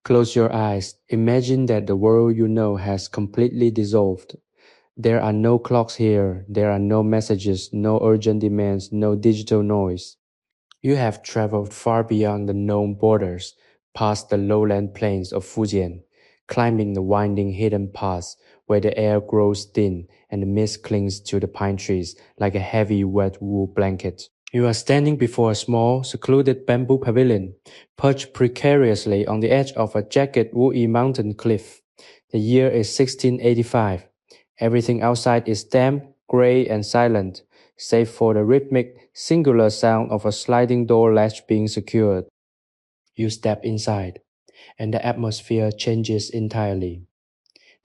Close your eyes. Imagine that the world you know has completely dissolved. There are no clocks here, there are no messages, no urgent demands, no digital noise. You have traveled far beyond the known borders, past the lowland plains of Fujian, climbing the winding hidden paths where the air grows thin and the mist clings to the pine trees like a heavy wet wool blanket. You are standing before a small, secluded bamboo pavilion, perched precariously on the edge of a jagged Wuyi Mountain cliff. The year is 1685. Everything outside is damp, gray, and silent, save for the rhythmic, singular sound of a sliding door latch being secured. You step inside, and the atmosphere changes entirely.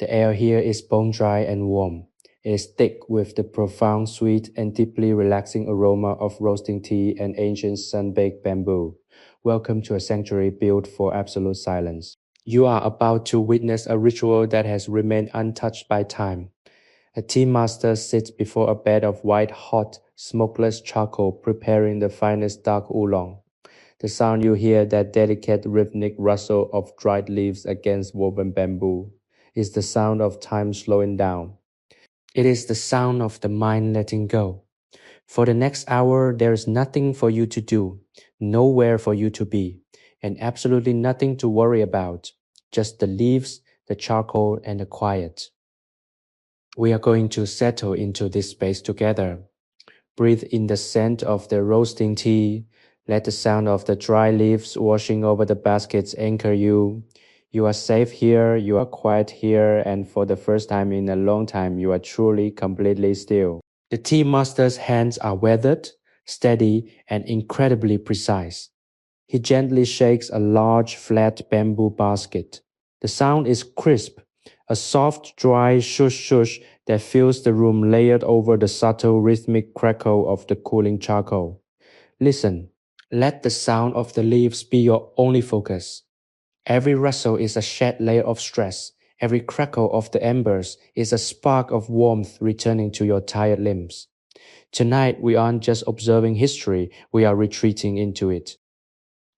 The air here is bone dry and warm. It is thick with the profound, sweet, and deeply relaxing aroma of roasting tea and ancient sun-baked bamboo. Welcome to a sanctuary built for absolute silence. You are about to witness a ritual that has remained untouched by time. A tea master sits before a bed of white hot, smokeless charcoal preparing the finest dark oolong. The sound you hear, that delicate rhythmic rustle of dried leaves against woven bamboo, is the sound of time slowing down. It is the sound of the mind letting go. For the next hour, there is nothing for you to do, nowhere for you to be, and absolutely nothing to worry about. Just the leaves, the charcoal, and the quiet. We are going to settle into this space together. Breathe in the scent of the roasting tea. Let the sound of the dry leaves washing over the baskets anchor you. You are safe here, you are quiet here, and for the first time in a long time, you are truly completely still. The tea master's hands are weathered, steady, and incredibly precise. He gently shakes a large, flat bamboo basket. The sound is crisp, a soft, dry shush-shush that fills the room layered over the subtle, rhythmic crackle of the cooling charcoal. Listen. Let the sound of the leaves be your only focus. Every rustle is a shed layer of stress. Every crackle of the embers is a spark of warmth returning to your tired limbs. Tonight, we aren't just observing history, we are retreating into it.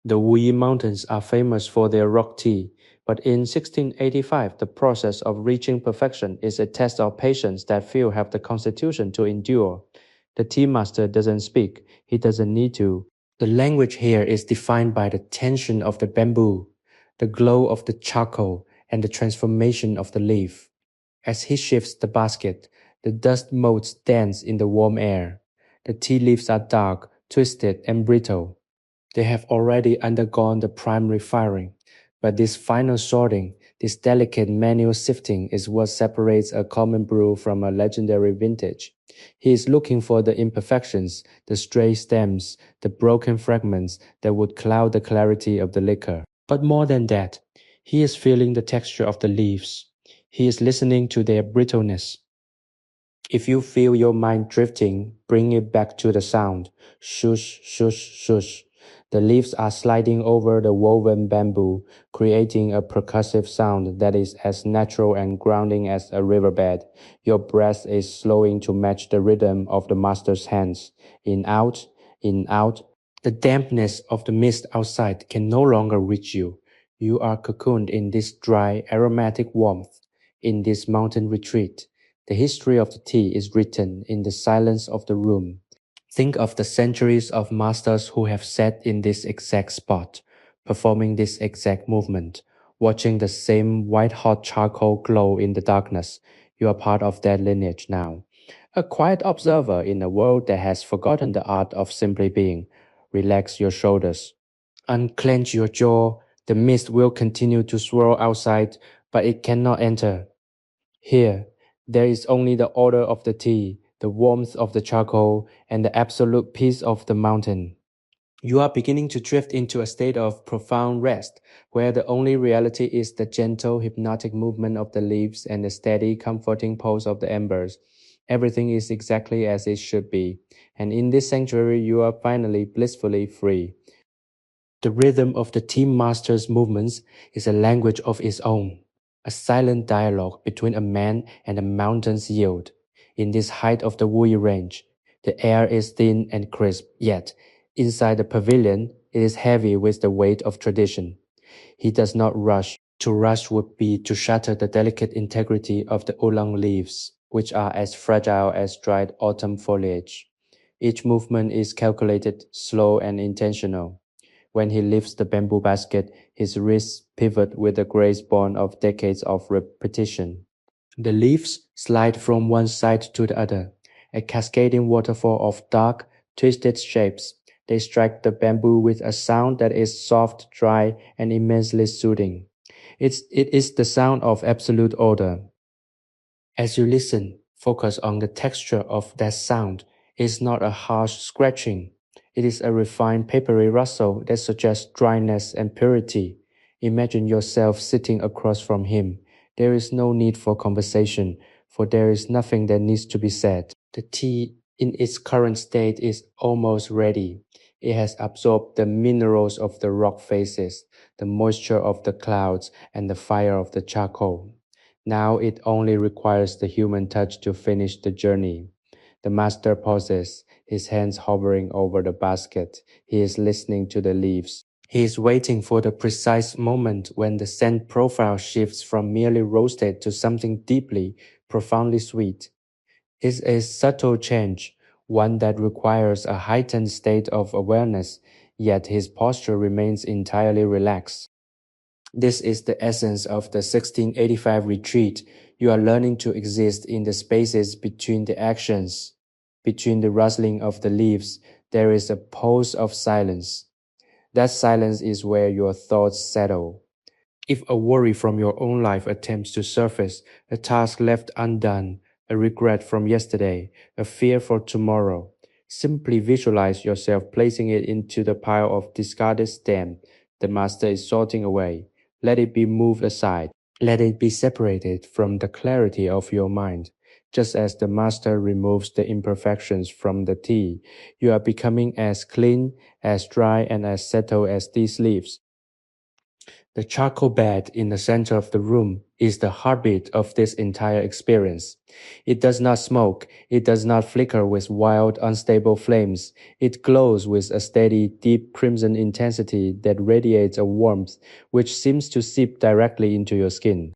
The Wuyi Mountains are famous for their rock tea, but in 1685, the process of reaching perfection is a test of patience that few have the constitution to endure. The tea master doesn't speak, he doesn't need to. The language here is defined by the tension of the bamboo, the glow of the charcoal, and the transformation of the leaf. As he shifts the basket, the dust motes dance in the warm air. The tea leaves are dark, twisted, and brittle. They have already undergone the primary firing, but this final sorting, this delicate manual sifting is what separates a common brew from a legendary vintage. He is looking for the imperfections, the stray stems, the broken fragments that would cloud the clarity of the liquor. But more than that, he is feeling the texture of the leaves. He is listening to their brittleness. If you feel your mind drifting, bring it back to the sound. Shush, shush, shush. The leaves are sliding over the woven bamboo, creating a percussive sound that is as natural and grounding as a riverbed. Your breath is slowing to match the rhythm of the master's hands. In, out, in, out. The dampness of the mist outside can no longer reach you. You are cocooned in this dry, aromatic warmth, in this mountain retreat. The history of the tea is written in the silence of the room. Think of the centuries of masters who have sat in this exact spot, performing this exact movement, watching the same white-hot charcoal glow in the darkness. You are part of that lineage now. A quiet observer in a world that has forgotten the art of simply being. Relax your shoulders. Unclench your jaw. The mist will continue to swirl outside, but it cannot enter. Here, there is only the odor of the tea, the warmth of the charcoal, and the absolute peace of the mountain. You are beginning to drift into a state of profound rest, where the only reality is the gentle, hypnotic movement of the leaves and the steady, comforting pulse of the embers. Everything is exactly as it should be, and in this sanctuary you are finally blissfully free. The rhythm of the team master's movements is a language of its own, a silent dialogue between a man and the mountain's yield. In this height of the Wuyi Range, the air is thin and crisp, yet inside the pavilion, it is heavy with the weight of tradition. He does not rush. To rush would be to shatter the delicate integrity of the oolong leaves, which are as fragile as dried autumn foliage. Each movement is calculated, slow, and intentional. When he lifts the bamboo basket, his wrists pivot with the grace born of decades of repetition. The leaves slide from one side to the other, a cascading waterfall of dark, twisted shapes. They strike the bamboo with a sound that is soft, dry, and immensely soothing. It is the sound of absolute order. As you listen, focus on the texture of that sound. It's not a harsh scratching. It is a refined papery rustle that suggests dryness and purity. Imagine yourself sitting across from him. There is no need for conversation, for there is nothing that needs to be said. The tea in its current state is almost ready. It has absorbed the minerals of the rock faces, the moisture of the clouds, and the fire of the charcoal. Now it only requires the human touch to finish the journey. The master pauses, his hands hovering over the basket. He is listening to the leaves. He is waiting for the precise moment when the scent profile shifts from merely roasted to something deeply, profoundly sweet. It's a subtle change, one that requires a heightened state of awareness, yet his posture remains entirely relaxed. This is the essence of the 1685 retreat. You are learning to exist in the spaces between the actions. Between the rustling of the leaves, there is a pause of silence. That silence is where your thoughts settle. If a worry from your own life attempts to surface, a task left undone, a regret from yesterday, a fear for tomorrow, simply visualize yourself placing it into the pile of discarded stem the master is sorting away. Let it be moved aside. Let it be separated from the clarity of your mind. Just as the master removes the imperfections from the tea, you are becoming as clean, as dry, and as settled as these leaves. The charcoal bed in the center of the room is the heartbeat of this entire experience. It does not smoke, it does not flicker with wild, unstable flames. It glows with a steady, deep crimson intensity that radiates a warmth which seems to seep directly into your skin.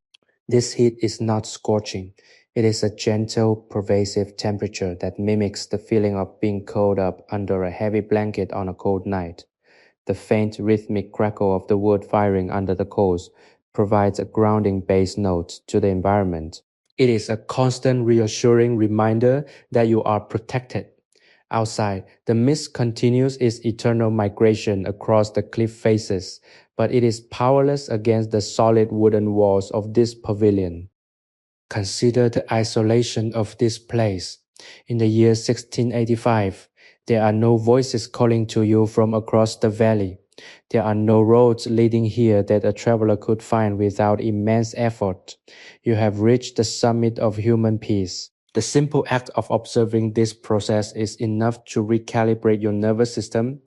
This heat is not scorching. It is a gentle, pervasive temperature that mimics the feeling of being curled up under a heavy blanket on a cold night. The faint rhythmic crackle of the wood firing under the coals provides a grounding bass note to the environment. It is a constant reassuring reminder that you are protected. Outside, the mist continues its eternal migration across the cliff faces, but it is powerless against the solid wooden walls of this pavilion. Consider the isolation of this place. In the year 1685, there are no voices calling to you from across the valley. There are no roads leading here that a traveler could find without immense effort. You have reached the summit of human peace. The simple act of observing this process is enough to recalibrate your nervous system.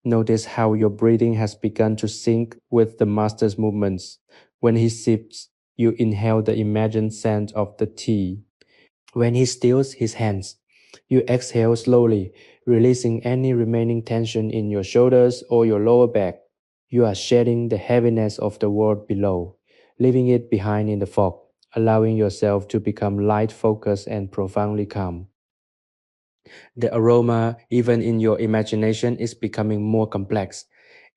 Notice how your breathing has begun to sync with the master's movements. When he sips, you inhale the imagined scent of the tea. When he stills his hands, you exhale slowly, releasing any remaining tension in your shoulders or your lower back. You are shedding the heaviness of the world below, leaving it behind in the fog, allowing yourself to become light, focused, and profoundly calm. The aroma, even in your imagination, is becoming more complex.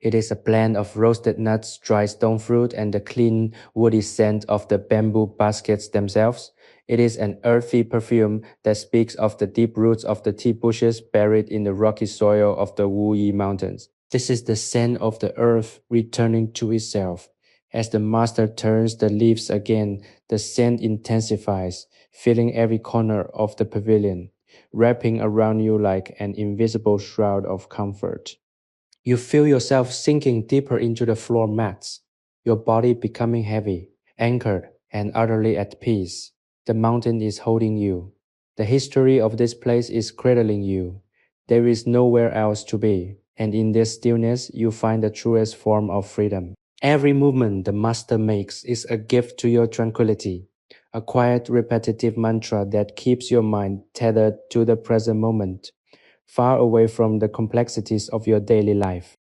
It is a blend of roasted nuts, dried stone fruit, and the clean, woody scent of the bamboo baskets themselves. It is an earthy perfume that speaks of the deep roots of the tea bushes buried in the rocky soil of the Wuyi Mountains. This is the scent of the earth returning to itself. As the master turns the leaves again, the scent intensifies, filling every corner of the pavilion, wrapping around you like an invisible shroud of comfort. You feel yourself sinking deeper into the floor mats, your body becoming heavy, anchored, and utterly at peace. The mountain is holding you. The history of this place is cradling you. There is nowhere else to be, and in this stillness you find the truest form of freedom. Every movement the master makes is a gift to your tranquility, a quiet, repetitive mantra that keeps your mind tethered to the present moment, far away from the complexities of your daily life.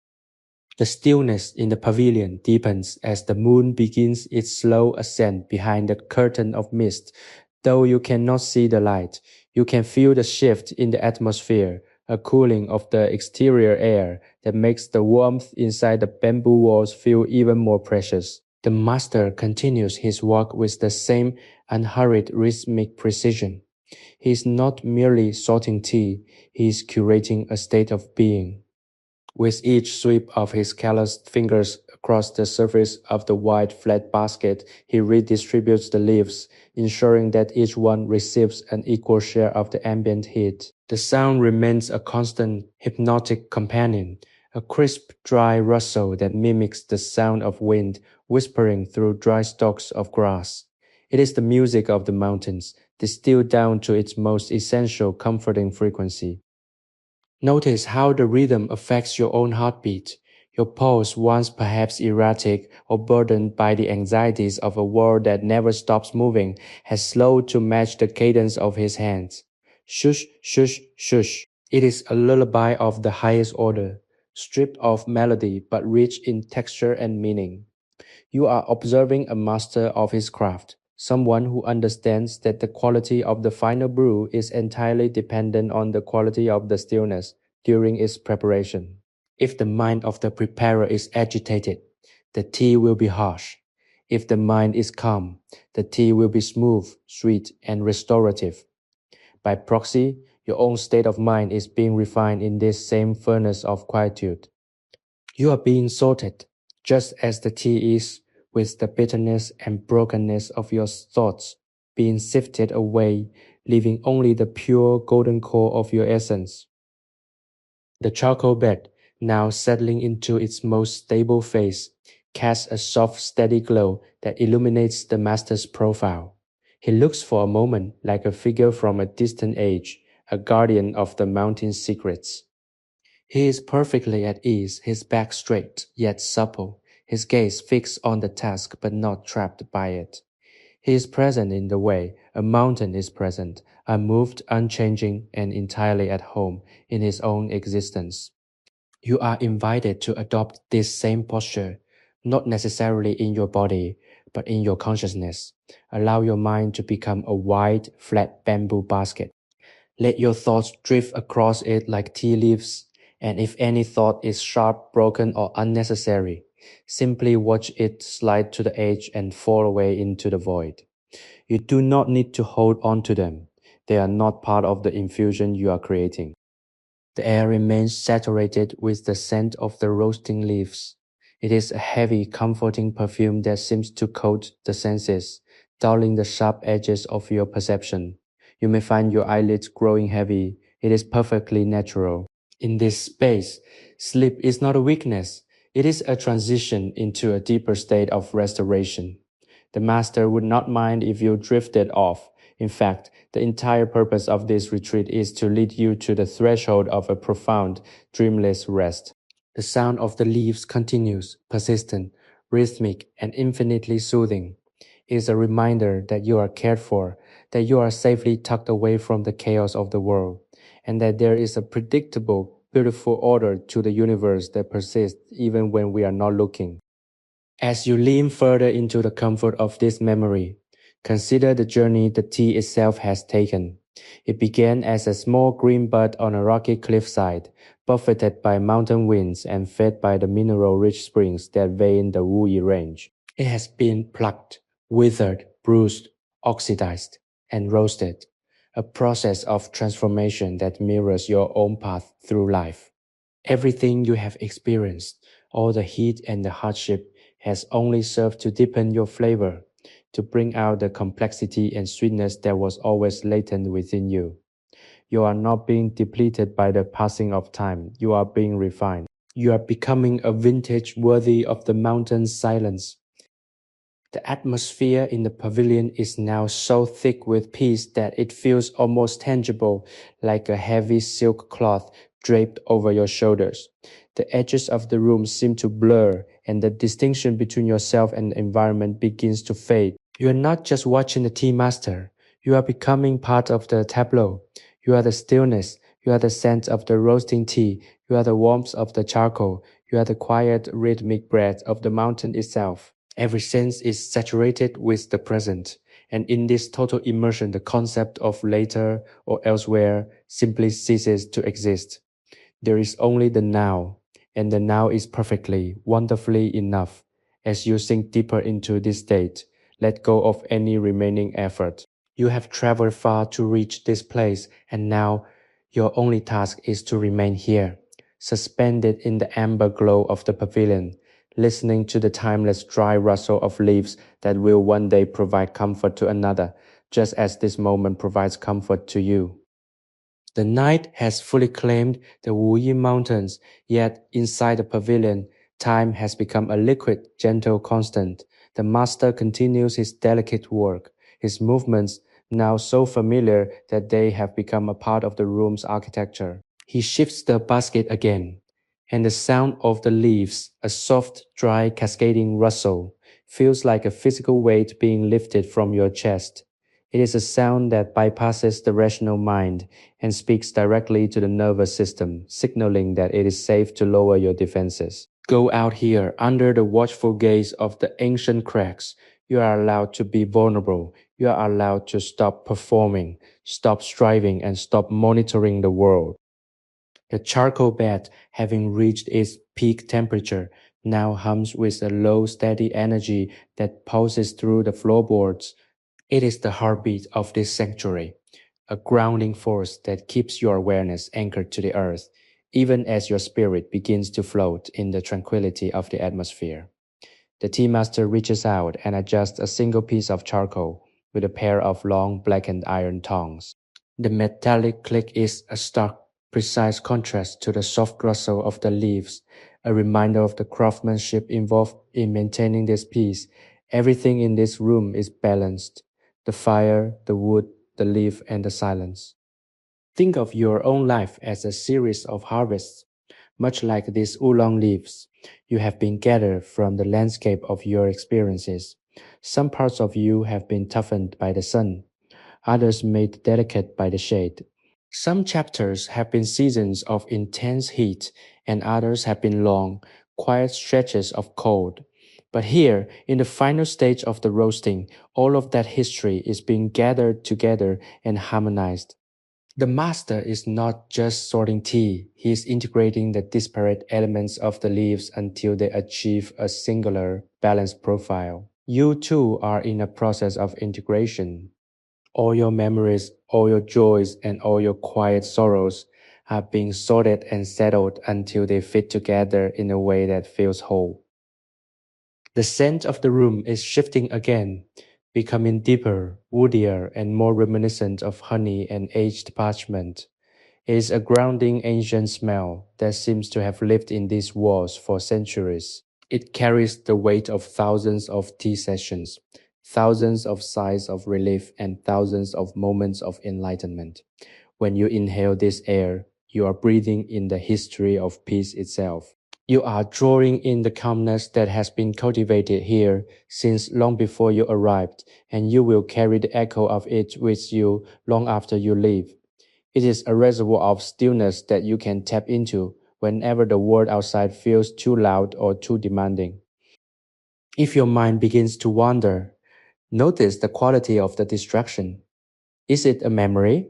The stillness in the pavilion deepens as the moon begins its slow ascent behind the curtain of mist. Though you cannot see the light, you can feel the shift in the atmosphere, a cooling of the exterior air that makes the warmth inside the bamboo walls feel even more precious. The master continues his work with the same unhurried rhythmic precision. He is not merely sorting tea, he is curating a state of being. With each sweep of his calloused fingers across the surface of the wide flat basket, he redistributes the leaves, ensuring that each one receives an equal share of the ambient heat. The sound remains a constant hypnotic companion, a crisp, dry rustle that mimics the sound of wind whispering through dry stalks of grass. It is the music of the mountains, distilled down to its most essential comforting frequency. Notice how the rhythm affects your own heartbeat. Your pulse, once perhaps erratic or burdened by the anxieties of a world that never stops moving, has slowed to match the cadence of his hands. Shush, shush, shush. It is a lullaby of the highest order, stripped of melody but rich in texture and meaning. You are observing a master of his craft, someone who understands that the quality of the final brew is entirely dependent on the quality of the stillness during its preparation. If the mind of the preparer is agitated, the tea will be harsh. If the mind is calm, the tea will be smooth, sweet, and restorative. By proxy, your own state of mind is being refined in this same furnace of quietude. You are being sorted, just as the tea is, with the bitterness and brokenness of your thoughts being sifted away, leaving only the pure golden core of your essence. The charcoal bed, now settling into its most stable phase, casts a soft, steady glow that illuminates the master's profile. He looks for a moment like a figure from a distant age, a guardian of the mountain's secrets. He is perfectly at ease, his back straight, yet supple, his gaze fixed on the task but not trapped by it. He is present in the way a mountain is present, unmoved, unchanging, and entirely at home in his own existence. You are invited to adopt this same posture, not necessarily in your body, but in your consciousness. Allow your mind to become a wide, flat bamboo basket. Let your thoughts drift across it like tea leaves, and if any thought is sharp, broken, or unnecessary, simply watch it slide to the edge and fall away into the void. You do not need to hold on to them. They are not part of the infusion you are creating. The air remains saturated with the scent of the roasting leaves. It is a heavy, comforting perfume that seems to coat the senses, dulling the sharp edges of your perception. You may find your eyelids growing heavy. It is perfectly natural. In this space, sleep is not a weakness. It is a transition into a deeper state of restoration. The master would not mind if you drifted off. In fact, the entire purpose of this retreat is to lead you to the threshold of a profound, dreamless rest. The sound of the leaves continues, persistent, rhythmic, and infinitely soothing. It is a reminder that you are cared for, that you are safely tucked away from the chaos of the world, and that there is a predictable, beautiful order to the universe that persists even when we are not looking. As you lean further into the comfort of this memory, consider the journey the tea itself has taken. It began as a small green bud on a rocky cliffside, buffeted by mountain winds and fed by the mineral-rich springs that vein the Wuyi range. It has been plucked, withered, bruised, oxidized, and roasted, a process of transformation that mirrors your own path through life. Everything you have experienced, all the heat and the hardship, has only served to deepen your flavor, to bring out the complexity and sweetness that was always latent within you. You are not being depleted by the passing of time, you are being refined. You are becoming a vintage worthy of the mountain's silence. The atmosphere in the pavilion is now so thick with peace that it feels almost tangible, like a heavy silk cloth draped over your shoulders. The edges of the room seem to blur, and the distinction between yourself and the environment begins to fade. You are not just watching the tea master. You are becoming part of the tableau. You are the stillness. You are the scent of the roasting tea, You are the warmth of the charcoal. You are the quiet, rhythmic breath of the mountain itself. Every sense is saturated with the present. And in this total immersion, the concept of later or elsewhere simply ceases to exist. There is only the now, and the now is perfectly, wonderfully enough. As you sink deeper into this state, let go of any remaining effort. You have traveled far to reach this place, and now your only task is to remain here, suspended in the amber glow of the pavilion, listening to the timeless dry rustle of leaves that will one day provide comfort to another, just as this moment provides comfort to you. The night has fully claimed the Wuyi Mountains, yet inside the pavilion, time has become a liquid, gentle constant. The master continues his delicate work, his movements now so familiar that they have become a part of the room's architecture. He shifts the basket again, and the sound of the leaves, a soft, dry, cascading rustle, feels like a physical weight being lifted from your chest. It is a sound that bypasses the rational mind and speaks directly to the nervous system, signaling that it is safe to lower your defenses. Go out here under the watchful gaze of the ancient cracks. You are allowed to be vulnerable. You are allowed to stop performing, stop striving, and stop monitoring the world. The charcoal bed, having reached its peak temperature, now hums with a low, steady energy that pulses through the floorboards. It is the heartbeat of this sanctuary, a grounding force that keeps your awareness anchored to the earth, even as your spirit begins to float in the tranquility of the atmosphere. The tea master reaches out and adjusts a single piece of charcoal with a pair of long blackened iron tongs. The metallic click is a stark, precise contrast to the soft rustle of the leaves, a reminder of the craftsmanship involved in maintaining this piece. Everything in this room is balanced: the fire, the wood, the leaf, and the silence. Think of your own life as a series of harvests, much like these oolong leaves. You have been gathered from the landscape of your experiences. Some parts of you have been toughened by the sun, others made delicate by the shade. Some chapters have been seasons of intense heat, and others have been long, quiet stretches of cold. But here, in the final stage of the roasting, all of that history is being gathered together and harmonized. The master is not just sorting tea, he is integrating the disparate elements of the leaves until they achieve a singular, balanced profile. You too are in a process of integration. All your memories, all your joys, and all your quiet sorrows are being sorted and settled until they fit together in a way that feels whole. The scent of the room is shifting again, becoming deeper, woodier, and more reminiscent of honey and aged parchment. It is a grounding ancient smell that seems to have lived in these walls for centuries. It carries the weight of thousands of tea sessions, thousands of sighs of relief, and thousands of moments of enlightenment. When you inhale this air, you are breathing in the history of peace itself. You are drawing in the calmness that has been cultivated here since long before you arrived, and you will carry the echo of it with you long after you leave. It is a reservoir of stillness that you can tap into whenever the world outside feels too loud or too demanding. If your mind begins to wander, notice the quality of the distraction. Is it a memory,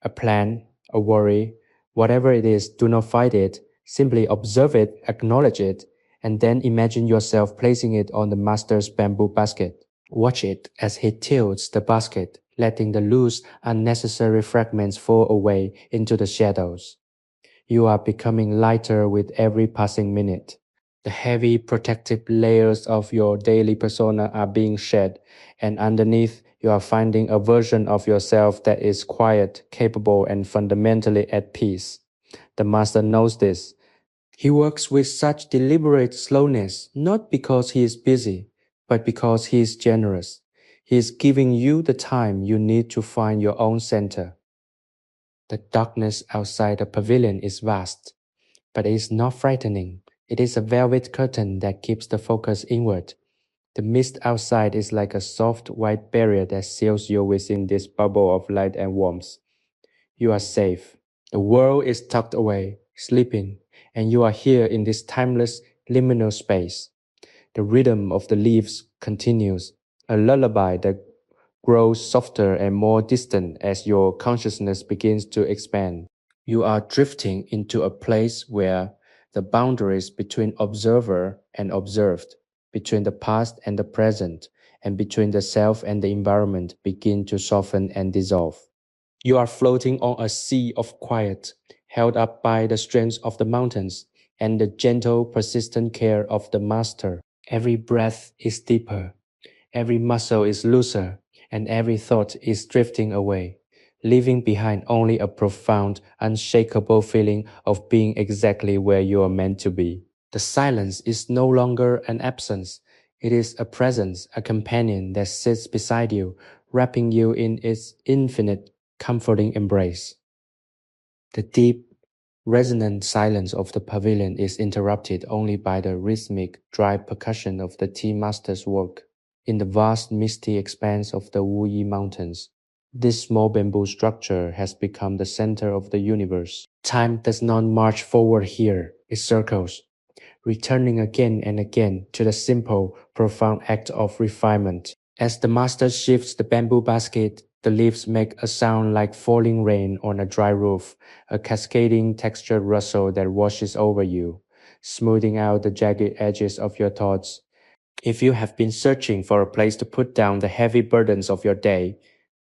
a plan, a worry? Whatever it is, do not fight it. Simply observe it, acknowledge it, and then imagine yourself placing it on the master's bamboo basket. Watch it as he tilts the basket, letting the loose, unnecessary fragments fall away into the shadows. You are becoming lighter with every passing minute. The heavy protective layers of your daily persona are being shed, and underneath, you are finding a version of yourself that is quiet, capable, and fundamentally at peace. The master knows this. He works with such deliberate slowness, not because he is busy, but because he is generous. He is giving you the time you need to find your own center. The darkness outside the pavilion is vast, but it is not frightening. It is a velvet curtain that keeps the focus inward. The mist outside is like a soft white barrier that seals you within this bubble of light and warmth. You are safe. The world is tucked away, sleeping, and you are here in this timeless liminal space. The rhythm of the leaves continues, a lullaby that grows softer and more distant as your consciousness begins to expand. You are drifting into a place where the boundaries between observer and observed, between the past and the present, and between the self and the environment begin to soften and dissolve. You are floating on a sea of quiet, held up by the strength of the mountains and the gentle, persistent care of the master. Every breath is deeper, every muscle is looser, and every thought is drifting away, leaving behind only a profound, unshakable feeling of being exactly where you are meant to be. The silence is no longer an absence, it is a presence, a companion that sits beside you, wrapping you in its infinite, comforting embrace. The deep, resonant silence of the pavilion is interrupted only by the rhythmic, dry percussion of the tea master's work. In the vast, misty expanse of the Wuyi Mountains, this small bamboo structure has become the center of the universe. Time does not march forward here, it circles, returning again and again to the simple, profound act of refinement. As the master shifts the bamboo basket, the leaves make a sound like falling rain on a dry roof, a cascading textured rustle that washes over you, smoothing out the jagged edges of your thoughts. If you have been searching for a place to put down the heavy burdens of your day,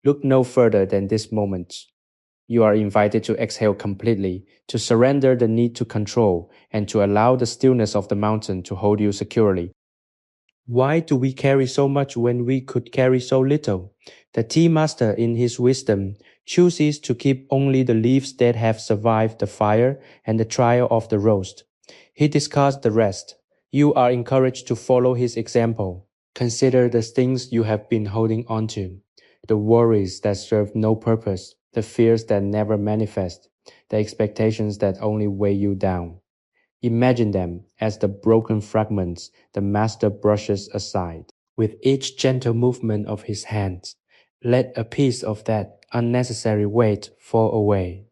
look no further than this moment. You are invited to exhale completely, to surrender the need to control, and to allow the stillness of the mountain to hold you securely. Why do we carry so much when we could carry so little? The tea master, in his wisdom, chooses to keep only the leaves that have survived the fire and the trial of the roast. He discards the rest. You are encouraged to follow his example. Consider the things you have been holding onto, the worries that serve no purpose, the fears that never manifest, the expectations that only weigh you down. Imagine them as the broken fragments the master brushes aside. With each gentle movement of his hands, let a piece of that unnecessary weight fall away.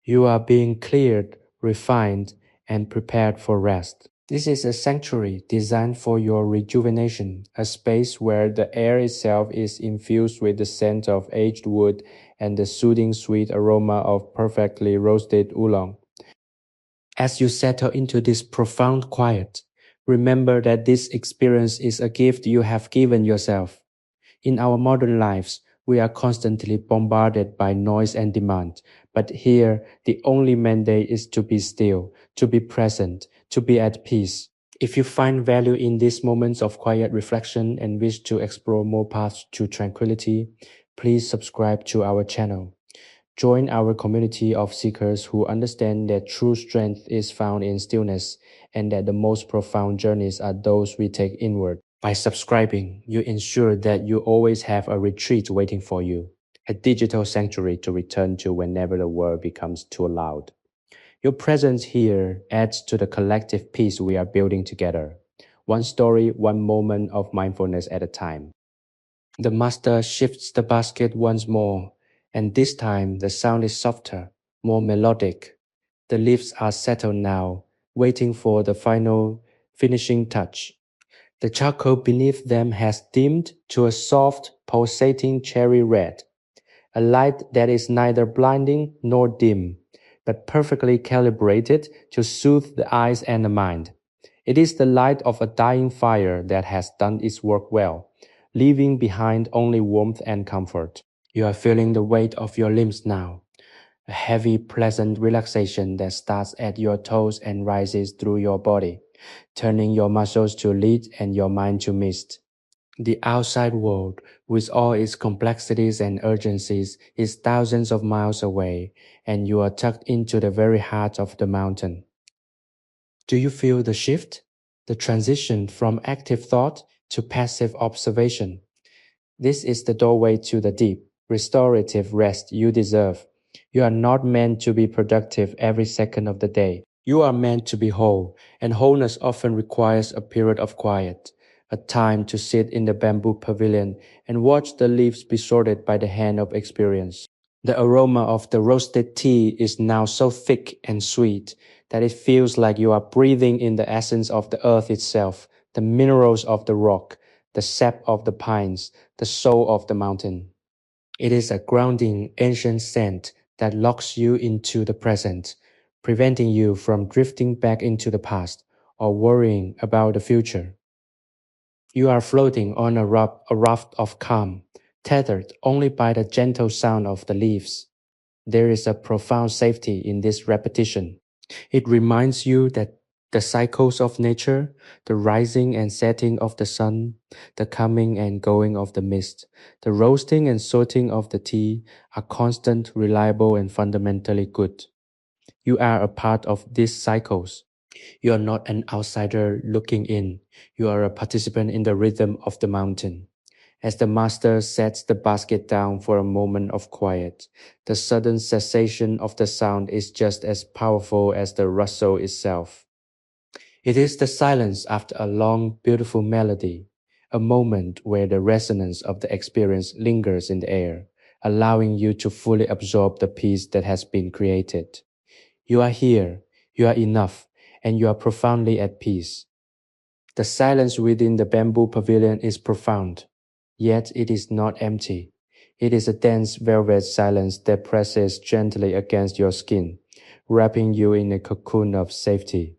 You are being cleared, refined, and prepared for rest. This is a sanctuary designed for your rejuvenation, a space where the air itself is infused with the scent of aged wood and the soothing sweet aroma of perfectly roasted oolong. As you settle into this profound quiet, remember that this experience is a gift you have given yourself. In our modern lives, we are constantly bombarded by noise and demand, but here the only mandate is to be still, to be present, to be at peace. If you find value in these moments of quiet reflection and wish to explore more paths to tranquility, please subscribe to our channel. Join our community of seekers who understand that true strength is found in stillness and that the most profound journeys are those we take inward. By subscribing, you ensure that you always have a retreat waiting for you, a digital sanctuary to return to whenever the world becomes too loud. Your presence here adds to the collective peace we are building together, one story, one moment of mindfulness at a time. The master shifts the basket once more, and this time the sound is softer, more melodic. The leaves are settled now, waiting for the final finishing touch. The charcoal beneath them has dimmed to a soft, pulsating cherry red, a light that is neither blinding nor dim, but perfectly calibrated to soothe the eyes and the mind. It is the light of a dying fire that has done its work well, leaving behind only warmth and comfort. You are feeling the weight of your limbs now, a heavy, pleasant relaxation that starts at your toes and rises through your body, turning your muscles to lead and your mind to mist. The outside world, with all its complexities and urgencies, is thousands of miles away, and you are tucked into the very heart of the mountain. Do you feel the shift? The transition from active thought to passive observation? This is the doorway to the deep, restorative rest you deserve. You are not meant to be productive every second of the day. You are meant to be whole, and wholeness often requires a period of quiet, a time to sit in the bamboo pavilion and watch the leaves be sorted by the hand of experience. The aroma of the roasted tea is now so thick and sweet that it feels like you are breathing in the essence of the earth itself, the minerals of the rock, the sap of the pines, the soul of the mountain. It is a grounding, ancient scent that locks you into the present, preventing you from drifting back into the past or worrying about the future. You are floating on a raft of calm, tethered only by the gentle sound of the leaves. There is a profound safety in this repetition. It reminds you that the cycles of nature, the rising and setting of the sun, the coming and going of the mist, the roasting and sorting of the tea are constant, reliable, and fundamentally good. You are a part of these cycles. You are not an outsider looking in. You are a participant in the rhythm of the mountain. As the master sets the basket down for a moment of quiet, the sudden cessation of the sound is just as powerful as the rustle itself. It is the silence after a long, beautiful melody, a moment where the resonance of the experience lingers in the air, allowing you to fully absorb the peace that has been created. You are here, you are enough, and you are profoundly at peace. The silence within the bamboo pavilion is profound, yet it is not empty. It is a dense velvet silence that presses gently against your skin, wrapping you in a cocoon of safety.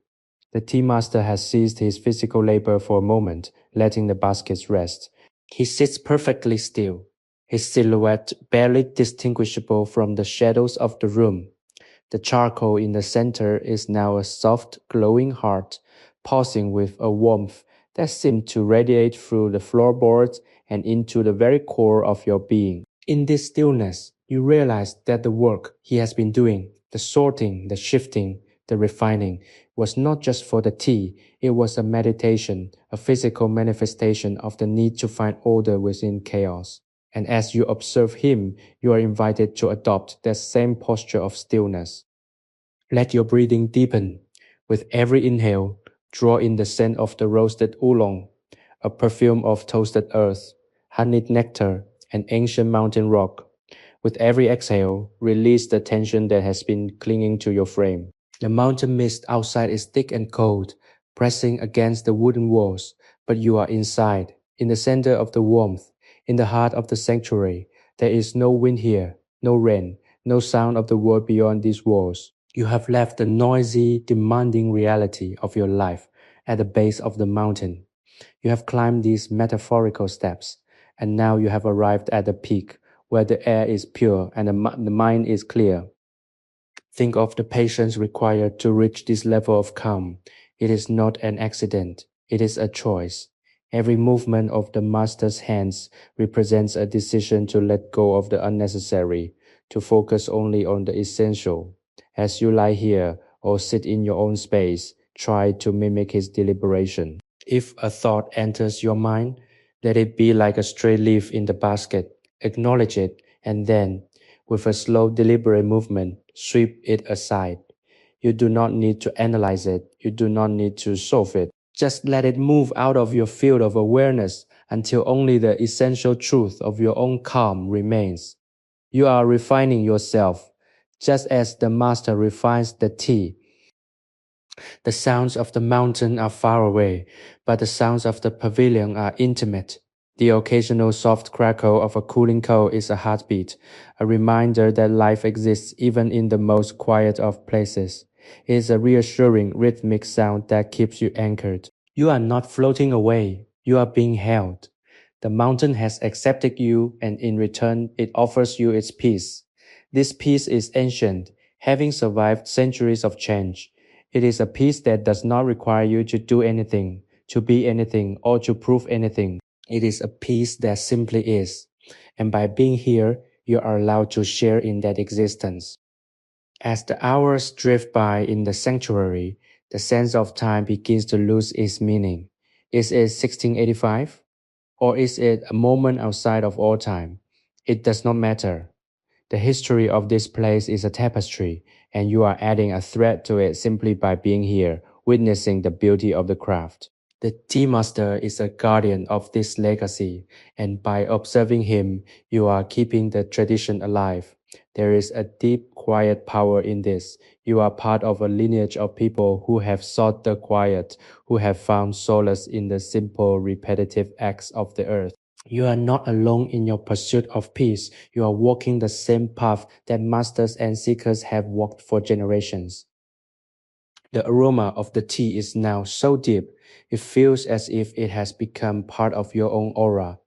The tea master has ceased his physical labor for a moment, letting the baskets rest. He sits perfectly still, his silhouette barely distinguishable from the shadows of the room. The charcoal in the center is now a soft, glowing heart, pulsing with a warmth that seemed to radiate through the floorboards and into the very core of your being. In this stillness, you realize that the work he has been doing, the sorting, the shifting, the refining, was not just for the tea, it was a meditation, a physical manifestation of the need to find order within chaos. And as you observe him, you are invited to adopt that same posture of stillness. Let your breathing deepen. With every inhale, draw in the scent of the roasted oolong, a perfume of toasted earth, honeyed nectar, and ancient mountain rock. With every exhale, release the tension that has been clinging to your frame. The mountain mist outside is thick and cold, pressing against the wooden walls, but you are inside, in the center of the warmth, in the heart of the sanctuary. There is no wind here, no rain, no sound of the world beyond these walls. You have left the noisy, demanding reality of your life at the base of the mountain. You have climbed these metaphorical steps, and now you have arrived at the peak where the air is pure and the mind is clear. Think of the patience required to reach this level of calm. It is not an accident, it is a choice. Every movement of the master's hands represents a decision to let go of the unnecessary, to focus only on the essential. As you lie here or sit in your own space, try to mimic his deliberation. If a thought enters your mind, let it be like a stray leaf in the basket. Acknowledge it, and then, with a slow, deliberate movement, sweep it aside. You do not need to analyze it. You do not need to solve it. Just let it move out of your field of awareness until only the essential truth of your own calm remains. You are refining yourself, just as the master refines the tea. The sounds of the mountain are far away, but the sounds of the pavilion are intimate. The occasional soft crackle of a cooling coal is a heartbeat, a reminder that life exists even in the most quiet of places. It is a reassuring rhythmic sound that keeps you anchored. You are not floating away, you are being held. The mountain has accepted you, and in return, it offers you its peace. This peace is ancient, having survived centuries of change. It is a peace that does not require you to do anything, to be anything, or to prove anything. It is a peace that simply is. And by being here, you are allowed to share in that existence. As the hours drift by in the sanctuary, the sense of time begins to lose its meaning. Is it 1685? Or is it a moment outside of all time? It does not matter. The history of this place is a tapestry, and you are adding a thread to it simply by being here, witnessing the beauty of the craft. The tea master is a guardian of this legacy, and by observing him, you are keeping the tradition alive. There is a deep, quiet power in this. You are part of a lineage of people who have sought the quiet, who have found solace in the simple, repetitive acts of the earth. You are not alone in your pursuit of peace. You are walking the same path that masters and seekers have walked for generations. The aroma of the tea is now so deep, it feels as if it has become part of your own aura.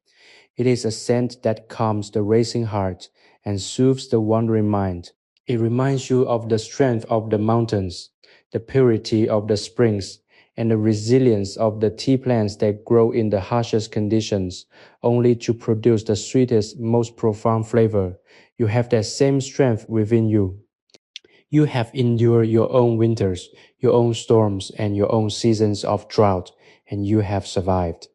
It is a scent that calms the racing heart and soothes the wandering mind. It reminds you of the strength of the mountains, the purity of the springs, and the resilience of the tea plants that grow in the harshest conditions, only to produce the sweetest, most profound flavor. You have that same strength within you. You have endured your own winters, your own storms, and your own seasons of drought, and you have survived.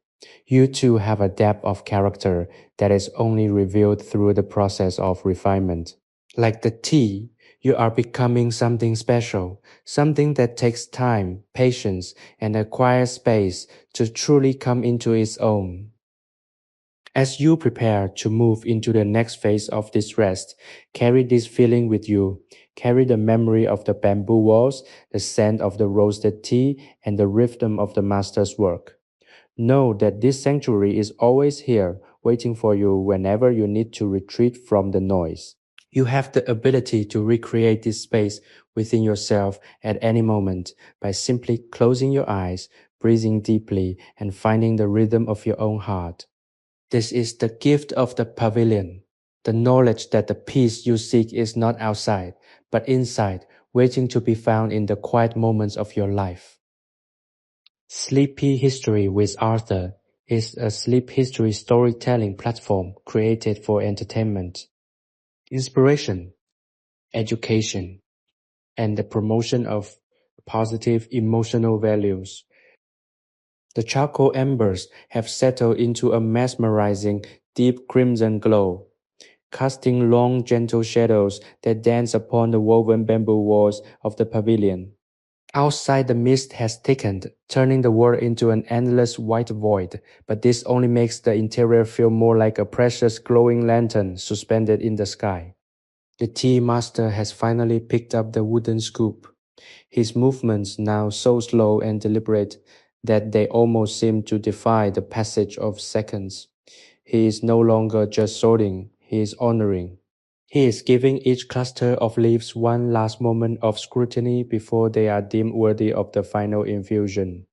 You too have a depth of character that is only revealed through the process of refinement. Like the tea, you are becoming something special, something that takes time, patience, and a quiet space to truly come into its own. As you prepare to move into the next phase of this rest, carry this feeling with you. Carry the memory of the bamboo walls, the scent of the roasted tea, and the rhythm of the master's work. Know that this sanctuary is always here, waiting for you whenever you need to retreat from the noise. You have the ability to recreate this space within yourself at any moment by simply closing your eyes, breathing deeply, and finding the rhythm of your own heart. This is the gift of the pavilion, the knowledge that the peace you seek is not outside, but inside, waiting to be found in the quiet moments of your life. Sleepy History with Arthur is a sleep history storytelling platform created for entertainment, inspiration, education, and the promotion of positive emotional values. The charcoal embers have settled into a mesmerizing, deep crimson glow, casting long, gentle shadows that dance upon the woven bamboo walls of the pavilion. Outside, the mist has thickened, turning the world into an endless white void, but this only makes the interior feel more like a precious glowing lantern suspended in the sky. The tea master has finally picked up the wooden scoop, his movements now so slow and deliberate that they almost seem to defy the passage of seconds. He is no longer just sorting, he is honoring. He is giving each cluster of leaves one last moment of scrutiny before they are deemed worthy of the final infusion.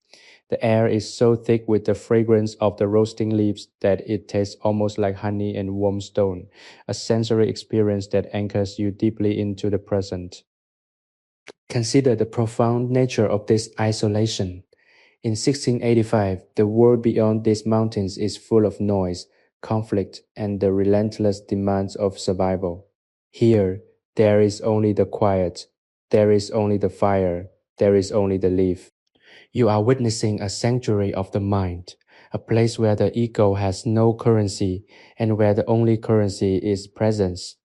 The air is so thick with the fragrance of the roasting leaves that it tastes almost like honey and warm stone, a sensory experience that anchors you deeply into the present. Consider the profound nature of this isolation. In 1685, the world beyond these mountains is full of noise, conflict, and the relentless demands of survival. Here, there is only the quiet, there is only the fire, there is only the leaf. You are witnessing a sanctuary of the mind, a place where the ego has no currency and where the only currency is presence.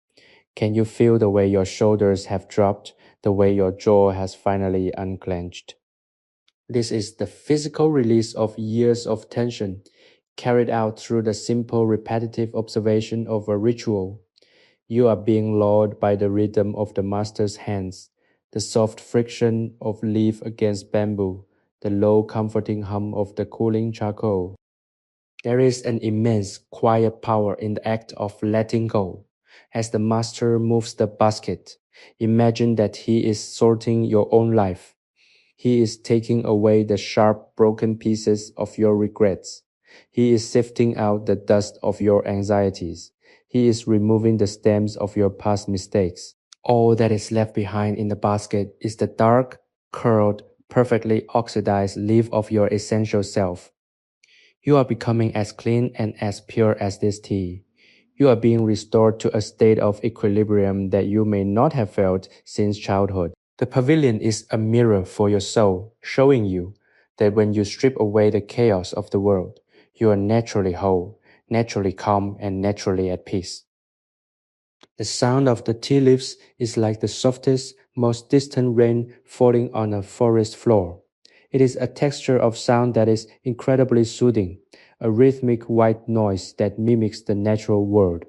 Can you feel the way your shoulders have dropped, the way your jaw has finally unclenched? This is the physical release of years of tension, carried out through the simple repetitive observation of a ritual. You are being lulled by the rhythm of the master's hands, the soft friction of leaf against bamboo, the low comforting hum of the cooling charcoal. There is an immense quiet power in the act of letting go. As the master moves the basket, imagine that he is sorting your own life. He is taking away the sharp, broken pieces of your regrets. He is sifting out the dust of your anxieties. He is removing the stems of your past mistakes. All that is left behind in the basket is the dark, curled, perfectly oxidized leaf of your essential self. You are becoming as clean and as pure as this tea. You are being restored to a state of equilibrium that you may not have felt since childhood. The pavilion is a mirror for your soul, showing you that when you strip away the chaos of the world, you are naturally whole, naturally calm, and naturally at peace. The sound of the tea leaves is like the softest, most distant rain falling on a forest floor. It is a texture of sound that is incredibly soothing, a rhythmic white noise that mimics the natural world.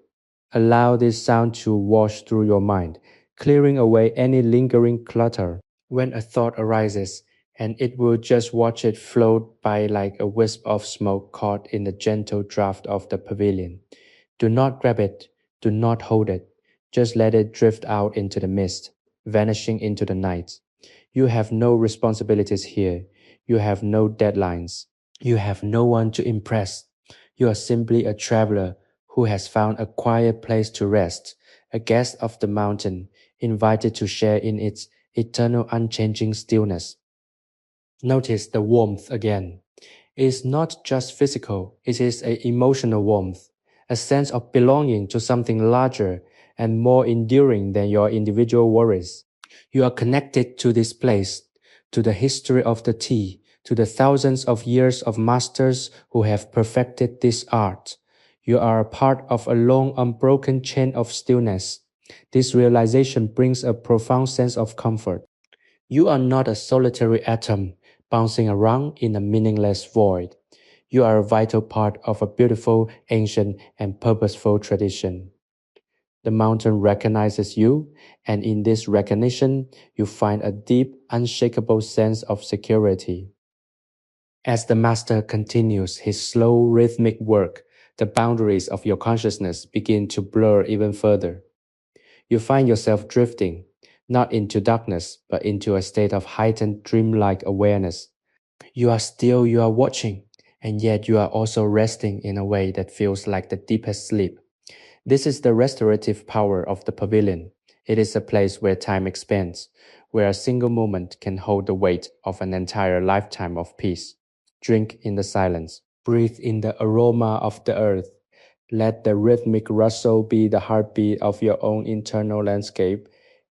Allow this sound to wash through your mind, clearing away any lingering clutter. When a thought arises, and it will just watch it float by like a wisp of smoke caught in the gentle draft of the pavilion. Do not grab it, do not hold it, just let it drift out into the mist, vanishing into the night. You have no responsibilities here. You have no deadlines. You have no one to impress. You are simply a traveler who has found a quiet place to rest, a guest of the mountain, invited to share in its eternal unchanging stillness. Notice the warmth again. It is not just physical, it is an emotional warmth, a sense of belonging to something larger and more enduring than your individual worries. You are connected to this place, to the history of the tea, to the thousands of years of masters who have perfected this art. You are a part of a long, unbroken chain of stillness. This realization brings a profound sense of comfort. You are not a solitary atom bouncing around in a meaningless void. You are a vital part of a beautiful, ancient, and purposeful tradition. The mountain recognizes you, and in this recognition, you find a deep, unshakable sense of security. As the master continues his slow, rhythmic work, the boundaries of your consciousness begin to blur even further. You find yourself drifting, not into darkness, but into a state of heightened dreamlike awareness. You are still, you are watching, and yet you are also resting in a way that feels like the deepest sleep. This is the restorative power of the pavilion. It is a place where time expands, where a single moment can hold the weight of an entire lifetime of peace. Drink in the silence. Breathe in the aroma of the earth. Let the rhythmic rustle be the heartbeat of your own internal landscape.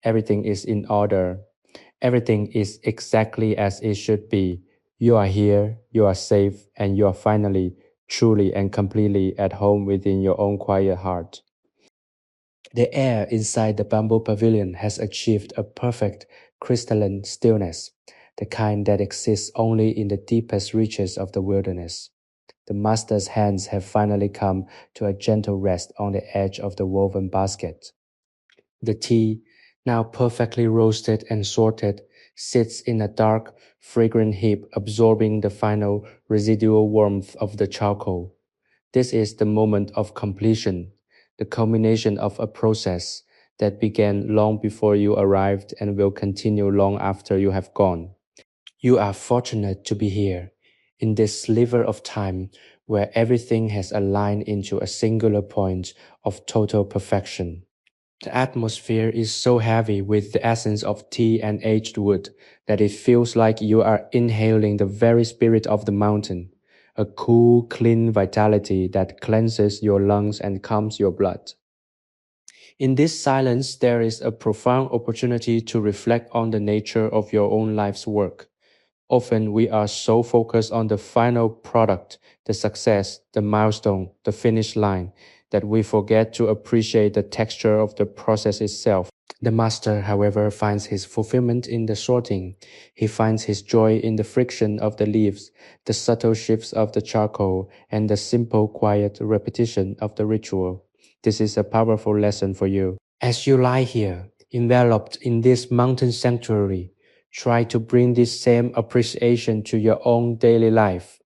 Everything is in order. Everything is exactly as it should be. You are here, you are safe, and you are finally, truly, and completely at home within your own quiet heart. The air inside the bamboo pavilion has achieved a perfect crystalline stillness, the kind that exists only in the deepest reaches of the wilderness. The master's hands have finally come to a gentle rest on the edge of the woven basket. The tea, now perfectly roasted and sorted, sits in a dark, fragrant heap, absorbing the final residual warmth of the charcoal. This is the moment of completion, the culmination of a process that began long before you arrived and will continue long after you have gone. You are fortunate to be here, in this sliver of time where everything has aligned into a singular point of total perfection. The atmosphere is so heavy with the essence of tea and aged wood that it feels like you are inhaling the very spirit of the mountain, a cool, clean vitality that cleanses your lungs and calms your blood. In this silence, there is a profound opportunity to reflect on the nature of your own life's work. Often we are so focused on the final product, the success, the milestone, the finish line, that we forget to appreciate the texture of the process itself. The master, however, finds his fulfillment in the sorting. He finds his joy in the friction of the leaves, the subtle shifts of the charcoal, and the simple, quiet repetition of the ritual. This is a powerful lesson for you. As you lie here, enveloped in this mountain sanctuary, try to bring this same appreciation to your own daily life.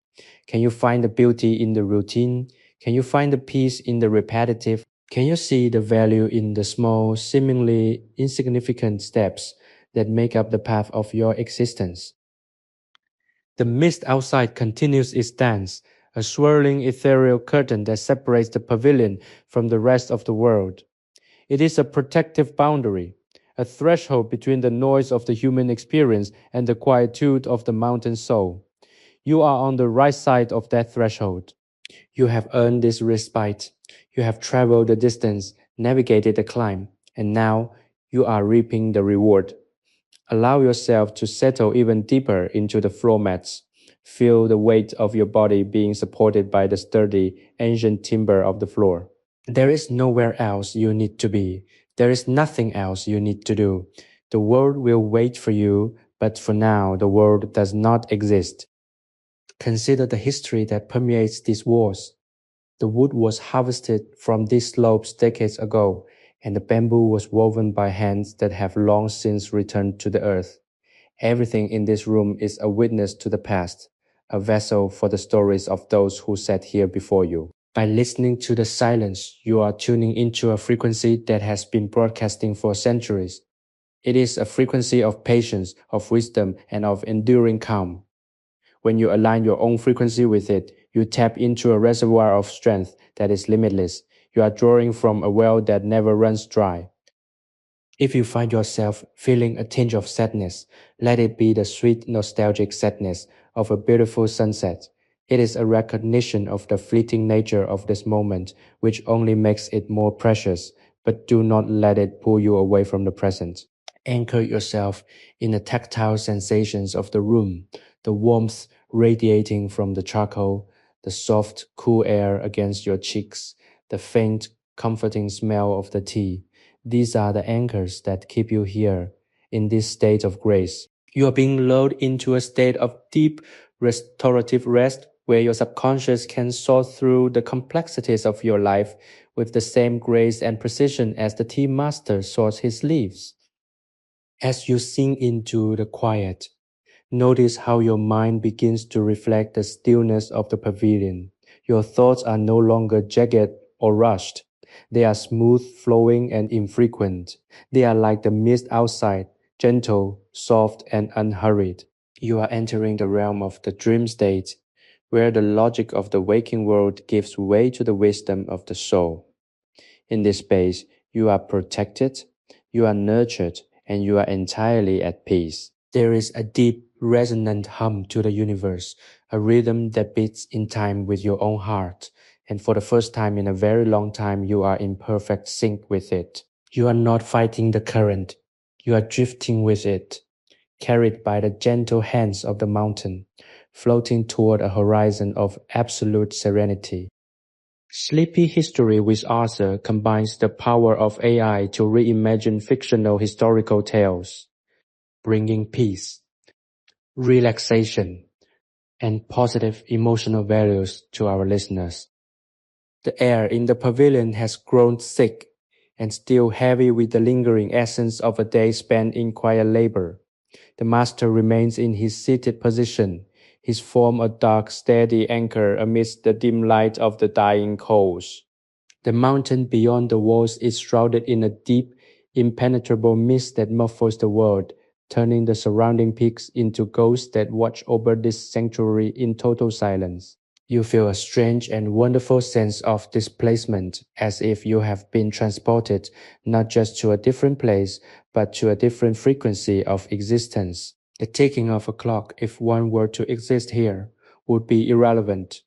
Can you find the beauty in the routine? Can you find the peace in the repetitive? Can you see the value in the small, seemingly insignificant steps that make up the path of your existence? The mist outside continues its dance, a swirling ethereal curtain that separates the pavilion from the rest of the world. It is a protective boundary, a threshold between the noise of the human experience and the quietude of the mountain soul. You are on the right side of that threshold. You have earned this respite. You have traveled the distance, navigated the climb, and now you are reaping the reward. Allow yourself to settle even deeper into the floor mats. Feel the weight of your body being supported by the sturdy, ancient timber of the floor. There is nowhere else you need to be. There is nothing else you need to do. The world will wait for you, but for now, the world does not exist. Consider the history that permeates these walls. The wood was harvested from these slopes decades ago, and the bamboo was woven by hands that have long since returned to the earth. Everything in this room is a witness to the past, a vessel for the stories of those who sat here before you. By listening to the silence, you are tuning into a frequency that has been broadcasting for centuries. It is a frequency of patience, of wisdom, and of enduring calm. When you align your own frequency with it, you tap into a reservoir of strength that is limitless. You are drawing from a well that never runs dry. If you find yourself feeling a tinge of sadness, let it be the sweet nostalgic sadness of a beautiful sunset. It is a recognition of the fleeting nature of this moment, which only makes it more precious, but do not let it pull you away from the present. Anchor yourself in the tactile sensations of the room, the warmth radiating from the charcoal, the soft, cool air against your cheeks, the faint, comforting smell of the tea. These are the anchors that keep you here in this state of grace. You are being lulled into a state of deep restorative rest where your subconscious can sort through the complexities of your life with the same grace and precision as the tea master sorts his leaves. As you sink into the quiet, notice how your mind begins to reflect the stillness of the pavilion. Your thoughts are no longer jagged or rushed. They are smooth, flowing, and infrequent. They are like the mist outside, gentle, soft, and unhurried. You are entering the realm of the dream state, where the logic of the waking world gives way to the wisdom of the soul. In this space, you are protected, you are nurtured, and you are entirely at peace. There is a deep, resonant hum to the universe, a rhythm that beats in time with your own heart. And for the first time in a very long time, you are in perfect sync with it. You are not fighting the current, you are drifting with it, carried by the gentle hands of the mountain, floating toward a horizon of absolute serenity. Sleepy History with Arthur combines the power of AI to reimagine fictional historical tales, bringing peace, relaxation, and positive emotional values to our listeners. The air in the pavilion has grown thick and still heavy with the lingering essence of a day spent in quiet labor. The master remains in his seated position, his form a dark, steady anchor amidst the dim light of the dying coals. The mountain beyond the walls is shrouded in a deep, impenetrable mist that muffles the world, turning the surrounding peaks into ghosts that watch over this sanctuary in total silence. You feel a strange and wonderful sense of displacement, as if you have been transported not just to a different place, but to a different frequency of existence. The ticking of a clock, if one were to exist here, would be irrelevant.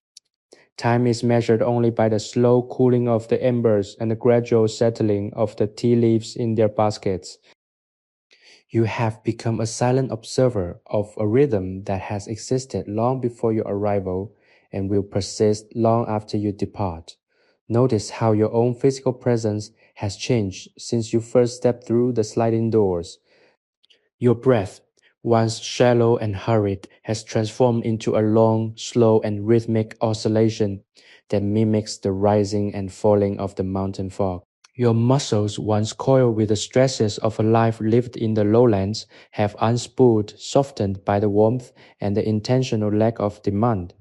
Time is measured only by the slow cooling of the embers and the gradual settling of the tea leaves in their baskets. You have become a silent observer of a rhythm that has existed long before your arrival and will persist long after you depart. Notice how your own physical presence has changed since you first stepped through the sliding doors. Your breath, once shallow and hurried, has transformed into a long, slow, and rhythmic oscillation that mimics the rising and falling of the mountain fog. Your muscles, once coiled with the stresses of a life lived in the lowlands, have unspooled, softened by the warmth and the intentional lack of demand.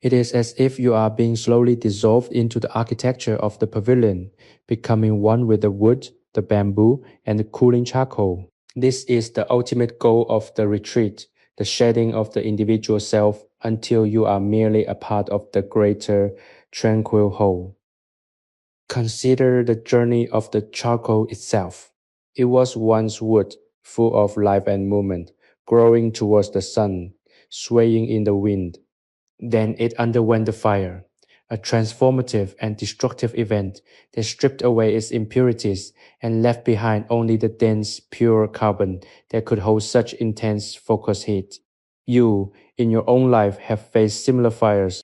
It is as if you are being slowly dissolved into the architecture of the pavilion, becoming one with the wood, the bamboo, and the cooling charcoal. This is the ultimate goal of the retreat, the shedding of the individual self until you are merely a part of the greater, tranquil whole. Consider the journey of the charcoal itself. It was once wood, full of life and movement, growing towards the sun, swaying in the wind. Then it underwent the fire, a transformative and destructive event that stripped away its impurities and left behind only the dense, pure carbon that could hold such intense focus heat. You, in your own life, have faced similar fires,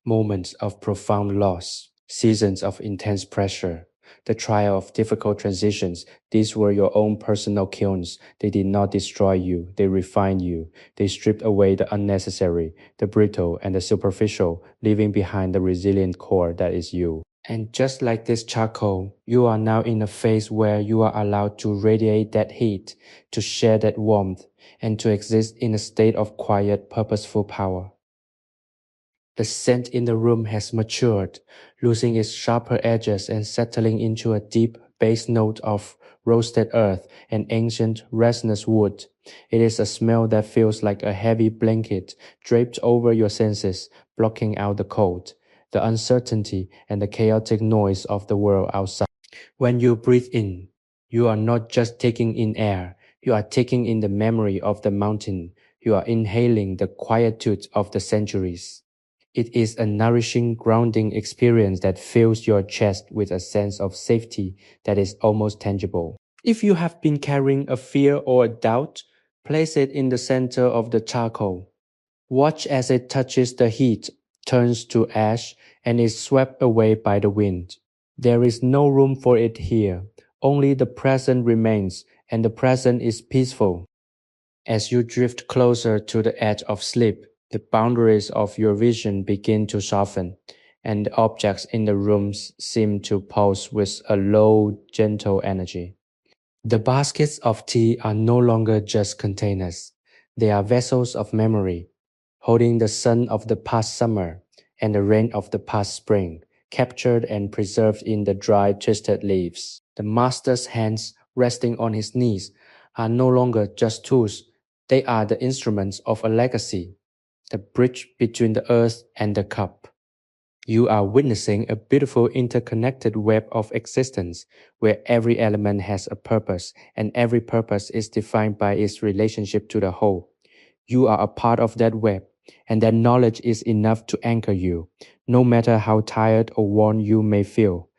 moments of profound loss, seasons of intense pressure. the trial of difficult transitions. These were your own personal kilns. They did not destroy you, they refined you. They stripped away the unnecessary, the brittle, and the superficial, leaving behind the resilient core that is you. And just like this charcoal, you are now in a phase where you are allowed to radiate that heat, to share that warmth, and to exist in a state of quiet, purposeful power. The scent in the room has matured, losing its sharper edges and settling into a deep bass note of roasted earth and ancient resinous wood. It is a smell that feels like a heavy blanket draped over your senses, blocking out the cold, the uncertainty, and the chaotic noise of the world outside. When you breathe in, you are not just taking in air, you are taking in the memory of the mountain. You are inhaling the quietude of the centuries. It is a nourishing, grounding experience that fills your chest with a sense of safety that is almost tangible. If you have been carrying a fear or a doubt, place it in the center of the charcoal. Watch as it touches the heat, turns to ash, and is swept away by the wind. There is no room for it here. Only the present remains, and the present is peaceful. As you drift closer to the edge of sleep, the boundaries of your vision begin to soften, and the objects in the rooms seem to pulse with a low, gentle energy. The baskets of tea are no longer just containers. They are vessels of memory, holding the sun of the past summer and the rain of the past spring, captured and preserved in the dry, twisted leaves. The master's hands, resting on his knees, are no longer just tools. They are the instruments of a legacy, the bridge between the earth and the cup. You are witnessing a beautiful interconnected web of existence where every element has a purpose and every purpose is defined by its relationship to the whole. You are a part of that web, and that knowledge is enough to anchor you, no matter how tired or worn you may feel.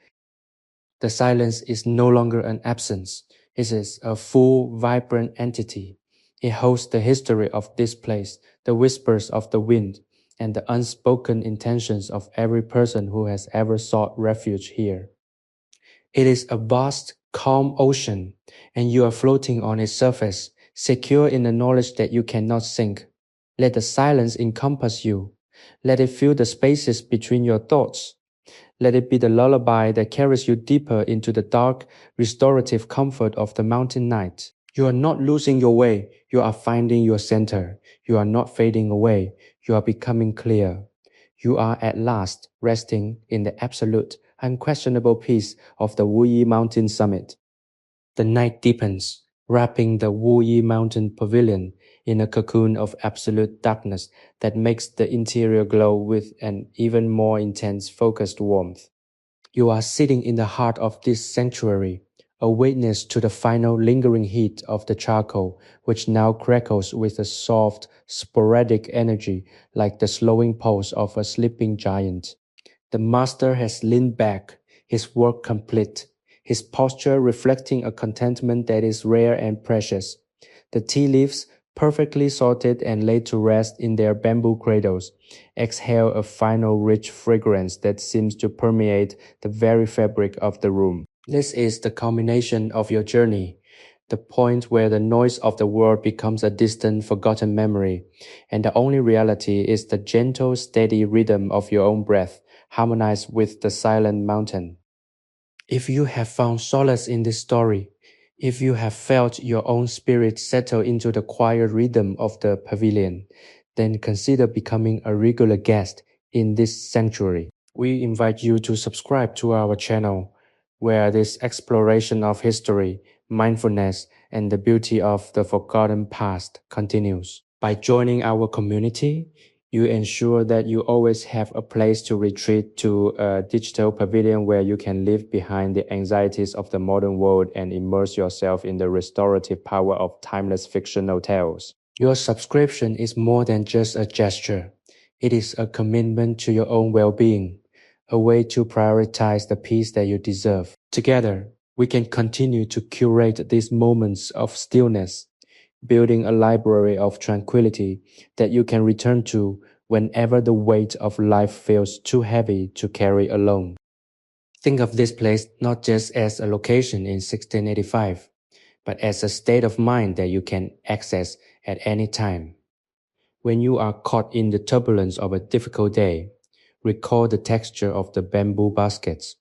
The silence is no longer an absence. It is a full, vibrant entity. It holds the history of this place, the whispers of the wind, and the unspoken intentions of every person who has ever sought refuge here. It is a vast, calm ocean, and you are floating on its surface, secure in the knowledge that you cannot sink. Let the silence encompass you. Let it fill the spaces between your thoughts. Let it be the lullaby that carries you deeper into the dark, restorative comfort of the mountain night. You are not losing your way, you are finding your center. You are not fading away, you are becoming clear. You are at last resting in the absolute, unquestionable peace of the Wuyi Mountain summit. The night deepens, wrapping the Wuyi Mountain Pavilion in a cocoon of absolute darkness that makes the interior glow with an even more intense, focused warmth. You are sitting in the heart of this sanctuary, a witness to the final lingering heat of the charcoal, which now crackles with a soft, sporadic energy like the slowing pulse of a sleeping giant. The master has leaned back, his work complete, his posture reflecting a contentment that is rare and precious. The tea leaves, perfectly sorted and laid to rest in their bamboo cradles, exhale a final rich fragrance that seems to permeate the very fabric of the room. This is the culmination of your journey, the point where the noise of the world becomes a distant, forgotten memory, and the only reality is the gentle, steady rhythm of your own breath, harmonized with the silent mountain. If you have found solace in this story, if you have felt your own spirit settle into the quiet rhythm of the pavilion, then consider becoming a regular guest in this sanctuary. We invite you to subscribe to our channel, where this exploration of history, mindfulness, and the beauty of the forgotten past continues. By joining our community, you ensure that you always have a place to retreat to a digital pavilion where you can leave behind the anxieties of the modern world and immerse yourself in the restorative power of timeless fictional tales. Your subscription is more than just a gesture. It is a commitment to your own well-being, a way to prioritize the peace that you deserve. Together, we can continue to curate these moments of stillness, building a library of tranquility that you can return to whenever the weight of life feels too heavy to carry alone. Think of this place not just as a location in 1685, but as a state of mind that you can access at any time. When you are caught in the turbulence of a difficult day, recall the texture of the bamboo baskets,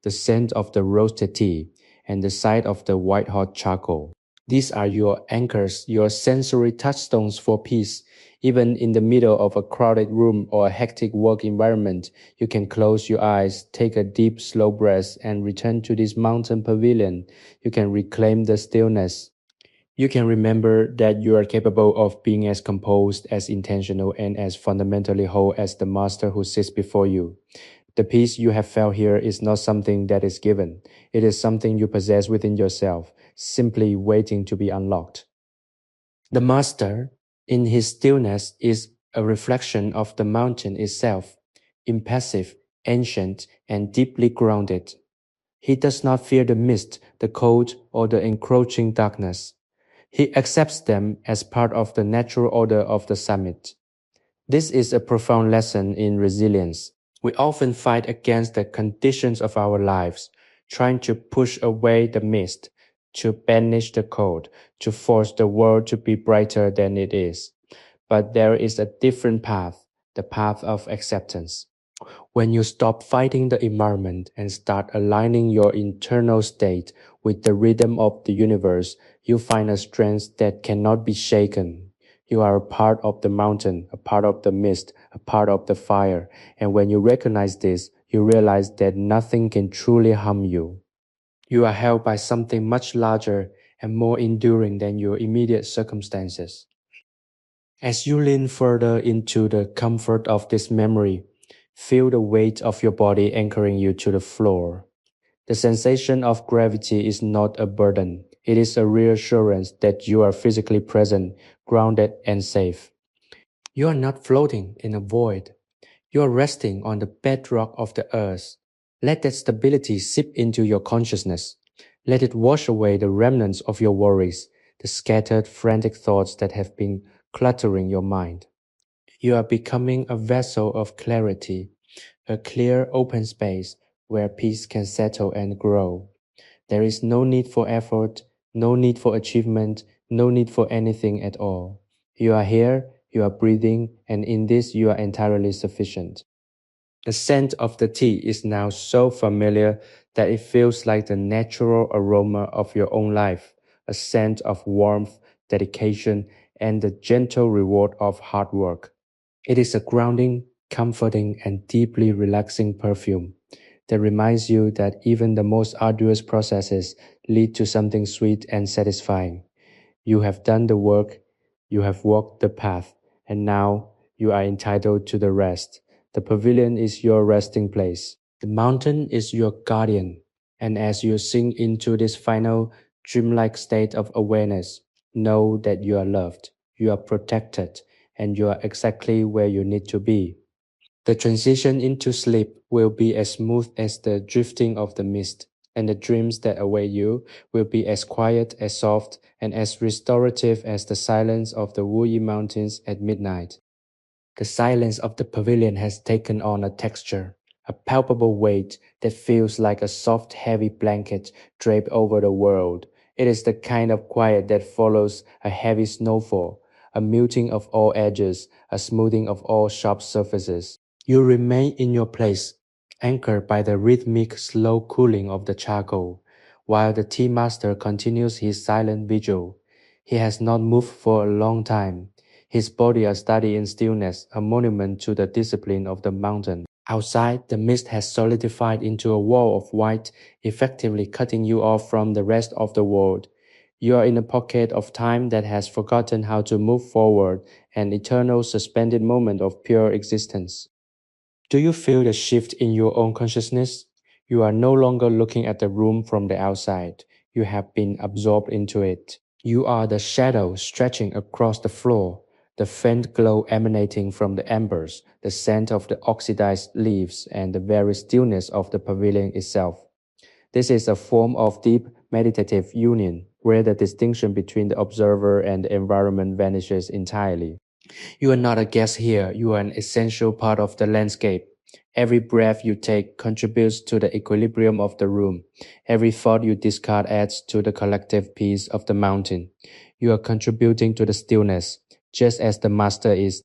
the scent of the roasted tea, and the sight of the white-hot charcoal. These are your anchors, your sensory touchstones for peace. Even in the middle of a crowded room or a hectic work environment, you can close your eyes, take a deep, slow breath, and return to this mountain pavilion. You can reclaim the stillness. You can remember that you are capable of being as composed, as intentional, and as fundamentally whole as the master who sits before you. The peace you have felt here is not something that is given. It is something you possess within yourself, simply waiting to be unlocked. The master, in his stillness, is a reflection of the mountain itself, impassive, ancient, and deeply grounded. He does not fear the mist, the cold, or the encroaching darkness. He accepts them as part of the natural order of the summit. This is a profound lesson in resilience. We often fight against the conditions of our lives, trying to push away the mist, to banish the cold, to force the world to be brighter than it is. But there is a different path, the path of acceptance. When you stop fighting the environment and start aligning your internal state with the rhythm of the universe, you find a strength that cannot be shaken. You are a part of the mountain, a part of the mist, a part of the fire, and when you recognize this, you realize that nothing can truly harm you. You are held by something much larger and more enduring than your immediate circumstances. As you lean further into the comfort of this memory, feel the weight of your body anchoring you to the floor. The sensation of gravity is not a burden. It is a reassurance that you are physically present, grounded, and safe. You are not floating in a void. You are resting on the bedrock of the earth. Let that stability seep into your consciousness. Let it wash away the remnants of your worries, the scattered, frantic thoughts that have been cluttering your mind. You are becoming a vessel of clarity, a clear, open space where peace can settle and grow. There is no need for effort, no need for achievement, no need for anything at all. You are here, you are breathing, and in this you are entirely sufficient. The scent of the tea is now so familiar that it feels like the natural aroma of your own life, a scent of warmth, dedication, and the gentle reward of hard work. It is a grounding, comforting, and deeply relaxing perfume that reminds you that even the most arduous processes lead to something sweet and satisfying. You have done the work, you have walked the path, and now you are entitled to the rest. The pavilion is your resting place. The mountain is your guardian. And as you sink into this final, dreamlike state of awareness, know that you are loved, you are protected, and you are exactly where you need to be. The transition into sleep will be as smooth as the drifting of the mist, and the dreams that await you will be as quiet, as soft, and as restorative as the silence of the Wuyi Mountains at midnight. The silence of the pavilion has taken on a texture, a palpable weight that feels like a soft, heavy blanket draped over the world. It is the kind of quiet that follows a heavy snowfall, a muting of all edges, a smoothing of all sharp surfaces. You remain in your place, anchored by the rhythmic, slow cooling of the charcoal, while the tea master continues his silent vigil. He has not moved for a long time, his body a study in stillness, a monument to the discipline of the mountain. Outside, the mist has solidified into a wall of white, effectively cutting you off from the rest of the world. You are in a pocket of time that has forgotten how to move forward, an eternal suspended moment of pure existence. Do you feel the shift in your own consciousness? You are no longer looking at the room from the outside. You have been absorbed into it. You are the shadow stretching across the floor, the faint glow emanating from the embers, the scent of the oxidized leaves, and the very stillness of the pavilion itself. This is a form of deep meditative union, where the distinction between the observer and the environment vanishes entirely. You are not a guest here, you are an essential part of the landscape. Every breath you take contributes to the equilibrium of the room. Every thought you discard adds to the collective peace of the mountain. You are contributing to the stillness, just as the master is.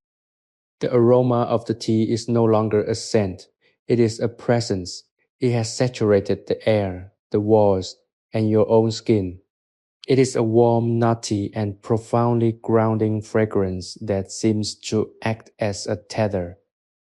The aroma of the tea is no longer a scent. It is a presence. It has saturated the air, the walls, and your own skin. It is a warm, nutty, and profoundly grounding fragrance that seems to act as a tether,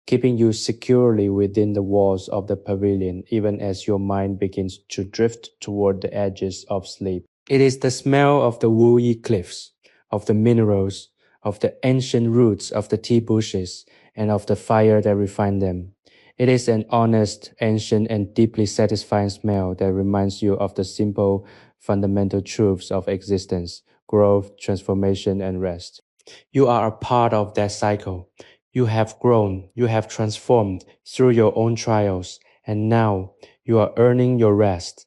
keeping you securely within the walls of the pavilion even as your mind begins to drift toward the edges of sleep. It is the smell of the Wuyi cliffs, of the minerals, of the ancient roots of the tea bushes, and of the fire that refined them. It is an honest, ancient, and deeply satisfying smell that reminds you of the simple, fundamental truths of existence, growth, transformation, and rest. You are a part of that cycle. You have grown, you have transformed through your own trials, and now you are earning your rest.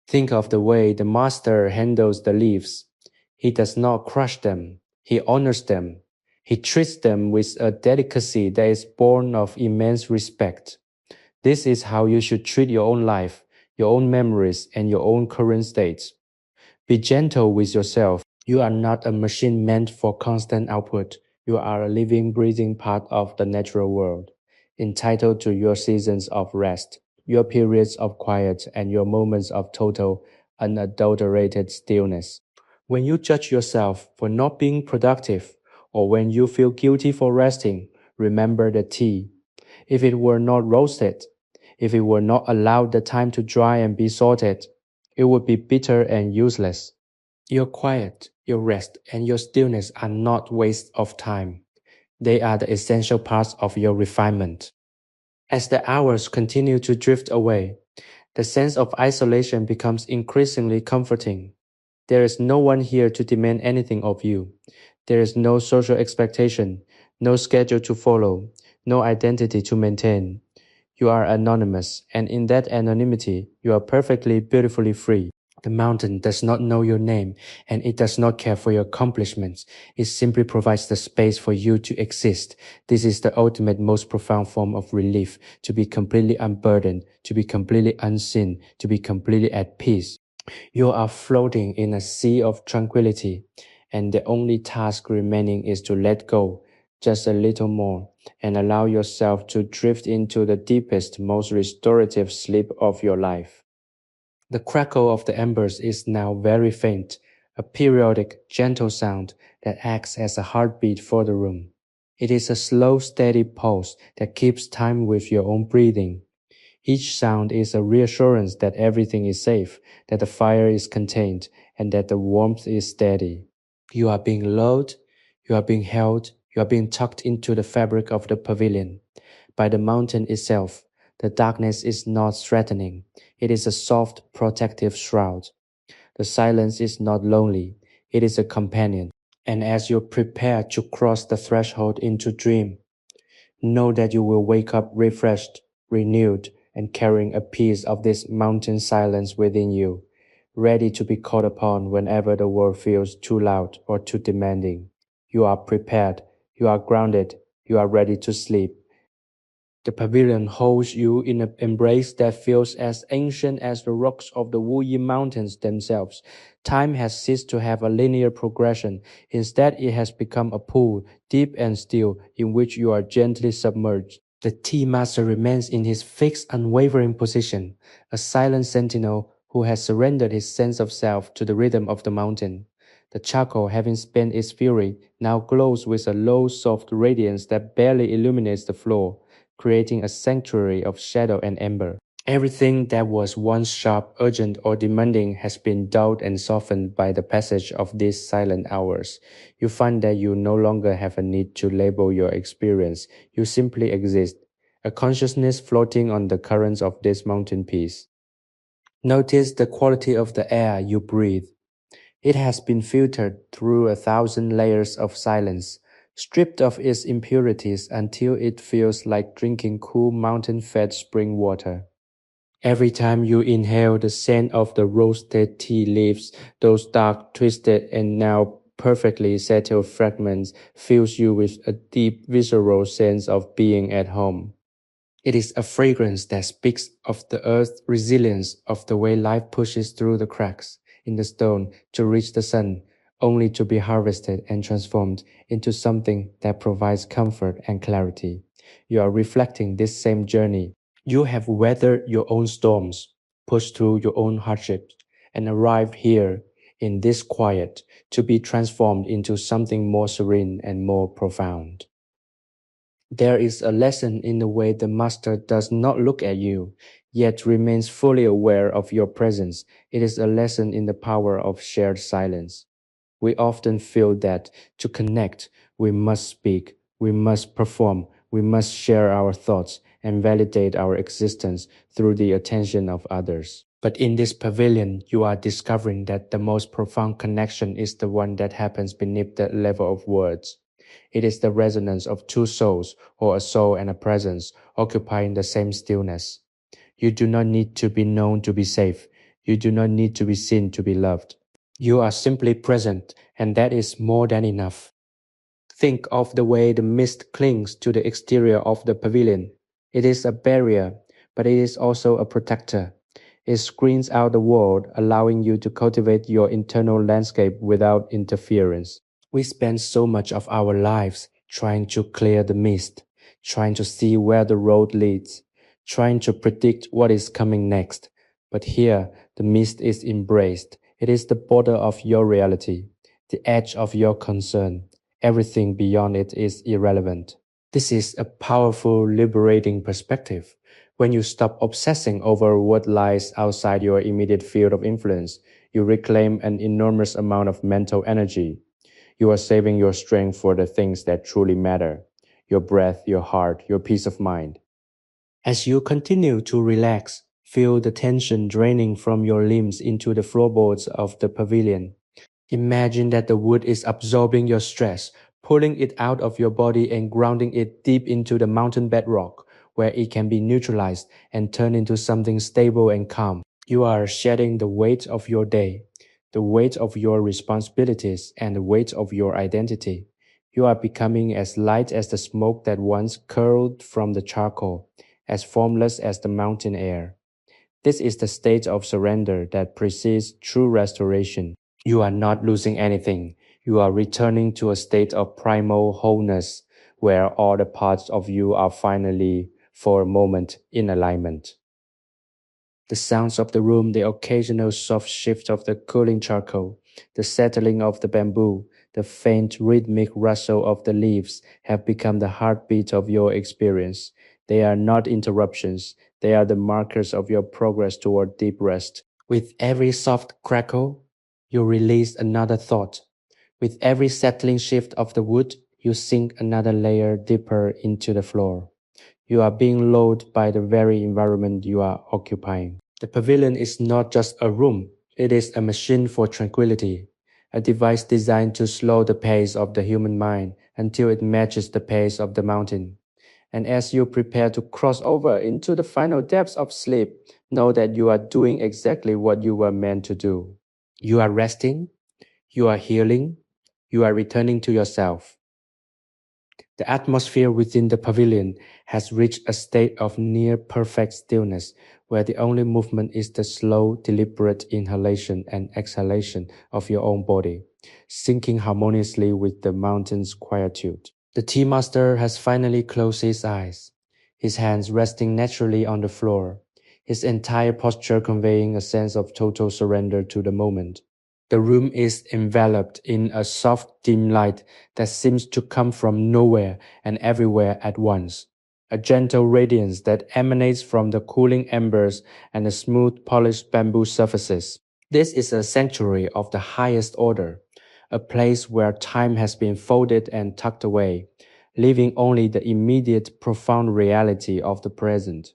Think of the way the master handles the leaves. He does not crush them, he honors them. He treats them with a delicacy that is born of immense respect. This is how you should treat your own life, your own memories, and your own current states. Be gentle with yourself. You are not a machine meant for constant output. You are a living, breathing part of the natural world, entitled to your seasons of rest, your periods of quiet, and your moments of total, unadulterated stillness. When you judge yourself for not being productive, or when you feel guilty for resting, remember the tea. If it were not roasted, if it were not allowed the time to dry and be sorted, it would be bitter and useless. Your quiet, your rest, and your stillness are not waste of time. They are the essential parts of your refinement. As the hours continue to drift away, the sense of isolation becomes increasingly comforting. There is no one here to demand anything of you. There is no social expectation, no schedule to follow, no identity to maintain. You are anonymous, and in that anonymity, you are perfectly, beautifully free. The mountain does not know your name, and it does not care for your accomplishments. It simply provides the space for you to exist. This is the ultimate, most profound form of relief, to be completely unburdened, to be completely unseen, to be completely at peace. You are floating in a sea of tranquility, and the only task remaining is to let go just a little more and allow yourself to drift into the deepest, most restorative sleep of your life. The crackle of the embers is now very faint, a periodic, gentle sound that acts as a heartbeat for the room. It is a slow, steady pulse that keeps time with your own breathing. Each sound is a reassurance that everything is safe, that the fire is contained, and that the warmth is steady. You are being lulled, you are being held, you are being tucked into the fabric of the pavilion. By the mountain itself, the darkness is not threatening. It is a soft, protective shroud. The silence is not lonely. It is a companion. And as you prepare to cross the threshold into dream, know that you will wake up refreshed, renewed, and carrying a piece of this mountain silence within you, ready to be called upon whenever the world feels too loud or too demanding. You are prepared, you are grounded, you are ready to sleep. The pavilion holds you in an embrace that feels as ancient as the rocks of the Wuyi Mountains themselves. Time has ceased to have a linear progression. Instead, it has become a pool, deep and still, in which you are gently submerged. The tea master remains in his fixed, unwavering position, a silent sentinel who has surrendered his sense of self to the rhythm of the mountain. The charcoal, having spent its fury, now glows with a low, soft radiance that barely illuminates the floor, creating a sanctuary of shadow and ember. Everything that was once sharp, urgent, or demanding has been dulled and softened by the passage of these silent hours. You find that you no longer have a need to label your experience. You simply exist, a consciousness floating on the currents of this mountain peace. Notice the quality of the air you breathe. It has been filtered through 1,000 layers of silence, stripped of its impurities until it feels like drinking cool mountain-fed spring water. Every time you inhale the scent of the roasted tea leaves, those dark, twisted, and now perfectly settled fragments fills you with a deep visceral sense of being at home. It is a fragrance that speaks of the earth's resilience, of the way life pushes through the cracks in the stone to reach the sun, only to be harvested and transformed into something that provides comfort and clarity. You are reflecting this same journey. You have weathered your own storms, pushed through your own hardships, and arrived here in this quiet to be transformed into something more serene and more profound. There is a lesson in the way the master does not look at you, yet remains fully aware of your presence. It is a lesson in the power of shared silence. We often feel that to connect, we must speak, we must perform, we must share our thoughts and validate our existence through the attention of others. But in this pavilion, you are discovering that the most profound connection is the one that happens beneath the level of words. It is the resonance of two souls, or a soul and a presence, occupying the same stillness. You do not need to be known to be safe. You do not need to be seen to be loved. You are simply present, and that is more than enough. Think of the way the mist clings to the exterior of the pavilion. It is a barrier, but it is also a protector. It screens out the world, allowing you to cultivate your internal landscape without interference. We spend so much of our lives trying to clear the mist, trying to see where the road leads, trying to predict what is coming next. But here, the mist is embraced. It is the border of your reality, the edge of your concern. Everything beyond it is irrelevant. This is a powerful, liberating perspective. When you stop obsessing over what lies outside your immediate field of influence, you reclaim an enormous amount of mental energy. You are saving your strength for the things that truly matter: your breath, your heart, your peace of mind. As you continue to relax, feel the tension draining from your limbs into the floorboards of the pavilion. Imagine that the wood is absorbing your stress, pulling it out of your body and grounding it deep into the mountain bedrock, where it can be neutralized and turned into something stable and calm. You are shedding the weight of your day, the weight of your responsibilities, and the weight of your identity. You are becoming as light as the smoke that once curled from the charcoal, as formless as the mountain air. This is the state of surrender that precedes true restoration. You are not losing anything. You are returning to a state of primal wholeness where all the parts of you are finally, for a moment, in alignment. The sounds of the room, the occasional soft shift of the cooling charcoal, the settling of the bamboo, the faint rhythmic rustle of the leaves have become the heartbeat of your experience. They are not interruptions. They are the markers of your progress toward deep rest. With every soft crackle, you release another thought. With every settling shift of the wood, you sink another layer deeper into the floor. You are being lulled by the very environment you are occupying. The pavilion is not just a room, it is a machine for tranquility, a device designed to slow the pace of the human mind until it matches the pace of the mountain. And as you prepare to cross over into the final depths of sleep, know that you are doing exactly what you were meant to do. You are resting, you are healing, you are returning to yourself. The atmosphere within the pavilion has reached a state of near perfect stillness, where the only movement is the slow, deliberate inhalation and exhalation of your own body, syncing harmoniously with the mountain's quietude. The tea master has finally closed his eyes, his hands resting naturally on the floor, his entire posture conveying a sense of total surrender to the moment. The room is enveloped in a soft dim light that seems to come from nowhere and everywhere at once. A gentle radiance that emanates from the cooling embers and the smooth polished bamboo surfaces. This is a sanctuary of the highest order, a place where time has been folded and tucked away, leaving only the immediate profound reality of the present.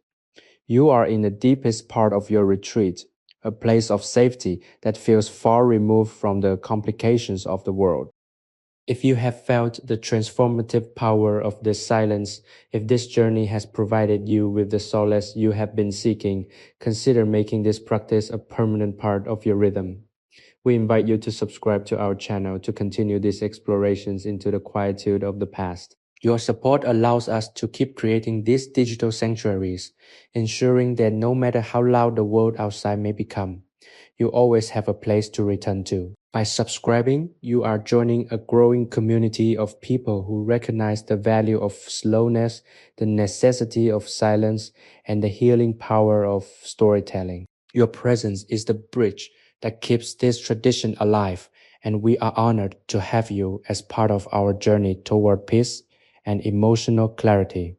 You are in the deepest part of your retreat, a place of safety that feels far removed from the complications of the world. If you have felt the transformative power of this silence, if this journey has provided you with the solace you have been seeking, consider making this practice a permanent part of your rhythm. We invite you to subscribe to our channel to continue these explorations into the quietude of the past. Your support allows us to keep creating these digital sanctuaries, ensuring that no matter how loud the world outside may become, you always have a place to return to. By subscribing, you are joining a growing community of people who recognize the value of slowness, the necessity of silence, and the healing power of storytelling. Your presence is the bridge that keeps this tradition alive, and we are honored to have you as part of our journey toward peace and emotional clarity.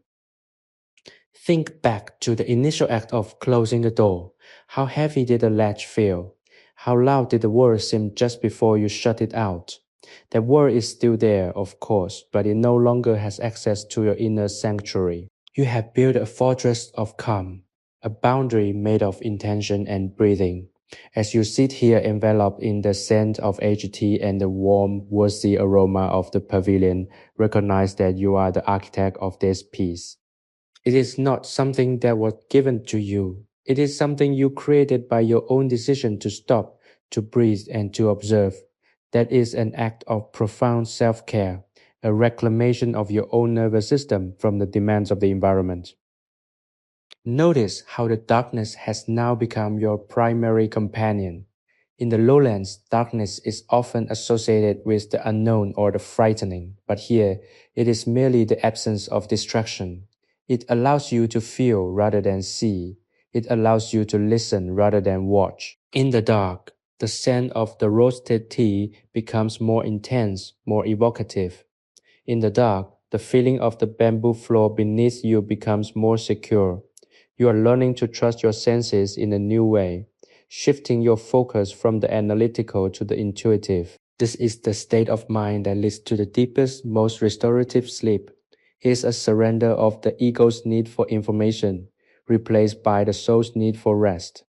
Think back to the initial act of closing the door. How heavy did the latch feel? How loud did the word seem just before you shut it out? That word is still there, of course, but it no longer has access to your inner sanctuary. You have built a fortress of calm, a boundary made of intention and breathing. As you sit here enveloped in the scent of aged tea and the warm, woodsy aroma of the pavilion, recognize that you are the architect of this piece. It is not something that was given to you. It is something you created by your own decision to stop, to breathe, and to observe. That is an act of profound self-care, a reclamation of your own nervous system from the demands of the environment. Notice how the darkness has now become your primary companion. In the lowlands, darkness is often associated with the unknown or the frightening, but here it is merely the absence of distraction. It allows you to feel rather than see. It allows you to listen rather than watch. In the dark, the scent of the roasted tea becomes more intense, more evocative. In the dark, the feeling of the bamboo floor beneath you becomes more secure. You are learning to trust your senses in a new way, shifting your focus from the analytical to the intuitive. This is the state of mind that leads to the deepest, most restorative sleep. It is a surrender of the ego's need for information, replaced by the soul's need for rest.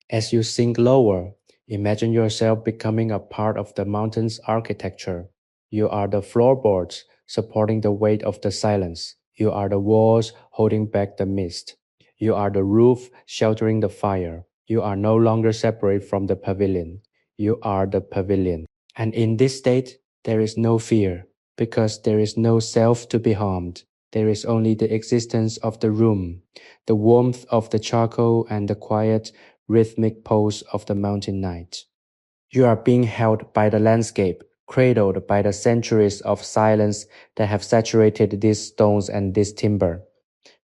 As you sink lower, imagine yourself becoming a part of the mountain's architecture. You are the floorboards supporting the weight of the silence. You are the walls holding back the mist. You are the roof sheltering the fire. You are no longer separate from the pavilion. You are the pavilion. And in this state, there is no fear, because there is no self to be harmed. There is only the existence of the room, the warmth of the charcoal, and the quiet, rhythmic pulse of the mountain night. You are being held by the landscape, cradled by the centuries of silence that have saturated these stones and this timber.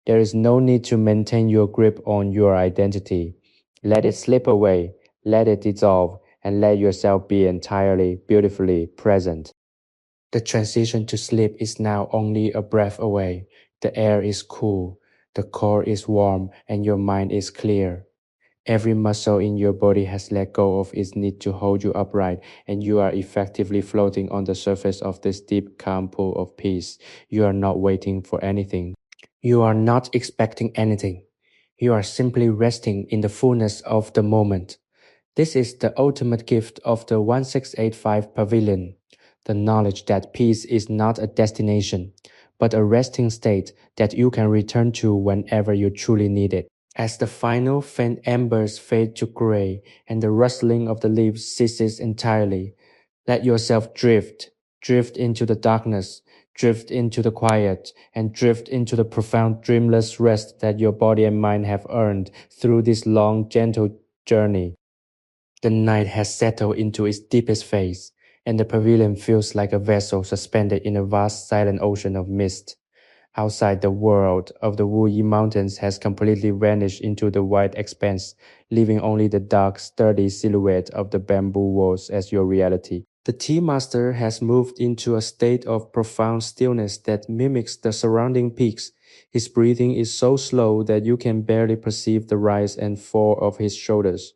There is no need to maintain your grip on your identity. Let it slip away, let it dissolve, and let yourself be entirely, beautifully present. The transition to sleep is now only a breath away. The air is cool, the core is warm, and your mind is clear. Every muscle in your body has let go of its need to hold you upright, and you are effectively floating on the surface of this deep, calm pool of peace. You are not waiting for anything. You are not expecting anything. You are simply resting in the fullness of the moment. This is the ultimate gift of the 1685 Pavilion, the knowledge that peace is not a destination, but a resting state that you can return to whenever you truly need it. As the final faint embers fade to gray and the rustling of the leaves ceases entirely, let yourself drift, drift into the darkness, drift into the quiet, and drift into the profound dreamless rest that your body and mind have earned through this long, gentle journey. The night has settled into its deepest phase, and the pavilion feels like a vessel suspended in a vast silent ocean of mist. Outside, the world of the Wuyi Mountains has completely vanished into the wide expanse, leaving only the dark, sturdy silhouette of the bamboo walls as your reality. The tea master has moved into a state of profound stillness that mimics the surrounding peaks. His breathing is so slow that you can barely perceive the rise and fall of his shoulders.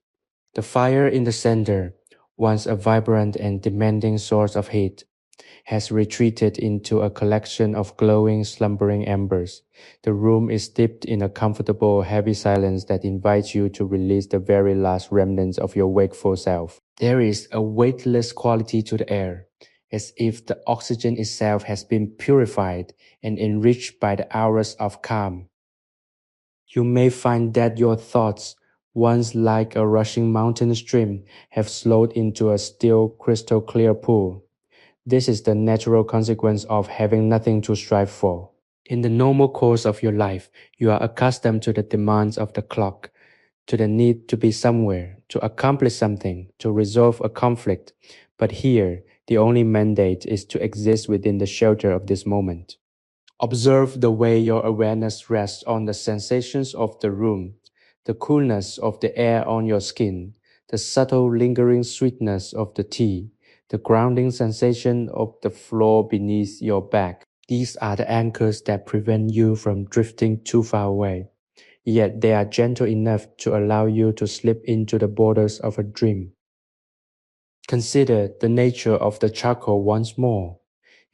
The fire in the center, once a vibrant and demanding source of heat, has retreated into a collection of glowing, slumbering embers. The room is steeped in a comfortable, heavy silence that invites you to release the very last remnants of your wakeful self. There is a weightless quality to the air, as if the oxygen itself has been purified and enriched by the hours of calm. You may find that your thoughts, once like a rushing mountain stream, have slowed into a still, crystal clear pool. This is the natural consequence of having nothing to strive for. In the normal course of your life, you are accustomed to the demands of the clock, to the need to be somewhere, to accomplish something, to resolve a conflict. But here, the only mandate is to exist within the shelter of this moment. Observe the way your awareness rests on the sensations of the room, the coolness of the air on your skin, the subtle lingering sweetness of the tea, the grounding sensation of the floor beneath your back. These are the anchors that prevent you from drifting too far away, yet they are gentle enough to allow you to slip into the borders of a dream. Consider the nature of the charcoal once more.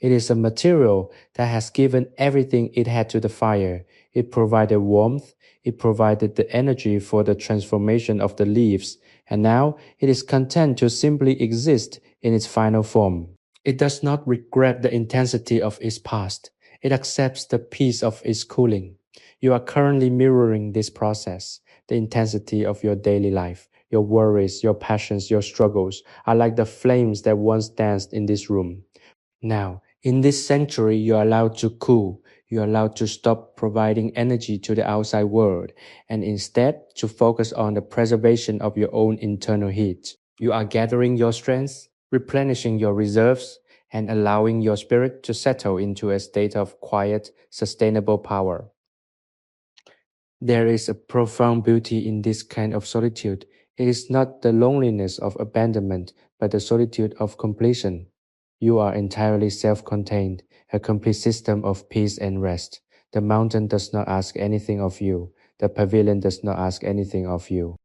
It is a material that has given everything it had to the fire. It provided warmth, it provided the energy for the transformation of the leaves, and now it is content to simply exist in its final form. It does not regret the intensity of its past. It accepts the peace of its cooling. You are currently mirroring this process. The intensity of your daily life, your worries, your passions, your struggles are like the flames that once danced in this room. Now, in this sanctuary, you are allowed to cool. You are allowed to stop providing energy to the outside world and instead to focus on the preservation of your own internal heat. You are gathering your strength, replenishing your reserves, and allowing your spirit to settle into a state of quiet, sustainable power. There is a profound beauty in this kind of solitude. It is not the loneliness of abandonment, but the solitude of completion. You are entirely self-contained, a complete system of peace and rest. The mountain does not ask anything of you. The pavilion does not ask anything of you.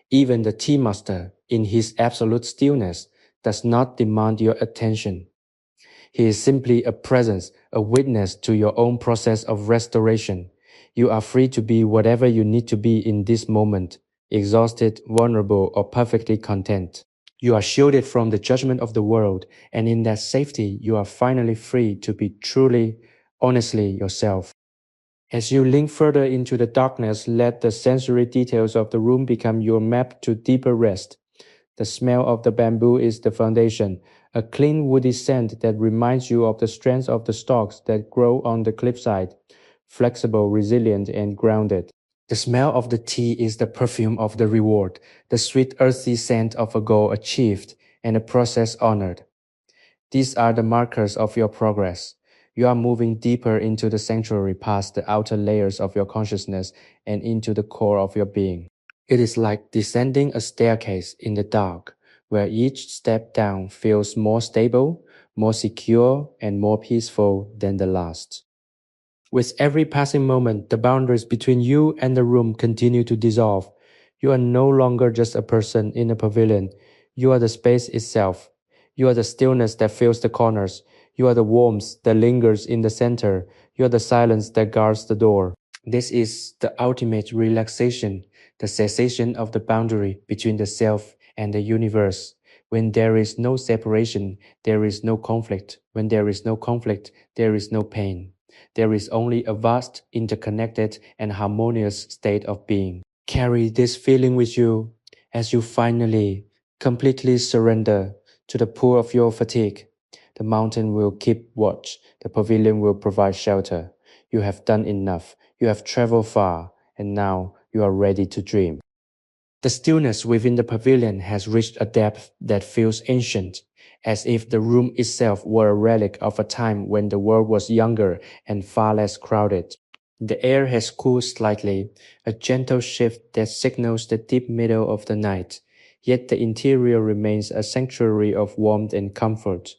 Even the tea master, in his absolute stillness, does not demand your attention. He is simply a presence, a witness to your own process of restoration. You are free to be whatever you need to be in this moment, exhausted, vulnerable, or perfectly content. You are shielded from the judgment of the world, and in that safety, you are finally free to be truly, honestly yourself. As you link further into the darkness, let the sensory details of the room become your map to deeper rest. The smell of the bamboo is the foundation, a clean woody scent that reminds you of the strength of the stalks that grow on the cliffside, flexible, resilient, and grounded. The smell of the tea is the perfume of the reward, the sweet earthy scent of a goal achieved and a process honored. These are the markers of your progress. You are moving deeper into the sanctuary past the outer layers of your consciousness and into the core of your being. It is like descending a staircase in the dark, where each step down feels more stable, more secure, and more peaceful than the last. With every passing moment, the boundaries between you and the room continue to dissolve. You are no longer just a person in a pavilion. You are the space itself. You are the stillness that fills the corners. You are the warmth that lingers in the center. You are the silence that guards the door. This is the ultimate relaxation, the cessation of the boundary between the self and the universe. When there is no separation, there is no conflict. When there is no conflict, there is no pain. There is only a vast, interconnected, and harmonious state of being. Carry this feeling with you as you finally, completely surrender to the pull of your fatigue. The mountain will keep watch. The pavilion will provide shelter. You have done enough. You have traveled far, and now you are ready to dream. The stillness within the pavilion has reached a depth that feels ancient, as if the room itself were a relic of a time when the world was younger and far less crowded. The air has cooled slightly, a gentle shift that signals the deep middle of the night, yet the interior remains a sanctuary of warmth and comfort.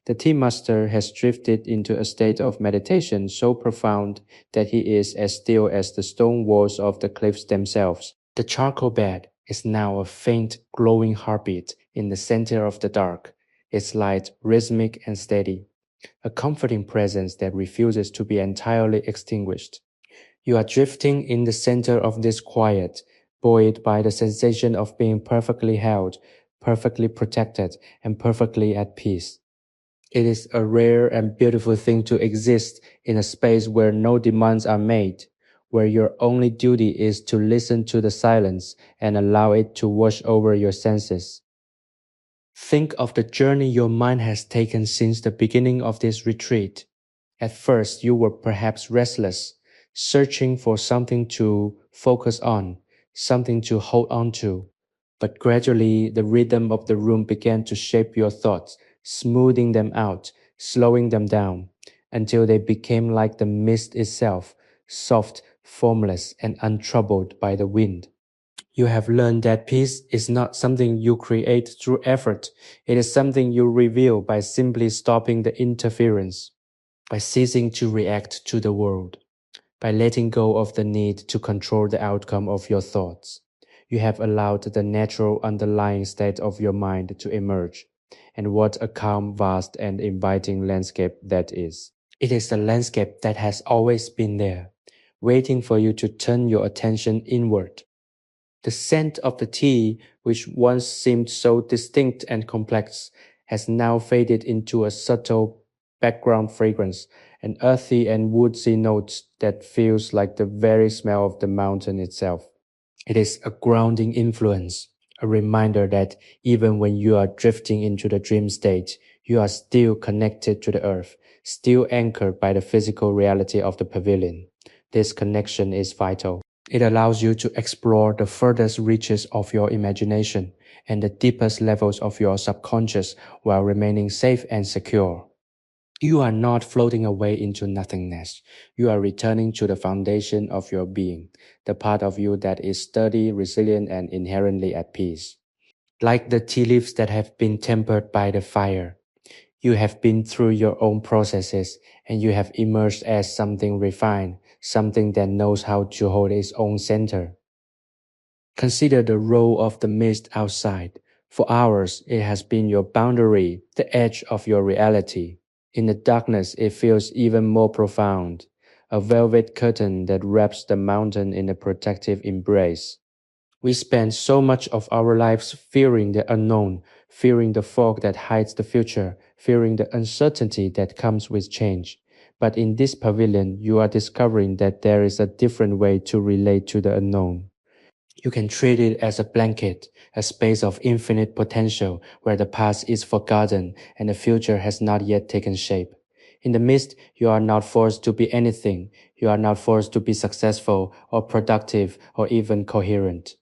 The tea master has drifted into a state of meditation so profound that he is as still as the stone walls of the cliffs themselves. The charcoal bed is now a faint, glowing heartbeat in the center of the dark, its light rhythmic and steady, a comforting presence that refuses to be entirely extinguished. You are drifting in the center of this quiet, buoyed by the sensation of being perfectly held, perfectly protected, and perfectly at peace. It is a rare and beautiful thing to exist in a space where no demands are made, where your only duty is to listen to the silence and allow it to wash over your senses. Think of the journey your mind has taken since the beginning of this retreat. At first, you were perhaps restless, searching for something to focus on, something to hold on to. But gradually, the rhythm of the room began to shape your thoughts, smoothing them out, slowing them down, until they became like the mist itself, soft, formless, and untroubled by the wind. You have learned that peace is not something you create through effort. It is something you reveal by simply stopping the interference, by ceasing to react to the world, by letting go of the need to control the outcome of your thoughts. You have allowed the natural underlying state of your mind to emerge. And what a calm, vast, and inviting landscape that is. It is the landscape that has always been there, waiting for you to turn your attention inward. The scent of the tea, which once seemed so distinct and complex, has now faded into a subtle background fragrance, an earthy and woodsy note that feels like the very smell of the mountain itself. It is a grounding influence, a reminder that even when you are drifting into the dream state, you are still connected to the earth, still anchored by the physical reality of the pavilion. This connection is vital. It allows you to explore the furthest reaches of your imagination and the deepest levels of your subconscious while remaining safe and secure. You are not floating away into nothingness. You are returning to the foundation of your being, the part of you that is sturdy, resilient, and inherently at peace. Like the tea leaves that have been tempered by the fire, you have been through your own processes and you have emerged as something refined, something that knows how to hold its own center. Consider the role of the mist outside. For hours, it has been your boundary, the edge of your reality. In the darkness, it feels even more profound, a velvet curtain that wraps the mountain in a protective embrace. We spend so much of our lives fearing the unknown, fearing the fog that hides the future, fearing the uncertainty that comes with change. But in this pavilion, you are discovering that there is a different way to relate to the unknown. You can treat it as a blanket, a space of infinite potential where the past is forgotten and the future has not yet taken shape. In the midst, you are not forced to be anything. You are not forced to be successful or productive or even coherent.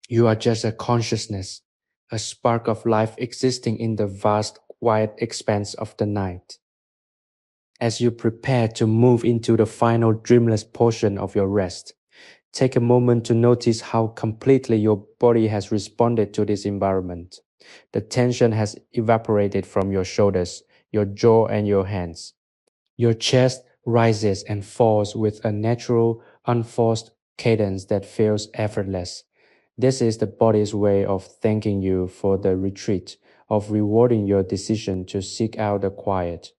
You are just a consciousness, a spark of life existing in the vast, wide expanse of the night. As you prepare to move into the final dreamless portion of your rest, take a moment to notice how completely your body has responded to this environment. The tension has evaporated from your shoulders, your jaw, and your hands. Your chest rises and falls with a natural, unforced cadence that feels effortless. This is the body's way of thanking you for the retreat, of rewarding your decision to seek out the quiet.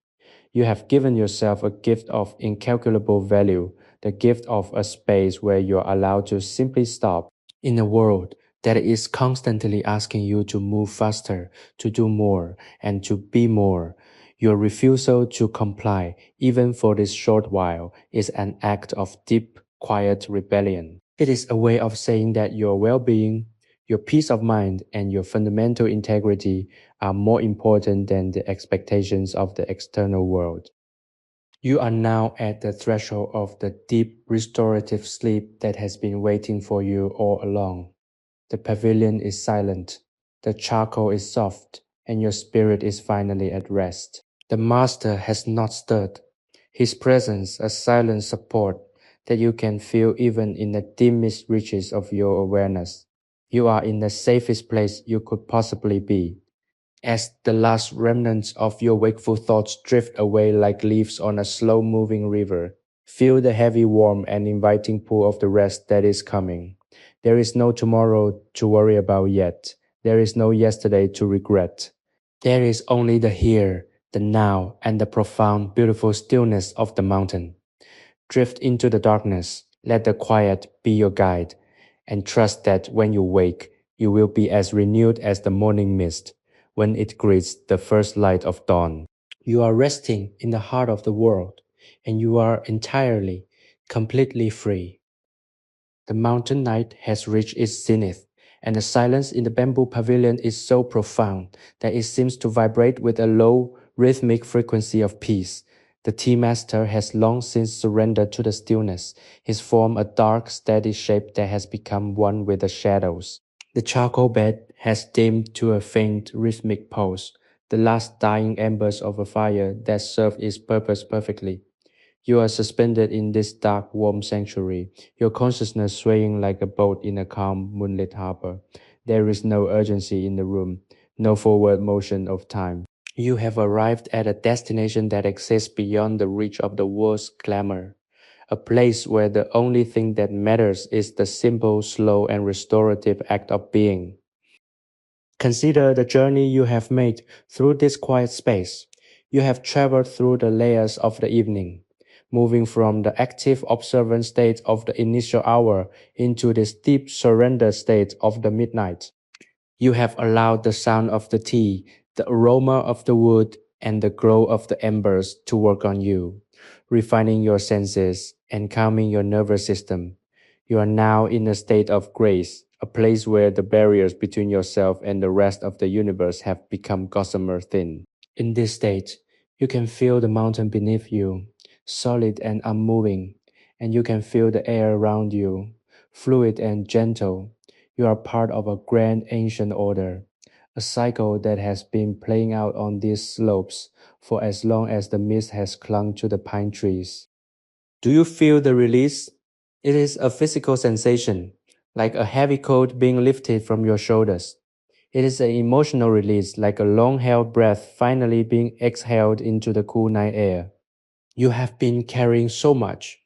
You have given yourself a gift of incalculable value, the gift of a space where you're allowed to simply stop. In a world that is constantly asking you to move faster, to do more, and to be more, your refusal to comply, even for this short while, is an act of deep, quiet rebellion. It is a way of saying that your well being, your peace of mind, and your fundamental integrity are more important than the expectations of the external world. You are now at the threshold of the deep restorative sleep that has been waiting for you all along. The pavilion is silent, the charcoal is soft, and your spirit is finally at rest. The master has not stirred. His presence a silent support that you can feel even in the dimmest reaches of your awareness. You are in the safest place you could possibly be. As the last remnants of your wakeful thoughts drift away like leaves on a slow-moving river, feel the heavy, warm, and inviting pull of the rest that is coming. There is no tomorrow to worry about yet. There is no yesterday to regret. There is only the here, the now, and the profound, beautiful stillness of the mountain. Drift into the darkness, let the quiet be your guide, and trust that when you wake, you will be as renewed as the morning mist when it greets the first light of dawn. You are resting in the heart of the world, and you are entirely, completely free. The mountain night has reached its zenith, And the silence in the bamboo pavilion is so profound that it seems to vibrate with a low, rhythmic frequency of peace. The tea master has long since surrendered to the stillness, his form a dark, steady shape that has become one with the shadows. The charcoal bed has dimmed to a faint, rhythmic pulse, the last dying embers of a fire that served its purpose perfectly. You are suspended in this dark, warm sanctuary, your consciousness swaying like a boat in a calm, moonlit harbor. There is no urgency in the room, no forward motion of time. You have arrived at a destination that exists beyond the reach of the world's clamor, a place where the only thing that matters is the simple, slow, and restorative act of being. Consider the journey you have made through this quiet space. You have traveled through the layers of the evening, moving from the active observant state of the initial hour into this deep surrender state of the midnight. You have allowed the sound of the tea, the aroma of the wood, and the glow of the embers to work on you, refining your senses and calming your nervous system. You are now in a state of grace, a place where the barriers between yourself and the rest of the universe have become gossamer thin. In this state, you can feel the mountain beneath you, solid and unmoving, and you can feel the air around you, fluid and gentle. You are part of a grand ancient order, a cycle that has been playing out on these slopes for as long as the mist has clung to the pine trees. Do you feel the release? It is a physical sensation, like a heavy coat being lifted from your shoulders. It is an emotional release, like a long held breath finally being exhaled into the cool night air. You have been carrying so much,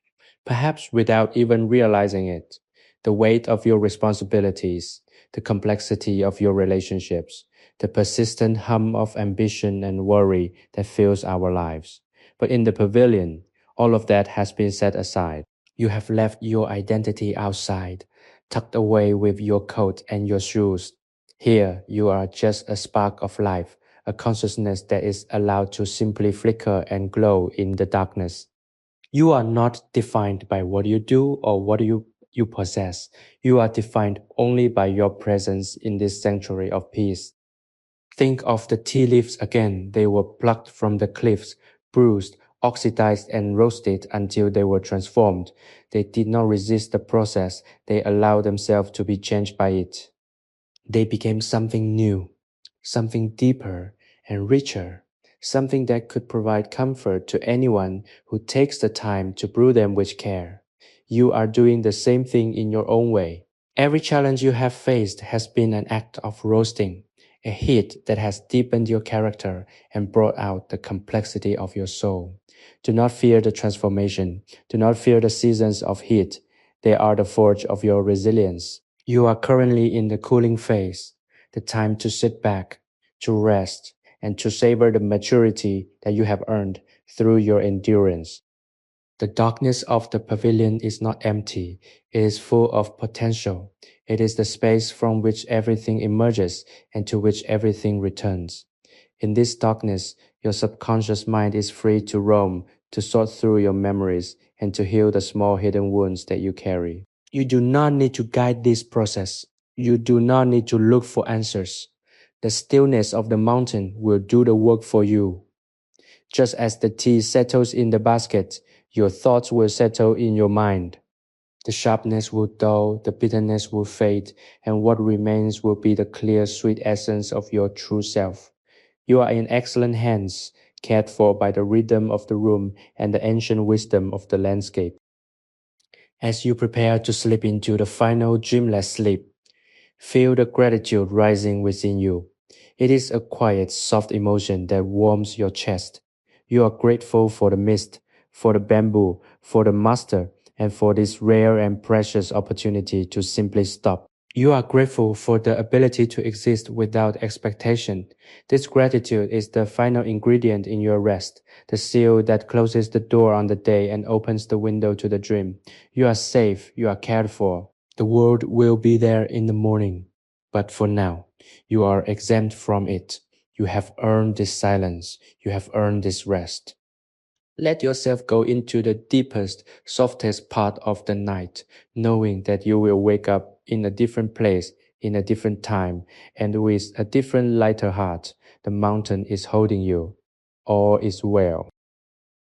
perhaps without even realizing it. The weight of your responsibilities, the complexity of your relationships, the persistent hum of ambition and worry that fills our lives. But in the pavilion, all of that has been set aside. You have left your identity outside, tucked away with your coat and your shoes. Here, you are just a spark of life, a consciousness that is allowed to simply flicker and glow in the darkness. You are not defined by what you do or what you possess. You are defined only by your presence in this sanctuary of peace. Think of the tea leaves again. They were plucked from the cliffs, bruised, oxidized, and roasted until they were transformed. They did not resist the process. They allowed themselves to be changed by it. They became something new, something deeper and richer, something that could provide comfort to anyone who takes the time to brew them with care. You are doing the same thing in your own way. Every challenge you have faced has been an act of roasting, a heat that has deepened your character and brought out the complexity of your soul. Do not fear the transformation. Do not fear the seasons of heat. They are the forge of your resilience. You are currently in the cooling phase, the time to sit back, to rest, and to savor the maturity that you have earned through your endurance. The darkness of the pavilion is not empty, it is full of potential. It is the space from which everything emerges and to which everything returns. In this darkness, your subconscious mind is free to roam, to sort through your memories, and to heal the small hidden wounds that you carry. You do not need to guide this process. You do not need to look for answers. The stillness of the mountain will do the work for you. Just as the tea settles in the basket, your thoughts will settle in your mind. The sharpness will dull, the bitterness will fade, and what remains will be the clear, sweet essence of your true self. You are in excellent hands, cared for by the rhythm of the room and the ancient wisdom of the landscape. As you prepare to slip into the final dreamless sleep, feel the gratitude rising within you. It is a quiet, soft emotion that warms your chest. You are grateful for the mist, for the bamboo, for the master, and for this rare and precious opportunity to simply stop. You are grateful for the ability to exist without expectation. This gratitude is the final ingredient in your rest, the seal that closes the door on the day and opens the window to the dream. You are safe, you are cared for. The world will be there in the morning. But for now, you are exempt from it. You have earned this silence. You have earned this rest. Let yourself go into the deepest, softest part of the night, knowing that you will wake up in a different place in a different time, and with a different lighter heart. The mountain is holding you. All is well.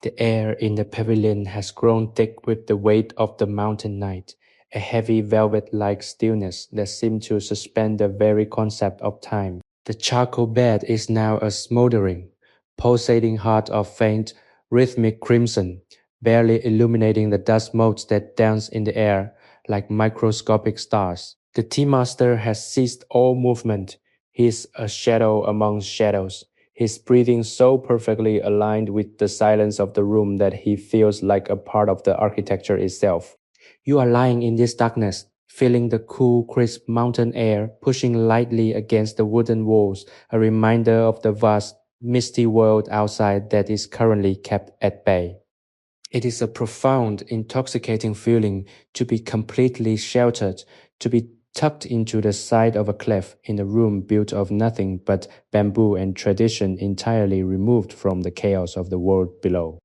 The air in the pavilion has grown thick with the weight of the mountain night, a heavy velvet-like stillness that seemed to suspend the very concept of time. The charcoal bed is now a smoldering, pulsating heart of faint, rhythmic crimson, barely illuminating the dust motes that dance in the air like microscopic stars. The tea master has ceased all movement. He is a shadow among shadows, his breathing so perfectly aligned with the silence of the room that he feels like a part of the architecture itself. You are lying in this darkness, feeling the cool, crisp mountain air pushing lightly against the wooden walls, a reminder of the vast, misty world outside that is currently kept at bay. It is a profound, intoxicating feeling to be completely sheltered, to be tucked into the side of a cliff in a room built of nothing but bamboo and tradition entirely removed from the chaos of the world below.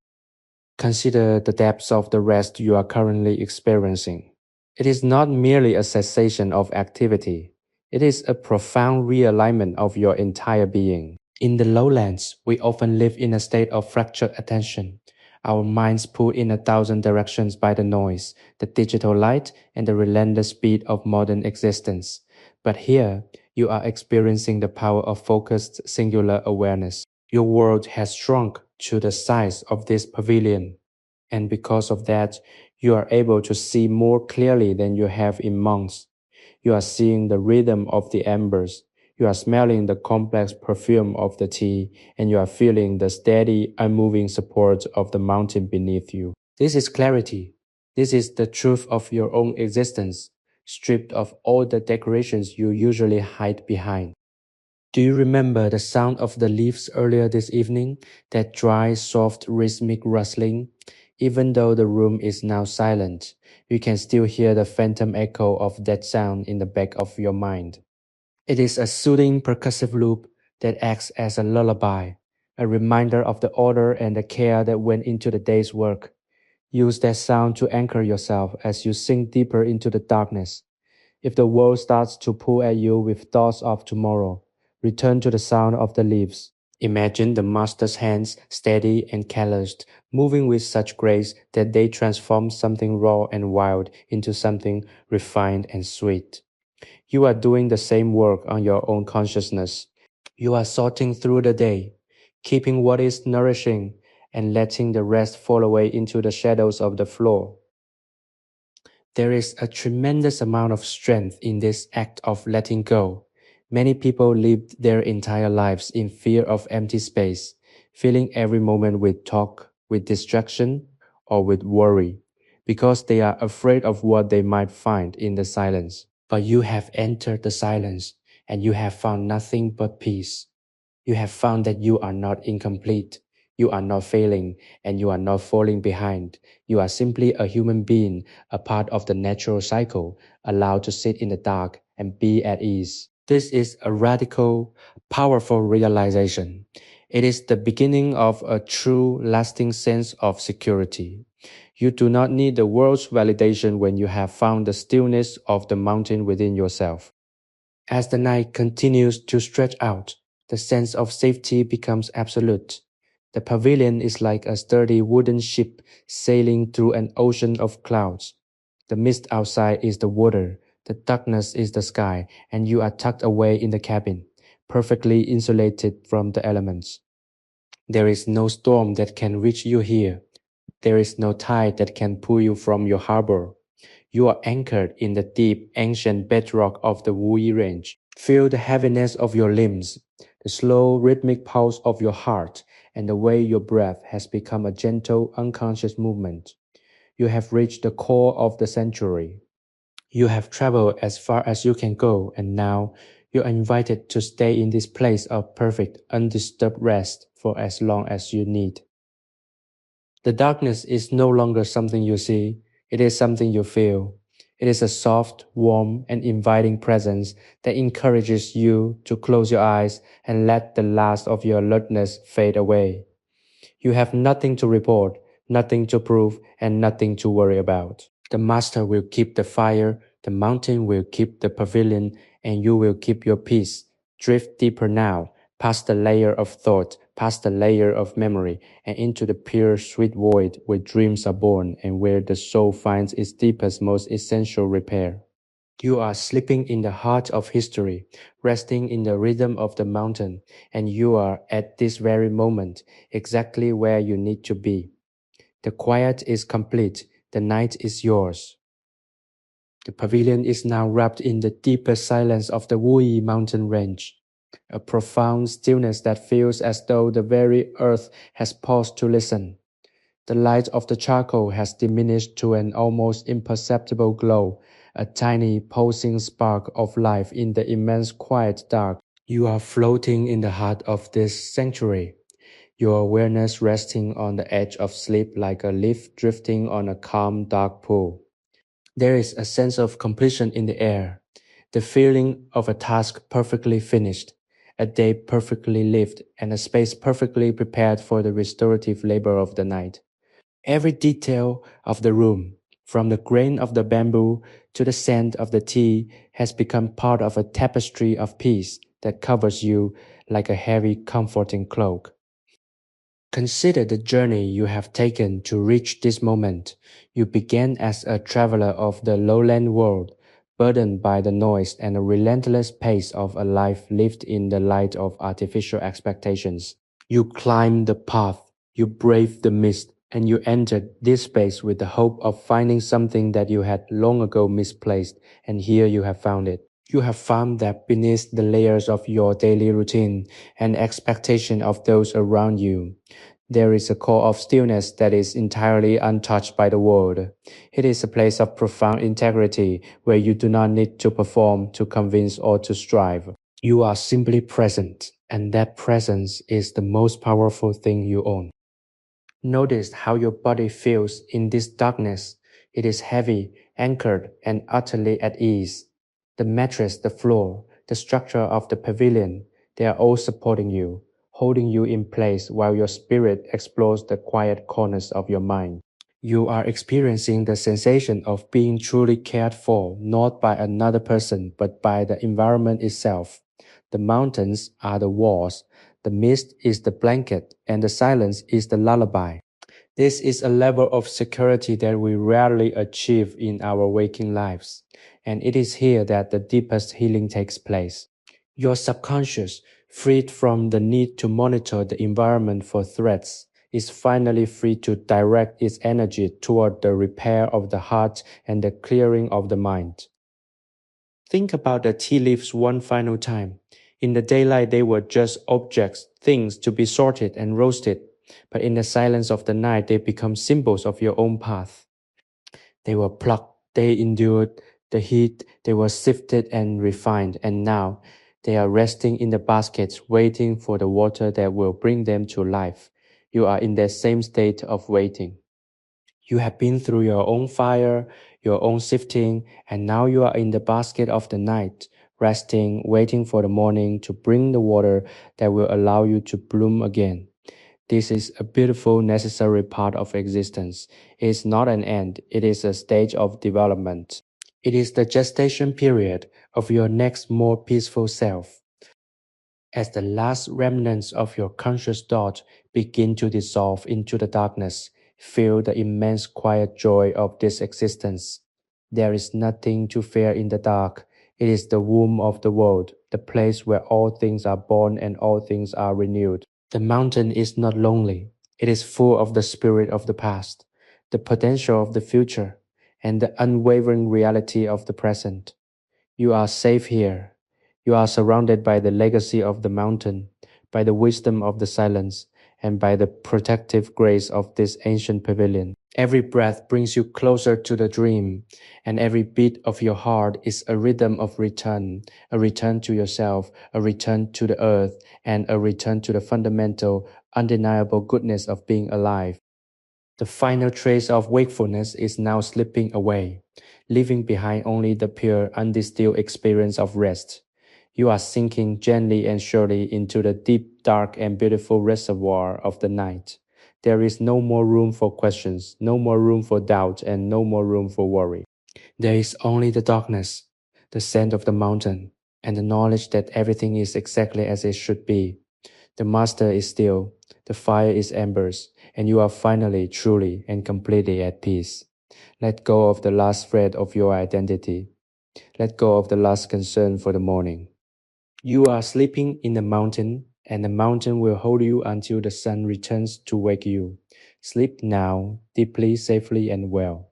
Consider the depths of the rest you are currently experiencing. It is not merely a cessation of activity, it is a profound realignment of your entire being. In the lowlands, we often live in a state of fractured attention. Our minds pulled in 1,000 directions by the noise, the digital light, and the relentless speed of modern existence. But here, you are experiencing the power of focused, singular awareness. Your world has shrunk to the size of this pavilion, and because of that, you are able to see more clearly than you have in months. You are seeing the rhythm of the embers. You are smelling the complex perfume of the tea, and you are feeling the steady, unmoving support of the mountain beneath you. This is clarity. This is the truth of your own existence, stripped of all the decorations you usually hide behind. Do you remember the sound of the leaves earlier this evening? That dry, soft, rhythmic rustling? Even though the room is now silent, you can still hear the phantom echo of that sound in the back of your mind. It is a soothing percussive loop that acts as a lullaby, a reminder of the order and the care that went into the day's work. Use that sound to anchor yourself as you sink deeper into the darkness. If the world starts to pull at you with thoughts of tomorrow, return to the sound of the leaves. Imagine the master's hands, steady and calloused, moving with such grace that they transform something raw and wild into something refined and sweet. You are doing the same work on your own consciousness. You are sorting through the day, keeping what is nourishing and letting the rest fall away into the shadows of the floor. There is a tremendous amount of strength in this act of letting go. Many people live their entire lives in fear of empty space, filling every moment with talk, with distraction, or with worry, because they are afraid of what they might find in the silence. But you have entered the silence, and you have found nothing but peace. You have found that you are not incomplete, you are not failing, and you are not falling behind. You are simply a human being, a part of the natural cycle, allowed to sit in the dark and be at ease. This is a radical, powerful realization. It is the beginning of a true, lasting sense of security. You do not need the world's validation when you have found the stillness of the mountain within yourself. As the night continues to stretch out, the sense of safety becomes absolute. The pavilion is like a sturdy wooden ship sailing through an ocean of clouds. The mist outside is the water, the darkness is the sky, and you are tucked away in the cabin, perfectly insulated from the elements. There is no storm that can reach you here. There is no tide that can pull you from your harbor. You are anchored in the deep, ancient bedrock of the Wuyi Range. Feel the heaviness of your limbs, the slow, rhythmic pulse of your heart, and the way your breath has become a gentle, unconscious movement. You have reached the core of the sanctuary. You have traveled as far as you can go, and now you are invited to stay in this place of perfect, undisturbed rest for as long as you need. The darkness is no longer something you see, it is something you feel. It is a soft, warm, and inviting presence that encourages you to close your eyes and let the last of your alertness fade away. You have nothing to report, nothing to prove, and nothing to worry about. The master will keep the fire, the mountain will keep the pavilion, and you will keep your peace. Drift deeper now, past the layer of thought, past the layer of memory, and into the pure, sweet void where dreams are born and where the soul finds its deepest, most essential repair. You are sleeping in the heart of history, resting in the rhythm of the mountain, and you are at this very moment exactly where you need to be. The quiet is complete, the night is yours. The pavilion is now wrapped in the deepest silence of the Wuyi mountain range, a profound stillness that feels as though the very earth has paused to listen. The light of the charcoal has diminished to an almost imperceptible glow, a tiny pulsing spark of life in the immense quiet dark. You are floating in the heart of this sanctuary, your awareness resting on the edge of sleep like a leaf drifting on a calm dark pool. There is a sense of completion in the air, the feeling of a task perfectly finished, a day perfectly lived, and a space perfectly prepared for the restorative labor of the night. Every detail of the room, from the grain of the bamboo to the scent of the tea, has become part of a tapestry of peace that covers you like a heavy, comforting cloak. Consider the journey you have taken to reach this moment. You began as a traveler of the lowland world, burdened by the noise and the relentless pace of a life lived in the light of artificial expectations. You climbed the path, you braved the mist, and you entered this space with the hope of finding something that you had long ago misplaced, and here you have found it. You have found that beneath the layers of your daily routine and expectation of those around you, there is a core of stillness that is entirely untouched by the world. It is a place of profound integrity where you do not need to perform, to convince, or to strive. You are simply present, and that presence is the most powerful thing you own. Notice how your body feels in this darkness. It is heavy, anchored, and utterly at ease. The mattress, the floor, the structure of the pavilion, they are all supporting you, holding you in place while your spirit explores the quiet corners of your mind. You are experiencing the sensation of being truly cared for, not by another person, but by the environment itself. The mountains are the walls, the mist is the blanket, and the silence is the lullaby. This is a level of security that we rarely achieve in our waking lives, and it is here that the deepest healing takes place. Your subconscious, freed from the need to monitor the environment for threats, is finally free to direct its energy toward the repair of the heart and the clearing of the mind. Think about the tea leaves one final time. In the daylight, they were just objects, things to be sorted and roasted, but in the silence of the night, they become symbols of your own path. They were plucked, they endured the heat, they were sifted and refined, and now they are resting in the baskets, waiting for the water that will bring them to life. You are in that same state of waiting. You have been through your own fire, your own sifting, and now you are in the basket of the night, resting, waiting for the morning to bring the water that will allow you to bloom again. This is a beautiful, necessary part of existence. It is not an end, it is a stage of development. It is the gestation period of your next, more peaceful self. As the last remnants of your conscious thought begin to dissolve into the darkness, feel the immense quiet joy of this existence. There is nothing to fear in the dark. It is the womb of the world, the place where all things are born and all things are renewed. The mountain is not lonely. It is full of the spirit of the past, the potential of the future, and the unwavering reality of the present. You are safe here. You are surrounded by the legacy of the mountain, by the wisdom of the silence, and by the protective grace of this ancient pavilion. Every breath brings you closer to the dream, and every beat of your heart is a rhythm of return, a return to yourself, a return to the earth, and a return to the fundamental, undeniable goodness of being alive. The final trace of wakefulness is now slipping away, leaving behind only the pure, undistilled experience of rest. You are sinking gently and surely into the deep, dark, and beautiful reservoir of the night. There is no more room for questions, no more room for doubt, and no more room for worry. There is only the darkness, the scent of the mountain, and the knowledge that everything is exactly as it should be. The master is still, the fire is embers, and you are finally, truly, and completely at peace. Let go of the last thread of your identity. Let go of the last concern for the morning. You are sleeping in the mountain, and the mountain will hold you until the sun returns to wake you. Sleep now, deeply, safely, and well.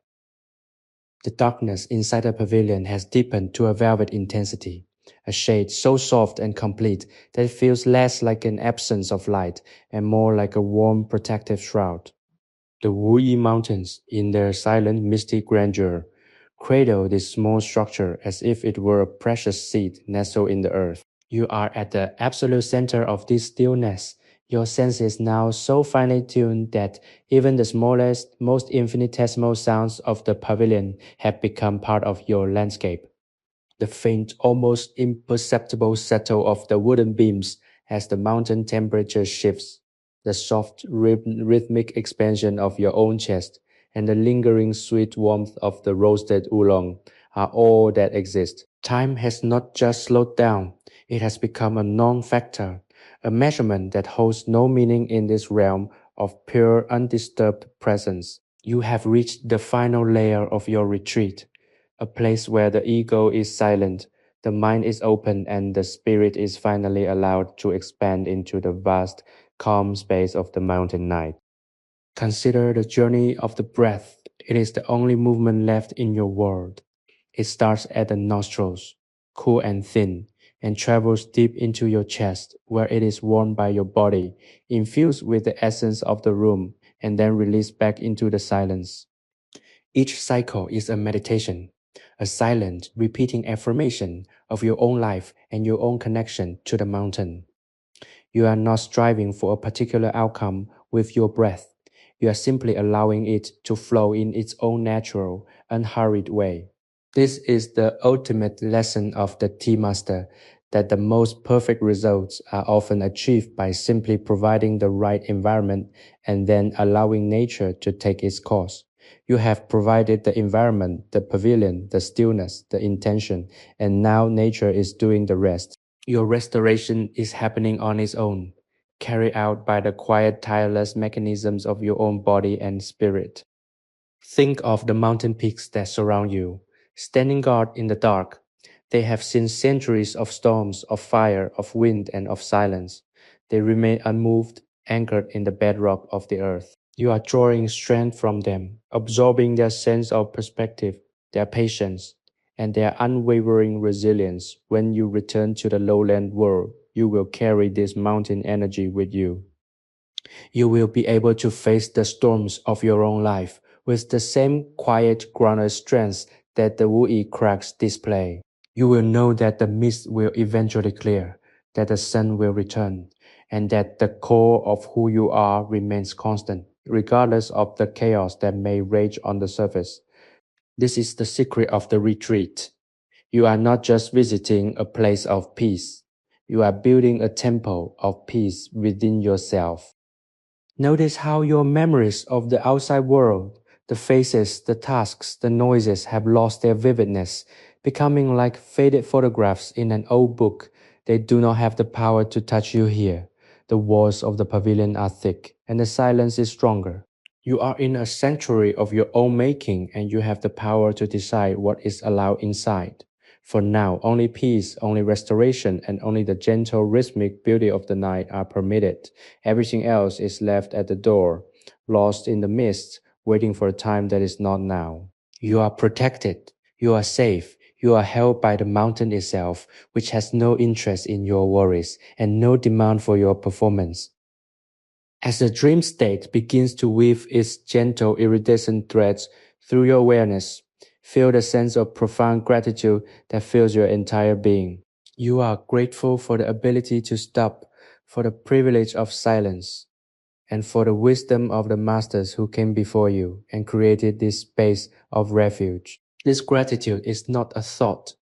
The darkness inside the pavilion has deepened to a velvet intensity, a shade so soft and complete that it feels less like an absence of light and more like a warm protective shroud. The Wuyi Mountains, in their silent, misty grandeur, cradle this small structure as if it were a precious seed nestled in the earth. You are at the absolute center of this stillness. Your senses now so finely tuned that even the smallest, most infinitesimal sounds of the pavilion have become part of your landscape. The faint, almost imperceptible settle of the wooden beams as the mountain temperature shifts, the soft, rhythmic expansion of your own chest, and the lingering sweet warmth of the roasted oolong are all that exist. Time has not just slowed down, it has become a non-factor, a measurement that holds no meaning in this realm of pure, undisturbed presence. You have reached the final layer of your retreat, a place where the ego is silent, the mind is open, and the spirit is finally allowed to expand into the vast, calm space of the mountain night. Consider the journey of the breath. It is the only movement left in your world. It starts at the nostrils, cool and thin, and travels deep into your chest, where it is warmed by your body, infused with the essence of the room, and then released back into the silence. Each cycle is a meditation, a silent, repeating affirmation of your own life and your own connection to the mountain. You are not striving for a particular outcome with your breath. You are simply allowing it to flow in its own natural, unhurried way. This is the ultimate lesson of the tea master, that the most perfect results are often achieved by simply providing the right environment and then allowing nature to take its course. You have provided the environment, the pavilion, the stillness, the intention, and now nature is doing the rest. Your restoration is happening on its own, carried out by the quiet, tireless mechanisms of your own body and spirit. Think of the mountain peaks that surround you, standing guard in the dark. They have seen centuries of storms, of fire, of wind, and of silence. They remain unmoved, anchored in the bedrock of the earth. You are drawing strength from them, absorbing their sense of perspective, their patience, and their unwavering resilience. When you return to the lowland world, you will carry this mountain energy with you. You will be able to face the storms of your own life with the same quiet, grounded strength that the Wuyi cracks display. You will know that the mist will eventually clear, that the sun will return, and that the core of who you are remains constant, regardless of the chaos that may rage on the surface. This is the secret of the retreat. You are not just visiting a place of peace. You are building a temple of peace within yourself. Notice how your memories of the outside world, the faces, the tasks, the noises have lost their vividness, becoming like faded photographs in an old book. They do not have the power to touch you here. The walls of the pavilion are thick, and the silence is stronger. You are in a sanctuary of your own making, and you have the power to decide what is allowed inside. For now, only peace, only restoration, and only the gentle rhythmic beauty of the night are permitted. Everything else is left at the door, lost in the mist, waiting for a time that is not now. You are protected. You are safe. You are held by the mountain itself, which has no interest in your worries and no demand for your performance. As the dream state begins to weave its gentle iridescent threads through your awareness, feel the sense of profound gratitude that fills your entire being. You are grateful for the ability to stop, for the privilege of silence, and for the wisdom of the masters who came before you and created this space of refuge. This gratitude is not a thought,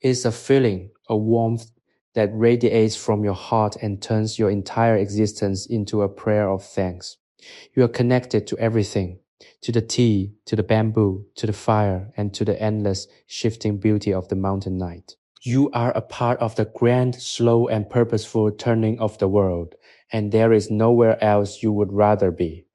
it is a feeling, a warmth that radiates from your heart and turns your entire existence into a prayer of thanks. You are connected to everything, to the tea, to the bamboo, to the fire, and to the endless, shifting beauty of the mountain night. You are a part of the grand, slow, and purposeful turning of the world, and there is nowhere else you would rather be.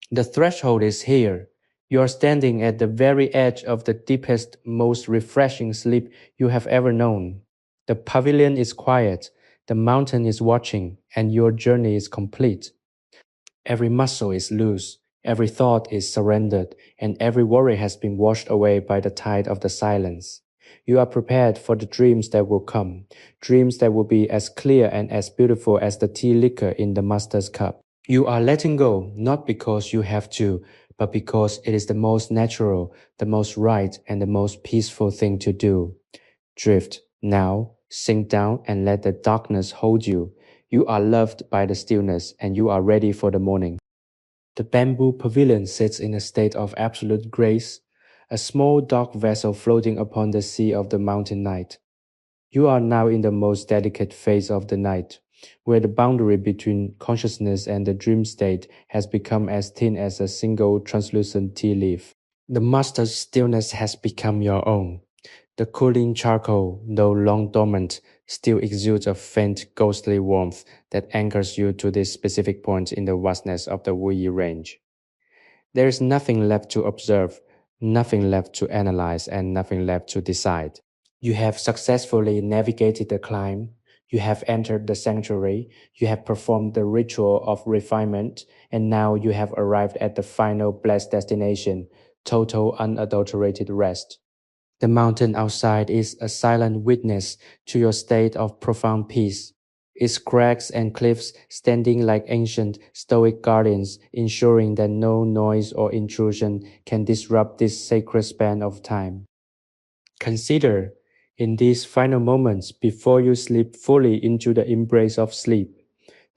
The threshold is here. You are standing at the very edge of the deepest, most refreshing sleep you have ever known. The pavilion is quiet, the mountain is watching, and your journey is complete. Every muscle is loose, every thought is surrendered, and every worry has been washed away by the tide of the silence. You are prepared for the dreams that will come, dreams that will be as clear and as beautiful as the tea liquor in the master's cup. You are letting go, not because you have to, but because it is the most natural, the most right, and the most peaceful thing to do. Drift, now, sink down and let the darkness hold you. You are loved by the stillness, and you are ready for the morning. The bamboo pavilion sits in a state of absolute grace, a small dark vessel floating upon the sea of the mountain night. You are now in the most delicate phase of the night, where the boundary between consciousness and the dream state has become as thin as a single translucent tea leaf. The master's stillness has become your own. The cooling charcoal, though long dormant, still exudes a faint ghostly warmth that anchors you to this specific point in the vastness of the Wuyi range. There is nothing left to observe, nothing left to analyze, and nothing left to decide. You have successfully navigated the climb, you have entered the sanctuary, you have performed the ritual of refinement, and now you have arrived at the final blessed destination, total unadulterated rest. The mountain outside is a silent witness to your state of profound peace. Its crags and cliffs standing like ancient, stoic guardians, ensuring that no noise or intrusion can disrupt this sacred span of time. Consider, in these final moments before you slip fully into the embrace of sleep,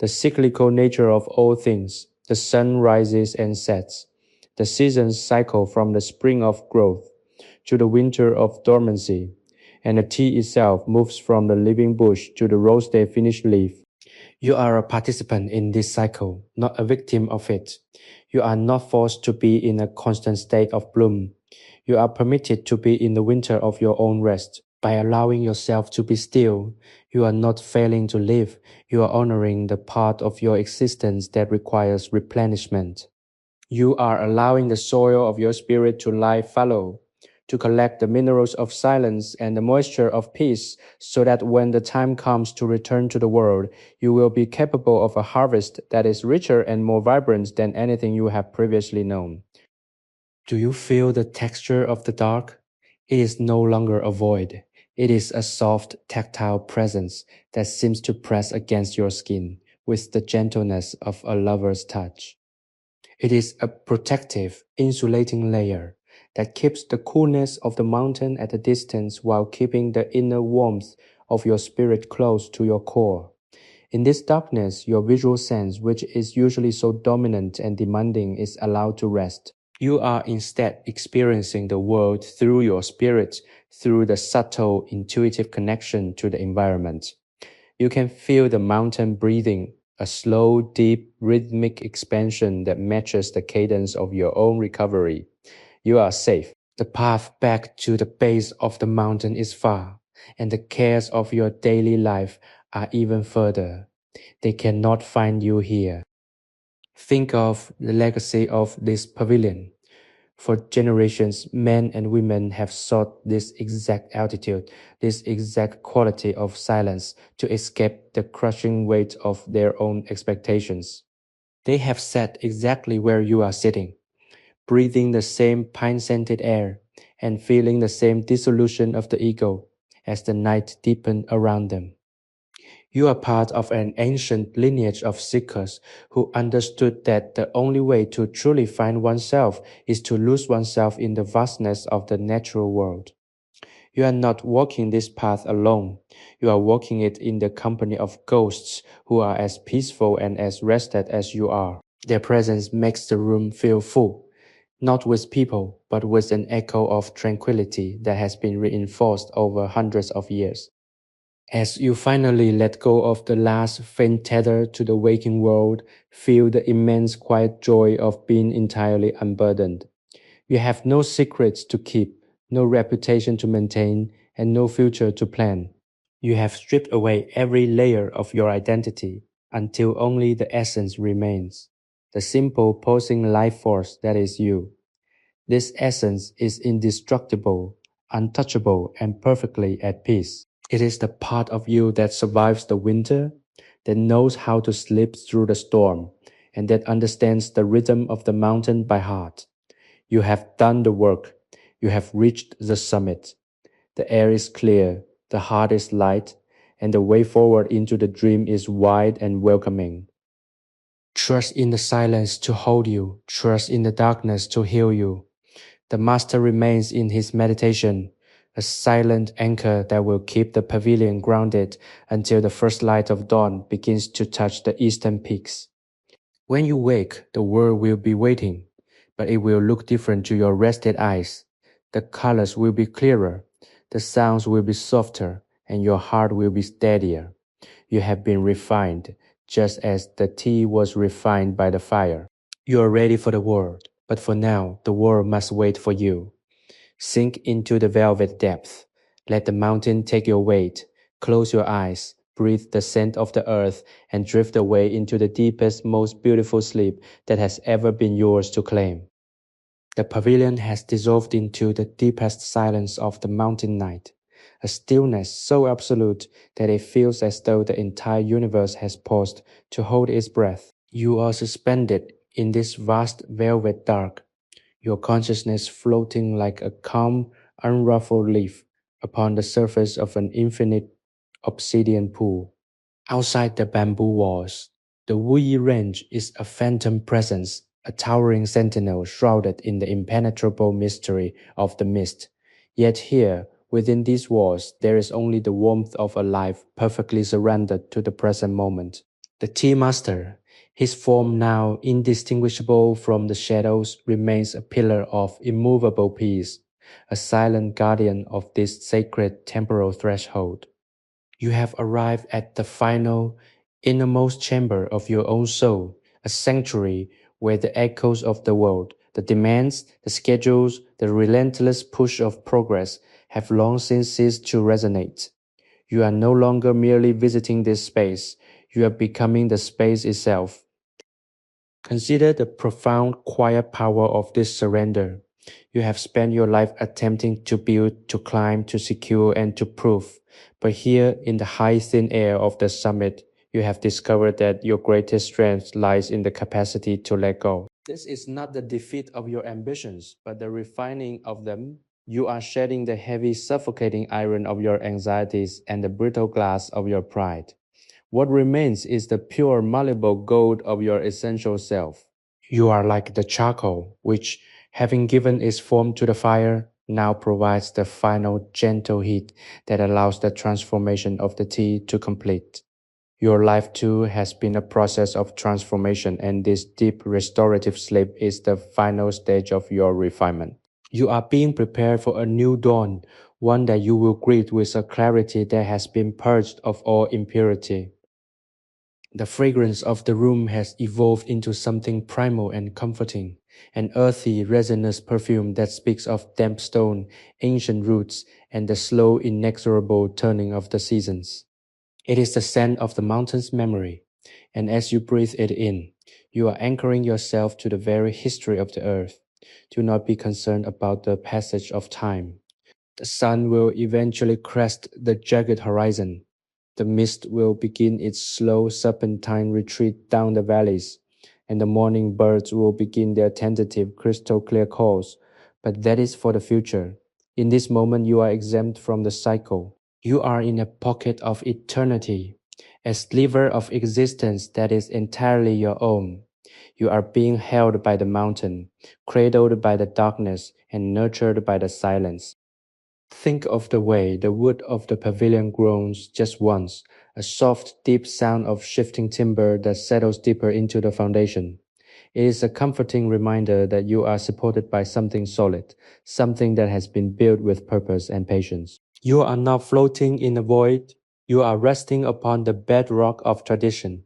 the cyclical nature of all things. The sun rises and sets. The seasons cycle from the spring of growth to the winter of dormancy, and the tea itself moves from the living bush to the roasted finished leaf. You are a participant in this cycle, not a victim of it. You are not forced to be in a constant state of bloom. You are permitted to be in the winter of your own rest. By allowing yourself to be still, you are not failing to live. You are honoring the part of your existence that requires replenishment. You are allowing the soil of your spirit to lie fallow, to collect the minerals of silence and the moisture of peace, so that when the time comes to return to the world, you will be capable of a harvest that is richer and more vibrant than anything you have previously known. Do you feel the texture of the dark? It is no longer a void. It is a soft, tactile presence that seems to press against your skin with the gentleness of a lover's touch. It is a protective, insulating layer that keeps the coolness of the mountain at a distance while keeping the inner warmth of your spirit close to your core. In this darkness, your visual sense, which is usually so dominant and demanding, is allowed to rest. You are instead experiencing the world through your spirit, through the subtle, intuitive connection to the environment. You can feel the mountain breathing, a slow, deep, rhythmic expansion that matches the cadence of your own recovery. You are safe. The path back to the base of the mountain is far, and the cares of your daily life are even further. They cannot find you here. Think of the legacy of this pavilion. For generations, men and women have sought this exact altitude, this exact quality of silence to escape the crushing weight of their own expectations. They have sat exactly where you are sitting, breathing the same pine-scented air and feeling the same dissolution of the ego as the night deepened around them. You are part of an ancient lineage of seekers who understood that the only way to truly find oneself is to lose oneself in the vastness of the natural world. You are not walking this path alone. You are walking it in the company of ghosts who are as peaceful and as rested as you are. Their presence makes the room feel full, not with people, but with an echo of tranquility that has been reinforced over hundreds of years. As you finally let go of the last faint tether to the waking world, feel the immense quiet joy of being entirely unburdened. You have no secrets to keep, no reputation to maintain, and no future to plan. You have stripped away every layer of your identity until only the essence remains, the simple pulsing life force that is you. This essence is indestructible, untouchable, and perfectly at peace. It is the part of you that survives the winter, that knows how to sleep through the storm, and that understands the rhythm of the mountain by heart. You have done the work. You have reached the summit. The air is clear, the heart is light, and the way forward into the dream is wide and welcoming. Trust in the silence to hold you. Trust in the darkness to heal you. The master remains in his meditation, a silent anchor that will keep the pavilion grounded until the first light of dawn begins to touch the eastern peaks. When you wake, the world will be waiting, but it will look different to your rested eyes. The colors will be clearer, the sounds will be softer, and your heart will be steadier. You have been refined, just as the tea was refined by the fire. You are ready for the world, but for now, the world must wait for you. Sink into the velvet depth. Let the mountain take your weight. Close your eyes, breathe the scent of the earth, and drift away into the deepest, most beautiful sleep that has ever been yours to claim. The pavilion has dissolved into the deepest silence of the mountain night, a stillness so absolute that it feels as though the entire universe has paused to hold its breath. You are suspended in this vast velvet dark, your consciousness floating like a calm, unruffled leaf upon the surface of an infinite obsidian pool. Outside the bamboo walls, the Wuyi Range is a phantom presence, a towering sentinel shrouded in the impenetrable mystery of the mist. Yet here, within these walls, there is only the warmth of a life perfectly surrendered to the present moment. The tea master, his form now indistinguishable from the shadows, remains a pillar of immovable peace, a silent guardian of this sacred temporal threshold. You have arrived at the final, innermost chamber of your own soul, a sanctuary where the echoes of the world, the demands, the schedules, the relentless push of progress have long since ceased to resonate. You are no longer merely visiting this space, you are becoming the space itself. Consider the profound, quiet power of this surrender. You have spent your life attempting to build, to climb, to secure, and to prove. But here, in the high thin air of the summit, you have discovered that your greatest strength lies in the capacity to let go. This is not the defeat of your ambitions, but the refining of them. You are shedding the heavy, suffocating iron of your anxieties and the brittle glass of your pride. What remains is the pure, malleable gold of your essential self. You are like the charcoal, which, having given its form to the fire, now provides the final gentle heat that allows the transformation of the tea to complete. Your life too has been a process of transformation, and this deep restorative sleep is the final stage of your refinement. You are being prepared for a new dawn, one that you will greet with a clarity that has been purged of all impurity. The fragrance of the room has evolved into something primal and comforting, an earthy, resinous perfume that speaks of damp stone, ancient roots, and the slow, inexorable turning of the seasons. It is the scent of the mountain's memory, and as you breathe it in, you are anchoring yourself to the very history of the earth. Do not be concerned about the passage of time. The sun will eventually crest the jagged horizon. The mist will begin its slow serpentine retreat down the valleys, and the morning birds will begin their tentative crystal clear calls. But that is for the future. In this moment, you are exempt from the cycle. You are in a pocket of eternity, a sliver of existence that is entirely your own. You are being held by the mountain, cradled by the darkness, and nurtured by the silence. Think of the way the wood of the pavilion groans just once, a soft, deep sound of shifting timber that settles deeper into the foundation. It is a comforting reminder that you are supported by something solid, something that has been built with purpose and patience. You are not floating in a void, you are resting upon the bedrock of tradition.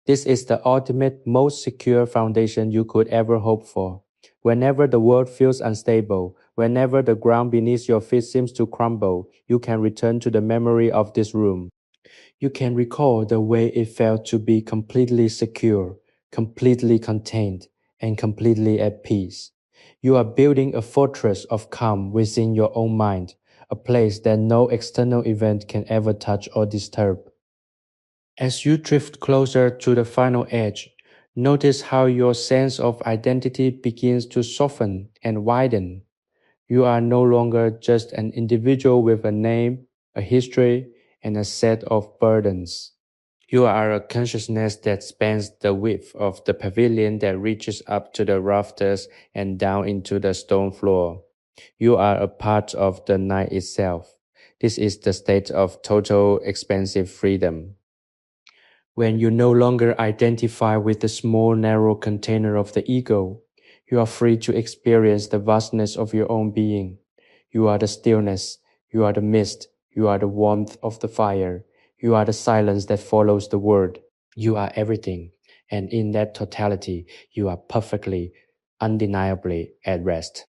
This is the ultimate, most secure foundation you could ever hope for. Whenever the world feels unstable, whenever the ground beneath your feet seems to crumble, you can return to the memory of this room. You can recall the way it felt to be completely secure, completely contained, and completely at peace. You are building a fortress of calm within your own mind, a place that no external event can ever touch or disturb. As you drift closer to the final edge, notice how your sense of identity begins to soften and widen. You are no longer just an individual with a name, a history, and a set of burdens. You are a consciousness that spans the width of the pavilion that reaches up to the rafters and down into the stone floor. You are a part of the night itself. This is the state of total expansive freedom. When you no longer identify with the small, narrow container of the ego, you are free to experience the vastness of your own being. You are the stillness, you are the mist, you are the warmth of the fire, you are the silence that follows the word. You are everything, and in that totality, you are perfectly, undeniably at rest.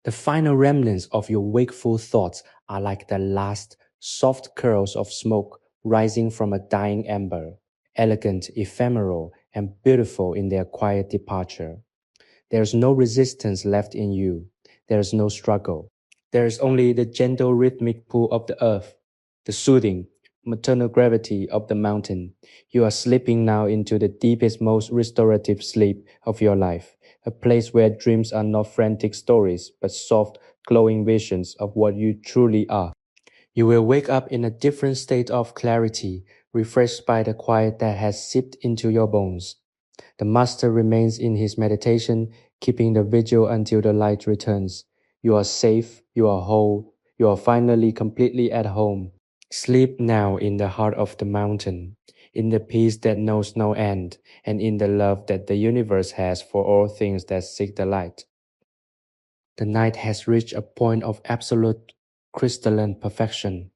The final remnants of your wakeful thoughts are like the last soft curls of smoke rising from a dying ember, elegant, ephemeral, and beautiful in their quiet departure. There is no resistance left in you. There is no struggle. There is only the gentle rhythmic pull of the earth, the soothing, maternal gravity of the mountain. You are slipping now into the deepest, most restorative sleep of your life, a place where dreams are not frantic stories, but soft, glowing visions of what you truly are. You will wake up in a different state of clarity, refreshed by the quiet that has seeped into your bones. The master remains in his meditation, keeping the vigil until the light returns. You are safe, you are whole, you are finally completely at home. Sleep now in the heart of the mountain, in the peace that knows no end, and in the love that the universe has for all things that seek the light. The night has reached a point of absolute crystalline perfection.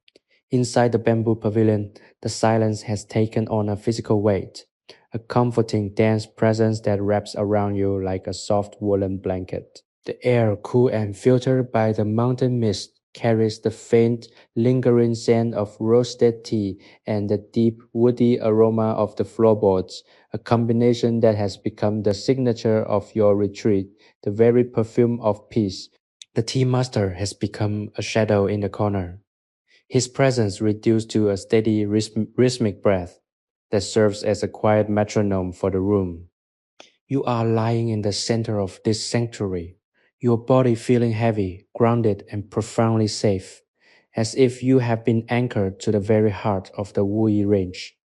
Inside the bamboo pavilion, the silence has taken on a physical weight, a comforting, dense presence that wraps around you like a soft woolen blanket. The air, cool and filtered by the mountain mist, carries the faint, lingering scent of roasted tea and the deep, woody aroma of the floorboards, a combination that has become the signature of your retreat, the very perfume of peace. The tea master has become a shadow in the corner, his presence reduced to a steady rhythmic breath that serves as a quiet metronome for the room. You are lying in the center of this sanctuary, your body feeling heavy, grounded, and profoundly safe, as if you have been anchored to the very heart of the Wuyi Range.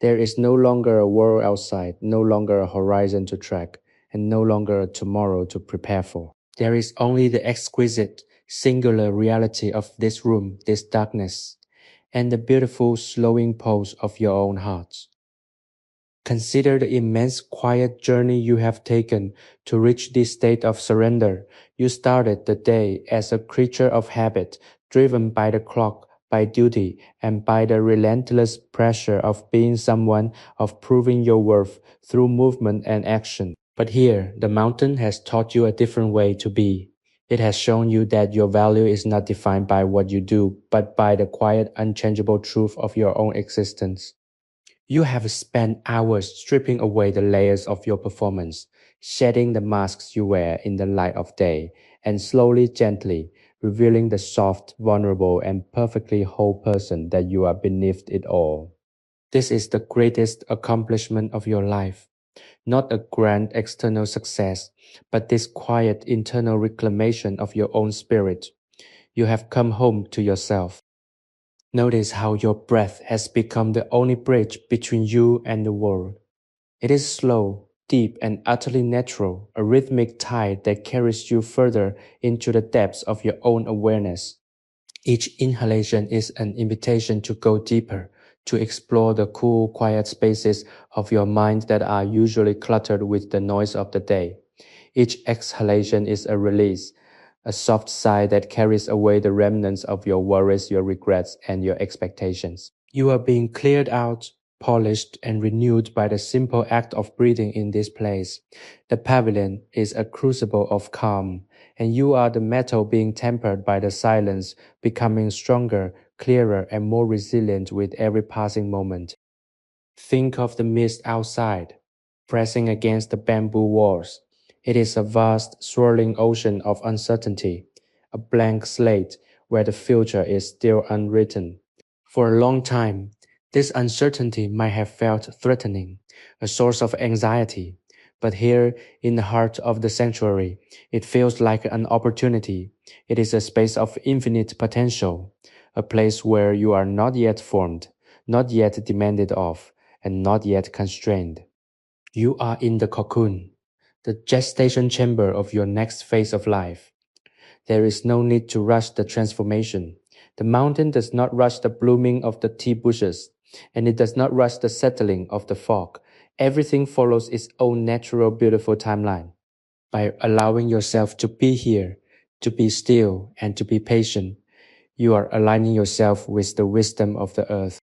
There is no longer a world outside, no longer a horizon to track, and no longer a tomorrow to prepare for. There is only the exquisite, singular reality of this room, this darkness, and the beautiful slowing pulse of your own heart. Consider the immense quiet journey you have taken to reach this state of surrender. You started the day as a creature of habit, driven by the clock, by duty, and by the relentless pressure of being someone, of proving your worth through movement and action. But here, the mountain has taught you a different way to be. It has shown you that your value is not defined by what you do, but by the quiet, unchangeable truth of your own existence. You have spent hours stripping away the layers of your performance, shedding the masks you wear in the light of day, and slowly, gently, revealing the soft, vulnerable, and perfectly whole person that you are beneath it all. This is the greatest accomplishment of your life, not a grand external success, but this quiet internal reclamation of your own spirit. You have come home to yourself. Notice how your breath has become the only bridge between you and the world. It is slow, deep, and utterly natural, a rhythmic tide that carries you further into the depths of your own awareness. Each inhalation is an invitation to go deeper, to explore the cool, quiet spaces of your mind that are usually cluttered with the noise of the day. Each exhalation is a release, a soft sigh that carries away the remnants of your worries, your regrets, and your expectations. You are being cleared out, polished, and renewed by the simple act of breathing in this place. The pavilion is a crucible of calm, and you are the metal being tempered by the silence, becoming stronger, clearer, and more resilient with every passing moment. Think of the mist outside, pressing against the bamboo walls. It is a vast, swirling ocean of uncertainty, a blank slate where the future is still unwritten. For a long time, this uncertainty might have felt threatening, a source of anxiety. But here, in the heart of the sanctuary, it feels like an opportunity. It is a space of infinite potential, a place where you are not yet formed, not yet demanded of, and not yet constrained. You are in the cocoon, the gestation chamber of your next phase of life. There is no need to rush the transformation. The mountain does not rush the blooming of the tea bushes, and it does not rush the settling of the fog. Everything follows its own natural, beautiful timeline. By allowing yourself to be here, to be still, and to be patient, you are aligning yourself with the wisdom of the earth.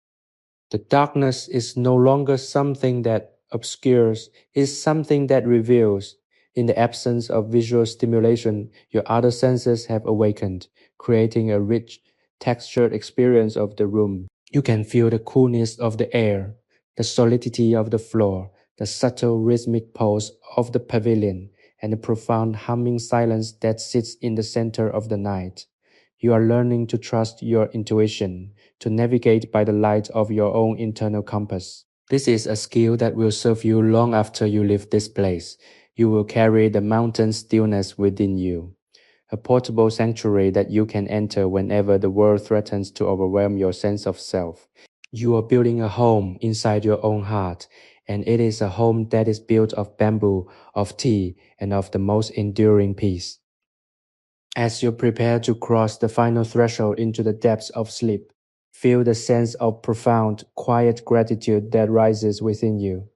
The darkness is no longer something that obscures, it is something that reveals. In the absence of visual stimulation, your other senses have awakened, creating a rich, textured experience of the room. You can feel the coolness of the air, the solidity of the floor, the subtle rhythmic pulse of the pavilion, and the profound humming silence that sits in the center of the night. You are learning to trust your intuition, to navigate by the light of your own internal compass. This is a skill that will serve you long after you leave this place. You will carry the mountain stillness within you, a portable sanctuary that you can enter whenever the world threatens to overwhelm your sense of self. You are building a home inside your own heart, and it is a home that is built of bamboo, of tea, and of the most enduring peace. As you prepare to cross the final threshold into the depths of sleep, feel the sense of profound, quiet gratitude that rises within you.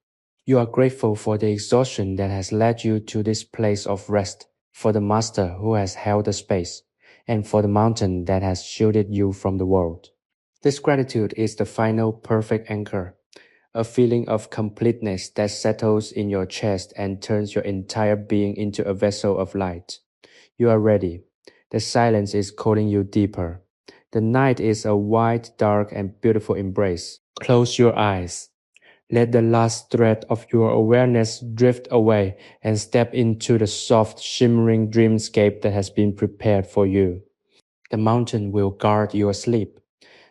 You are grateful for the exhaustion that has led you to this place of rest, for the Master who has held the space, and for the mountain that has shielded you from the world. This gratitude is the final perfect anchor, a feeling of completeness that settles in your chest and turns your entire being into a vessel of light. You are ready. The silence is calling you deeper. The night is a wide, dark, and beautiful embrace. Close your eyes. Let the last thread of your awareness drift away and step into the soft, shimmering dreamscape that has been prepared for you. The mountain will guard your sleep.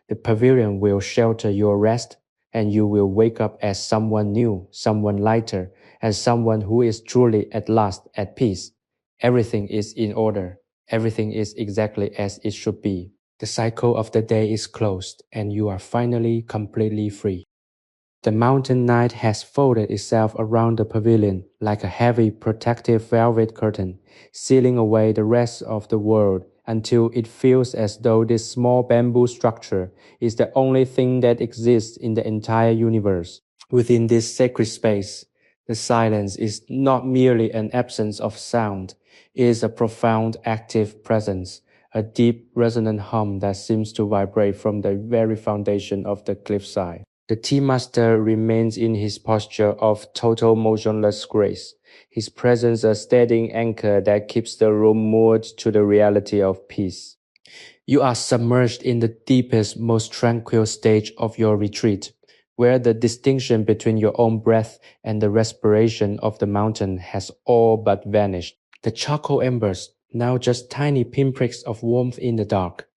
The pavilion will shelter your rest, and you will wake up as someone new, someone lighter, and someone who is truly at last at peace. Everything is in order. Everything is exactly as it should be. The cycle of the day is closed, and you are finally completely free. The mountain night has folded itself around the pavilion like a heavy protective velvet curtain, sealing away the rest of the world until it feels as though this small bamboo structure is the only thing that exists in the entire universe. Within this sacred space, the silence is not merely an absence of sound, it is a profound active presence, a deep resonant hum that seems to vibrate from the very foundation of the cliffside. The tea master remains in his posture of total motionless grace, his presence a steadying anchor that keeps the room moored to the reality of peace. You are submerged in the deepest, most tranquil stage of your retreat, where the distinction between your own breath and the respiration of the mountain has all but vanished. The charcoal embers, now just tiny pinpricks of warmth in the dark,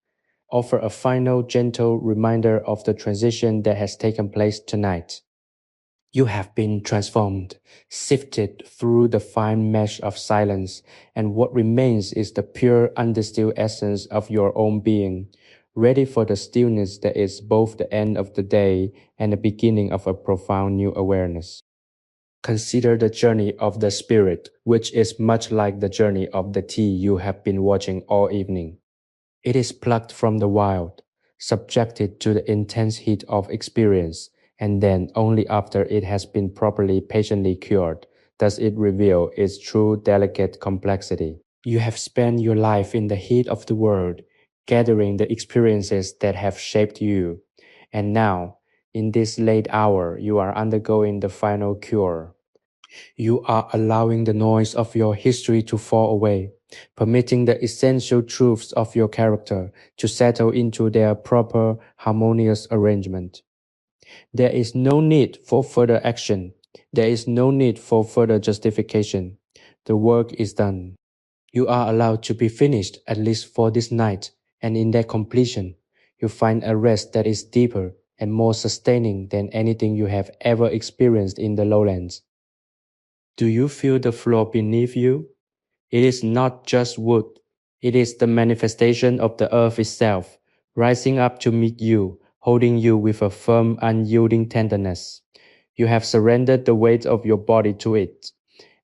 offer a final gentle reminder of the transition that has taken place tonight. You have been transformed, sifted through the fine mesh of silence, and what remains is the pure, undistilled essence of your own being, ready for the stillness that is both the end of the day and the beginning of a profound new awareness. Consider the journey of the spirit, which is much like the journey of the tea you have been watching all evening. It is plucked from the wild, subjected to the intense heat of experience, and then only after it has been properly patiently cured does it reveal its true delicate complexity. You have spent your life in the heat of the world, gathering the experiences that have shaped you, and now, In this late hour, you are undergoing the final cure. You are allowing the noise of your history to fall away, permitting the essential truths of your character to settle into their proper, harmonious arrangement. There is no need for further action. There is no need for further justification. The work is done. You are allowed to be finished at least for this night, and in that completion, you find a rest that is deeper and more sustaining than anything you have ever experienced in the lowlands. Do you feel the floor beneath you? It is not just wood. It is the manifestation of the earth itself, rising up to meet you, holding you with a firm, unyielding tenderness. You have surrendered the weight of your body to it,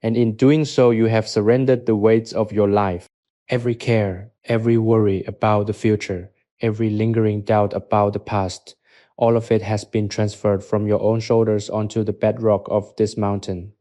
and in doing so, you have surrendered the weight of your life. Every care, every worry about the future, every lingering doubt about the past, all of it has been transferred from your own shoulders onto the bedrock of this mountain.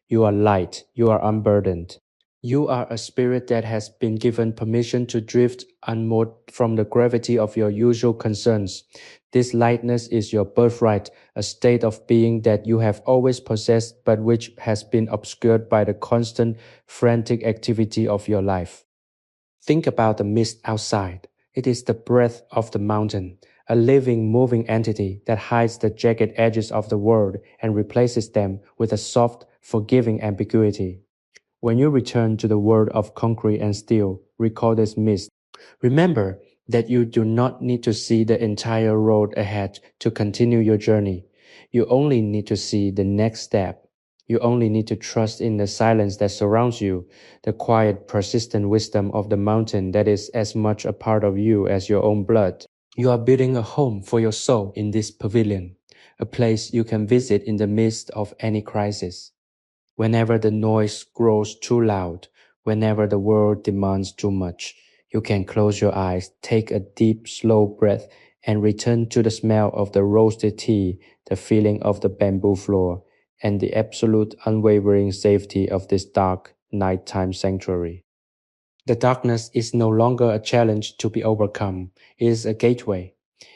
You are light, you are unburdened. You are a spirit that has been given permission to drift unmoored from the gravity of your usual concerns. This lightness is your birthright, a state of being that you have always possessed but which has been obscured by the constant, frantic activity of your life. Think about the mist outside. It is the breath of the mountain, a living, moving entity that hides the jagged edges of the world and replaces them with a soft, forgiving ambiguity. When you return to the world of concrete and steel, recall this mist. Remember that you do not need to see the entire road ahead to continue your journey. You only need to see the next step. You only need to trust in the silence that surrounds you, the quiet, persistent wisdom of the mountain that is as much a part of you as your own blood. You are building a home for your soul in this pavilion, a place you can visit in the midst of any crisis. Whenever the noise grows too loud, whenever the world demands too much, you can close your eyes, take a deep, slow breath, and return to the smell of the roasted tea, the feeling of the bamboo floor, and the absolute unwavering safety of this dark, nighttime sanctuary. The darkness is no longer a challenge to be overcome. It is a gateway.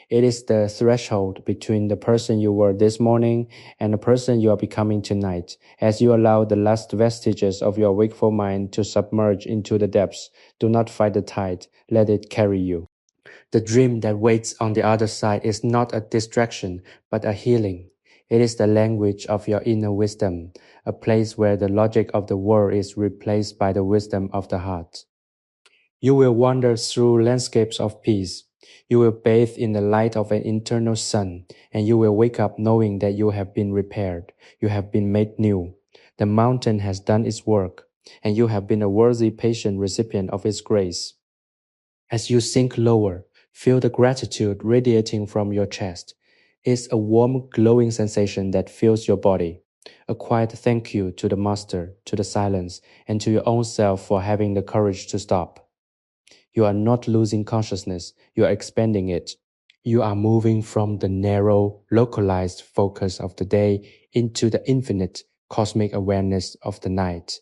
It is the threshold between the person you were this morning and the person you are becoming tonight. As you allow the last vestiges of your wakeful mind to submerge into the depths, do not fight the tide. Let it carry you. The dream that waits on the other side is not a distraction, but a healing. It is the language of your inner wisdom, a place where the logic of the world is replaced by the wisdom of the heart. You will wander through landscapes of peace. You will bathe in the light of an eternal sun, and you will wake up knowing that you have been repaired. You have been made new. The mountain has done its work, and you have been a worthy, patient recipient of its grace. As you sink lower, feel the gratitude radiating from your chest. It's a warm, glowing sensation that fills your body. A quiet thank you to the Master, to the silence, and to your own self for having the courage to stop. You are not losing consciousness, you are expanding it. You are moving from the narrow, localized focus of the day into the infinite, cosmic awareness of the night.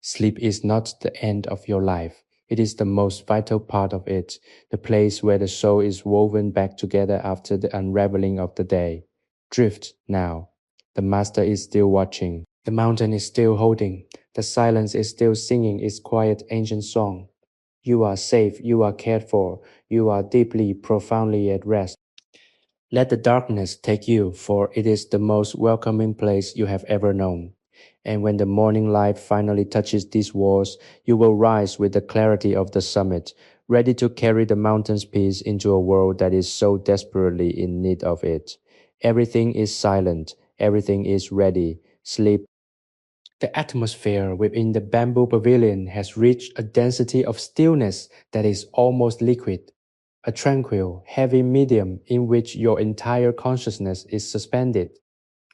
Sleep is not the end of your life. It is the most vital part of it, the place where the soul is woven back together after the unraveling of the day. Drift now. The Master is still watching. The mountain is still holding. The silence is still singing its quiet ancient song. You are safe, you are cared for, you are deeply, profoundly at rest. Let the darkness take you, for it is the most welcoming place you have ever known. And when the morning light finally touches these walls, you will rise with the clarity of the summit, ready to carry the mountain's peace into a world that is so desperately in need of it. Everything is silent, everything is ready. Sleep. The atmosphere within the bamboo pavilion has reached a density of stillness that is almost liquid, a tranquil, heavy medium in which your entire consciousness is suspended.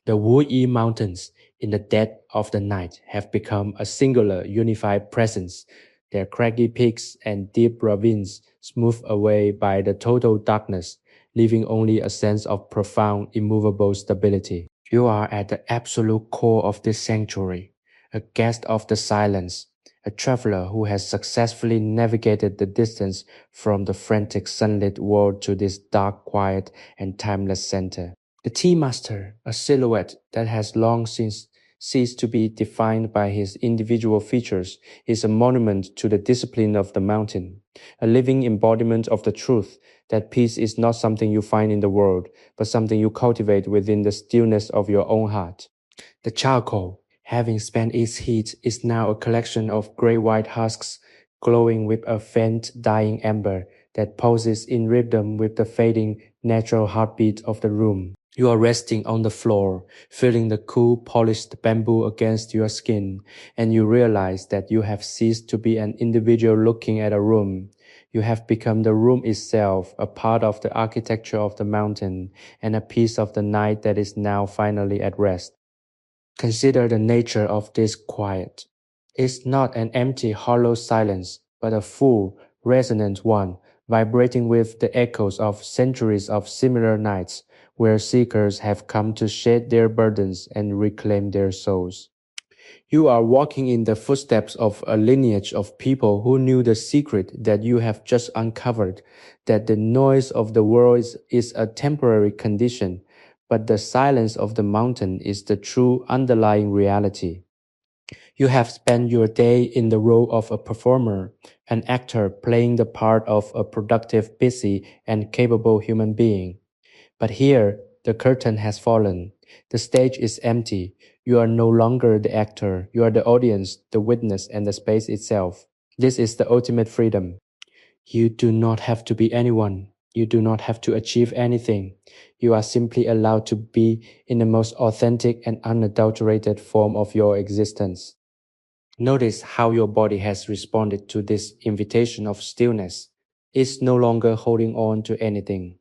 The Wuyi Mountains, in the dead of the night, have become a singular, unified presence, their craggy peaks and deep ravines smoothed away by the total darkness, leaving only a sense of profound, immovable stability. You are at the absolute core of this sanctuary, a guest of the silence, a traveler who has successfully navigated the distance from the frantic sunlit world to this dark, quiet, and timeless center. The tea master, a silhouette that has long since ceased to be defined by his individual features, is a monument to the discipline of the mountain, a living embodiment of the truth that peace is not something you find in the world, but something you cultivate within the stillness of your own heart. The charcoal, having spent its heat, is now a collection of gray white husks glowing with a faint dying ember that pulses in rhythm with the fading natural heartbeat of the room. You are resting on the floor, feeling the cool, polished bamboo against your skin, and you realize that you have ceased to be an individual looking at a room. You have become the room itself, a part of the architecture of the mountain, and a piece of the night that is now finally at rest. Consider the nature of this quiet. It's not an empty, hollow silence, but a full, resonant one, vibrating with the echoes of centuries of similar nights, where seekers have come to shed their burdens and reclaim their souls. You are walking in the footsteps of a lineage of people who knew the secret that you have just uncovered, that the noise of the world is a temporary condition, but the silence of the mountain is the true underlying reality. You have spent your day in the role of a performer, an actor playing the part of a productive, busy, and capable human being. But here, the curtain has fallen. The stage is empty. You are no longer the actor. You are the audience, the witness, and the space itself. This is the ultimate freedom. You do not have to be anyone. You do not have to achieve anything. You are simply allowed to be in the most authentic and unadulterated form of your existence. Notice how your body has responded to this invitation of stillness. It's no longer holding on to anything.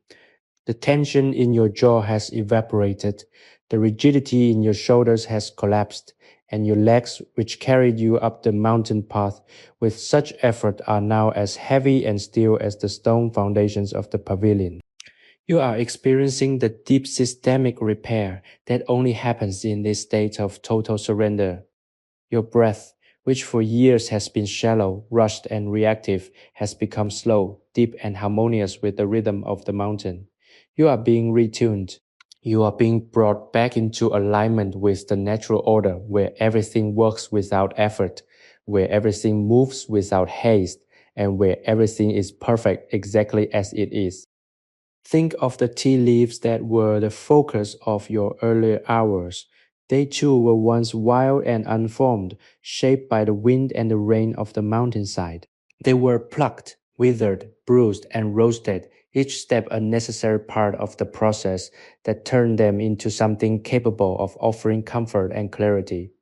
The tension in your jaw has evaporated, the rigidity in your shoulders has collapsed, and your legs, which carried you up the mountain path with such effort, are now as heavy and still as the stone foundations of the pavilion. You are experiencing the deep systemic repair that only happens in this state of total surrender. Your breath, which for years has been shallow, rushed, and reactive, has become slow, deep, and harmonious with the rhythm of the mountain. You are being retuned. You are being brought back into alignment with the natural order where everything works without effort, where everything moves without haste, and where everything is perfect exactly as it is. Think of the tea leaves that were the focus of your earlier hours. They too were once wild and unformed, shaped by the wind and the rain of the mountainside. They were plucked, withered, bruised, and roasted, each step a necessary part of the process that turned them into something capable of offering comfort and clarity.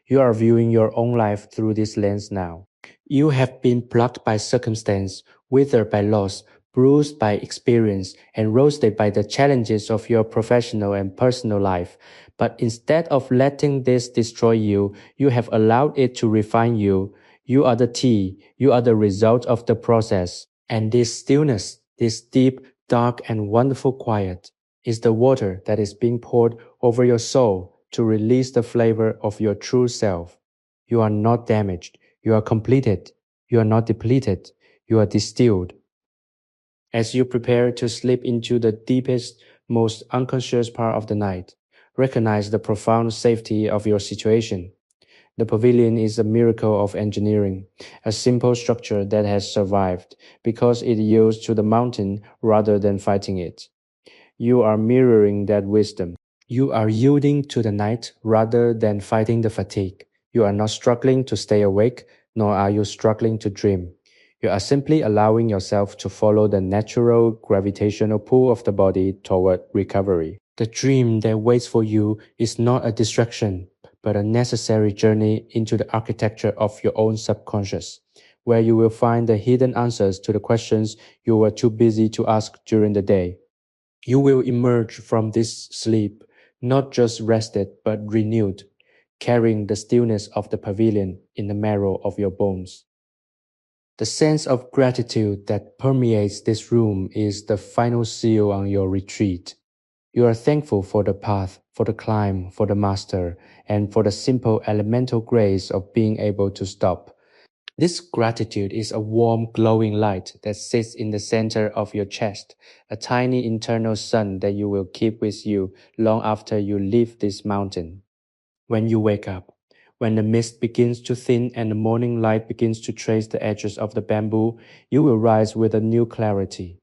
You are viewing your own life through this lens now. You have been plucked by circumstance, withered by loss, bruised by experience, and roasted by the challenges of your professional and personal life. But instead of letting this destroy you, you have allowed it to refine you. You are the tea, you are the result of the process. And this stillness, this deep, dark, and wonderful quiet, is the water that is being poured over your soul to release the flavor of your true self. You are not damaged. You are completed. You are not depleted. You are distilled. As you prepare to slip into the deepest, most unconscious part of the night, recognize the profound safety of your situation. The pavilion is a miracle of engineering, a simple structure that has survived because it yields to the mountain rather than fighting it. You are mirroring that wisdom. You are yielding to the night rather than fighting the fatigue. You are not struggling to stay awake, nor are you struggling to dream. You are simply allowing yourself to follow the natural gravitational pull of the body toward recovery. The dream that waits for you is not a distraction, but a necessary journey into the architecture of your own subconscious, where you will find the hidden answers to the questions you were too busy to ask during the day. You will emerge from this sleep not just rested but renewed, carrying the stillness of the pavilion in the marrow of your bones. The sense of gratitude that permeates this room is the final seal on your retreat. You are thankful for the path, for the climb, for the master, and for the simple elemental grace of being able to stop. This gratitude is a warm, glowing light that sits in the center of your chest, a tiny internal sun that you will keep with you long after you leave this mountain. When you wake up, when the mist begins to thin and the morning light begins to trace the edges of the bamboo, you will rise with a new clarity.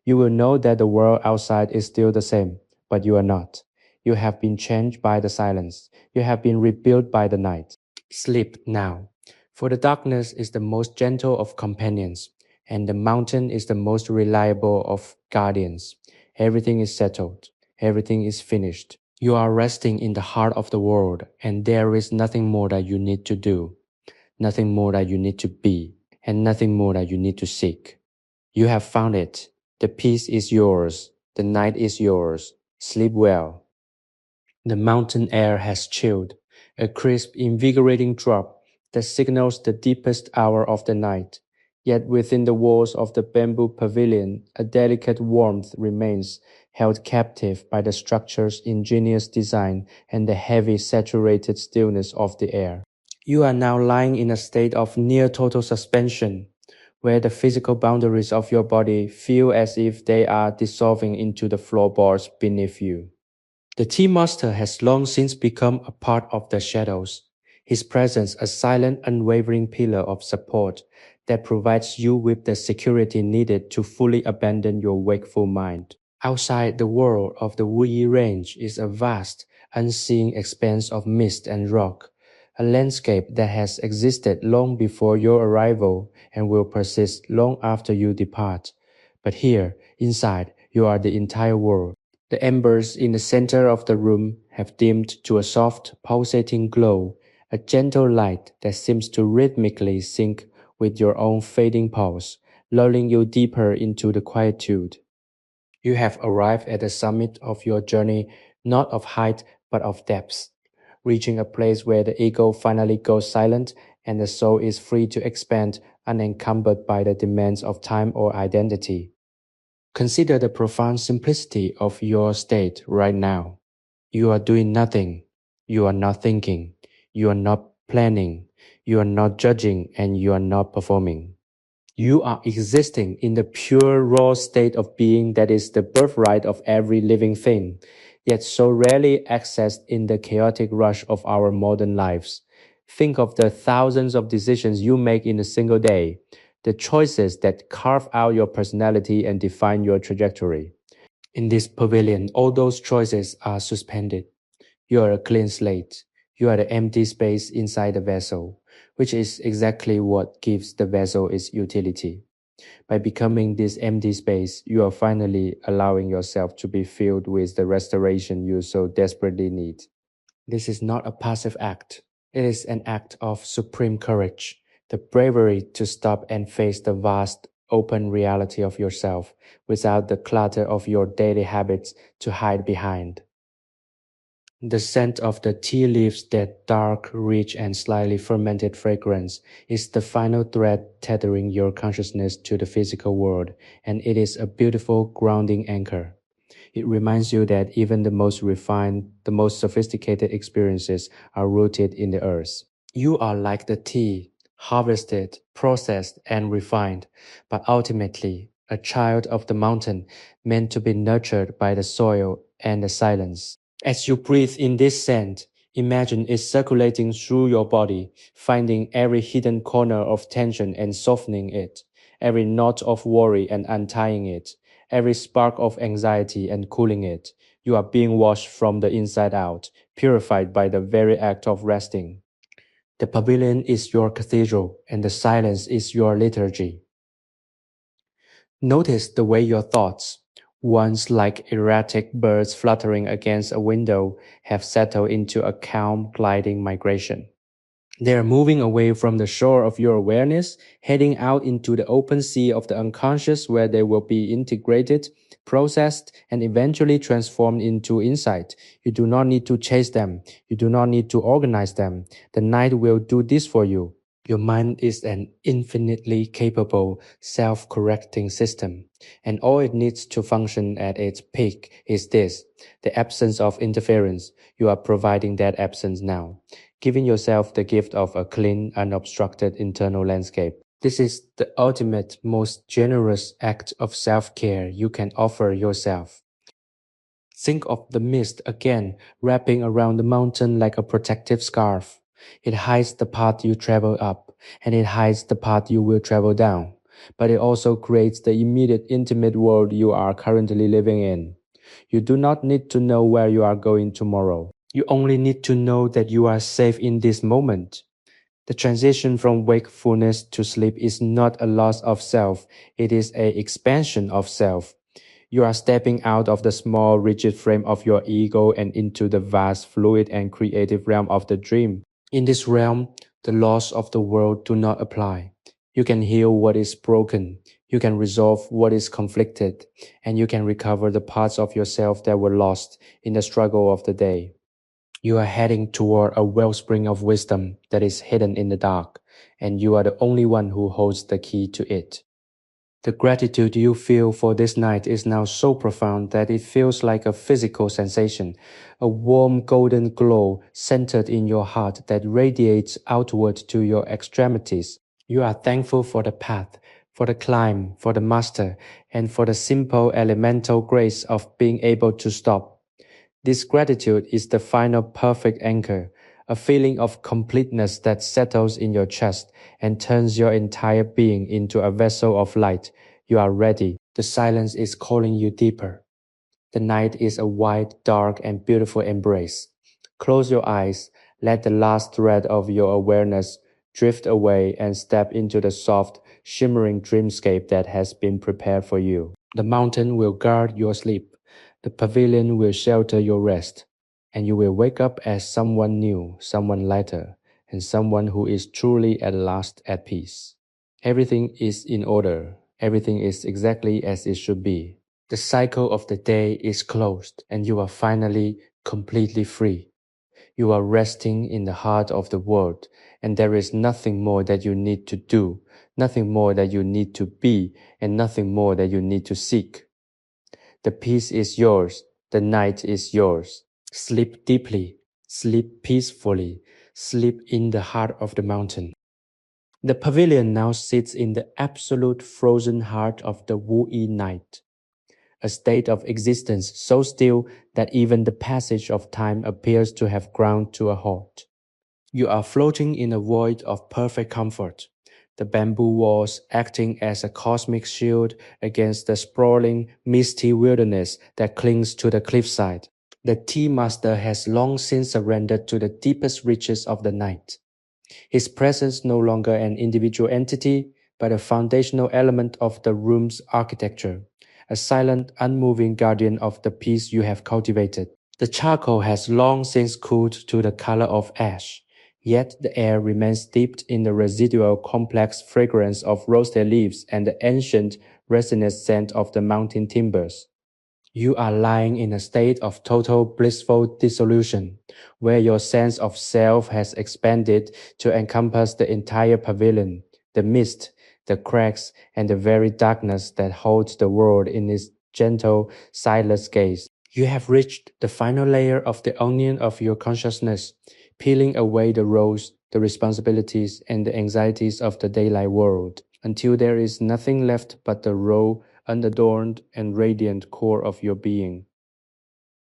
You will know that the world outside is still the same, but you are not. You have been changed by the silence. You have been rebuilt by the night. Sleep now, for the darkness is the most gentle of companions, and the mountain is the most reliable of guardians. Everything is settled. Everything is finished. You are resting in the heart of the world, and there is nothing more that you need to do, nothing more that you need to be, and nothing more that you need to seek. You have found it. The peace is yours. The night is yours. Sleep well. The mountain air has chilled, a crisp, invigorating drop that signals the deepest hour of the night. Yet within the walls of the bamboo pavilion, a delicate warmth remains, held captive by the structure's ingenious design and the heavy, saturated stillness of the air. You are now lying in a state of near total suspension, where the physical boundaries of your body feel as if they are dissolving into the floorboards beneath you. The tea master has long since become a part of the shadows, his presence a silent, unwavering pillar of support that provides you with the security needed to fully abandon your wakeful mind. Outside the world of the Wuyi Range is a vast, unseen expanse of mist and rock, a landscape that has existed long before your arrival and will persist long after you depart. But here, inside, you are the entire world. The embers in the center of the room have dimmed to a soft, pulsating glow, a gentle light that seems to rhythmically sync with your own fading pulse, lulling you deeper into the quietude. You have arrived at the summit of your journey, not of height but of depth, reaching a place where the ego finally goes silent and the soul is free to expand unencumbered by the demands of time or identity. Consider the profound simplicity of your state right now. You are doing nothing. You are not thinking. You are not planning. You are not judging and you are not performing. You are existing in the pure raw state of being that is the birthright of every living thing, yet so rarely accessed in the chaotic rush of our modern lives. Think of the thousands of decisions you make in a single day, the choices that carve out your personality and define your trajectory. In this pavilion, all those choices are suspended. You are a clean slate. You are the empty space inside the vessel, which is exactly what gives the vessel its utility. By becoming this empty space, you are finally allowing yourself to be filled with the restoration you so desperately need. This is not a passive act. It is an act of supreme courage, the bravery to stop and face the vast, open reality of yourself without the clutter of your daily habits to hide behind. The scent of the tea leaves, that dark, rich, and slightly fermented fragrance, is the final thread tethering your consciousness to the physical world, and it is a beautiful grounding anchor. It reminds you that even the most refined, the most sophisticated experiences are rooted in the earth. You are like the tea, harvested, processed, and refined, but ultimately a child of the mountain meant to be nurtured by the soil and the silence. As you breathe in this scent, imagine it circulating through your body, finding every hidden corner of tension and softening it, every knot of worry and untying it, every spark of anxiety and cooling it. You are being washed from the inside out, purified by the very act of resting. The pavilion is your cathedral, and the silence is your liturgy. Notice the way your thoughts, once like erratic birds fluttering against a window, have settled into a calm, gliding migration. They are moving away from the shore of your awareness, heading out into the open sea of the unconscious where they will be integrated, processed, and eventually transformed into insight. You do not need to chase them. You do not need to organize them. The night will do this for you. Your mind is an infinitely capable, self-correcting system. And all it needs to function at its peak is this, the absence of interference. You are providing that absence now, giving yourself the gift of a clean, unobstructed internal landscape. This is the ultimate, most generous act of self-care you can offer yourself. Think of the mist again, wrapping around the mountain like a protective scarf. It hides the path you travel up, and it hides the path you will travel down. But it also creates the immediate intimate world you are currently living in. You do not need to know where you are going tomorrow. You only need to know that you are safe in this moment. The transition from wakefulness to sleep is not a loss of self, it is an expansion of self. You are stepping out of the small, rigid frame of your ego and into the vast, fluid, and creative realm of the dream. In this realm, the laws of the world do not apply. You can heal what is broken, you can resolve what is conflicted, and you can recover the parts of yourself that were lost in the struggle of the day. You are heading toward a wellspring of wisdom that is hidden in the dark, and you are the only one who holds the key to it. The gratitude you feel for this night is now so profound that it feels like a physical sensation, a warm golden glow centered in your heart that radiates outward to your extremities. You are thankful for the path, for the climb, for the master, and for the simple elemental grace of being able to stop. This gratitude is the final perfect anchor, a feeling of completeness that settles in your chest and turns your entire being into a vessel of light. You are ready. The silence is calling you deeper. The night is a wide, dark, and beautiful embrace. Close your eyes, let the last thread of your awareness drift away and step into the soft, shimmering dreamscape that has been prepared for you. The mountain will guard your sleep. The pavilion will shelter your rest. And you will wake up as someone new, someone lighter, and someone who is truly at last at peace. Everything is in order. Everything is exactly as it should be. The cycle of the day is closed, and you are finally completely free. You are resting in the heart of the world, and there is nothing more that you need to do, nothing more that you need to be, and nothing more that you need to seek. The peace is yours, the night is yours. Sleep deeply, sleep peacefully, sleep in the heart of the mountain. The pavilion now sits in the absolute frozen heart of the Wuyi night, a state of existence so still that even the passage of time appears to have ground to a halt. You are floating in a void of perfect comfort, the bamboo walls acting as a cosmic shield against the sprawling, misty wilderness that clings to the cliffside. The tea master has long since surrendered to the deepest reaches of the night. His presence no longer an individual entity, but a foundational element of the room's architecture, a silent, unmoving guardian of the peace you have cultivated. The charcoal has long since cooled to the color of ash, yet the air remains steeped in the residual complex fragrance of roasted leaves and the ancient, resinous scent of the mountain timbers. You are lying in a state of total blissful dissolution, where your sense of self has expanded to encompass the entire pavilion, the mist, the cracks, and the very darkness that holds the world in its gentle, sightless gaze. You have reached the final layer of the onion of your consciousness, peeling away the roles, the responsibilities, and the anxieties of the daylight world, until there is nothing left but the raw, unadorned, and radiant core of your being.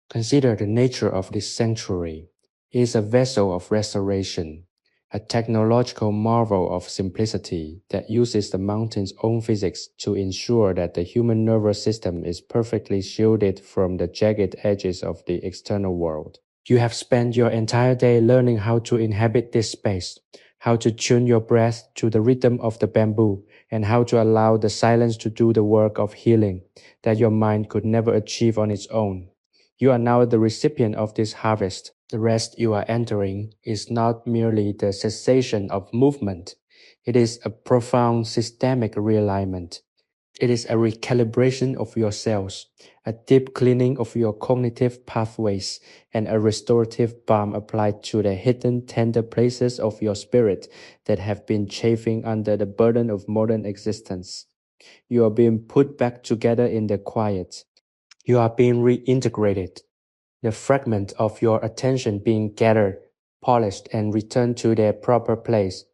Consider the nature of this sanctuary. It is a vessel of restoration, a technological marvel of simplicity that uses the mountain's own physics to ensure that the human nervous system is perfectly shielded from the jagged edges of the external world. You have spent your entire day learning how to inhabit this space, how to tune your breath to the rhythm of the bamboo, and how to allow the silence to do the work of healing that your mind could never achieve on its own. You are now the recipient of this harvest. The rest you are entering is not merely the cessation of movement. It is a profound systemic realignment. It is a recalibration of your cells, a deep cleaning of your cognitive pathways, and a restorative balm applied to the hidden tender places of your spirit that have been chafing under the burden of modern existence. You are being put back together in the quiet. You are being reintegrated. The fragments of your attention being gathered, polished, and returned to their proper place.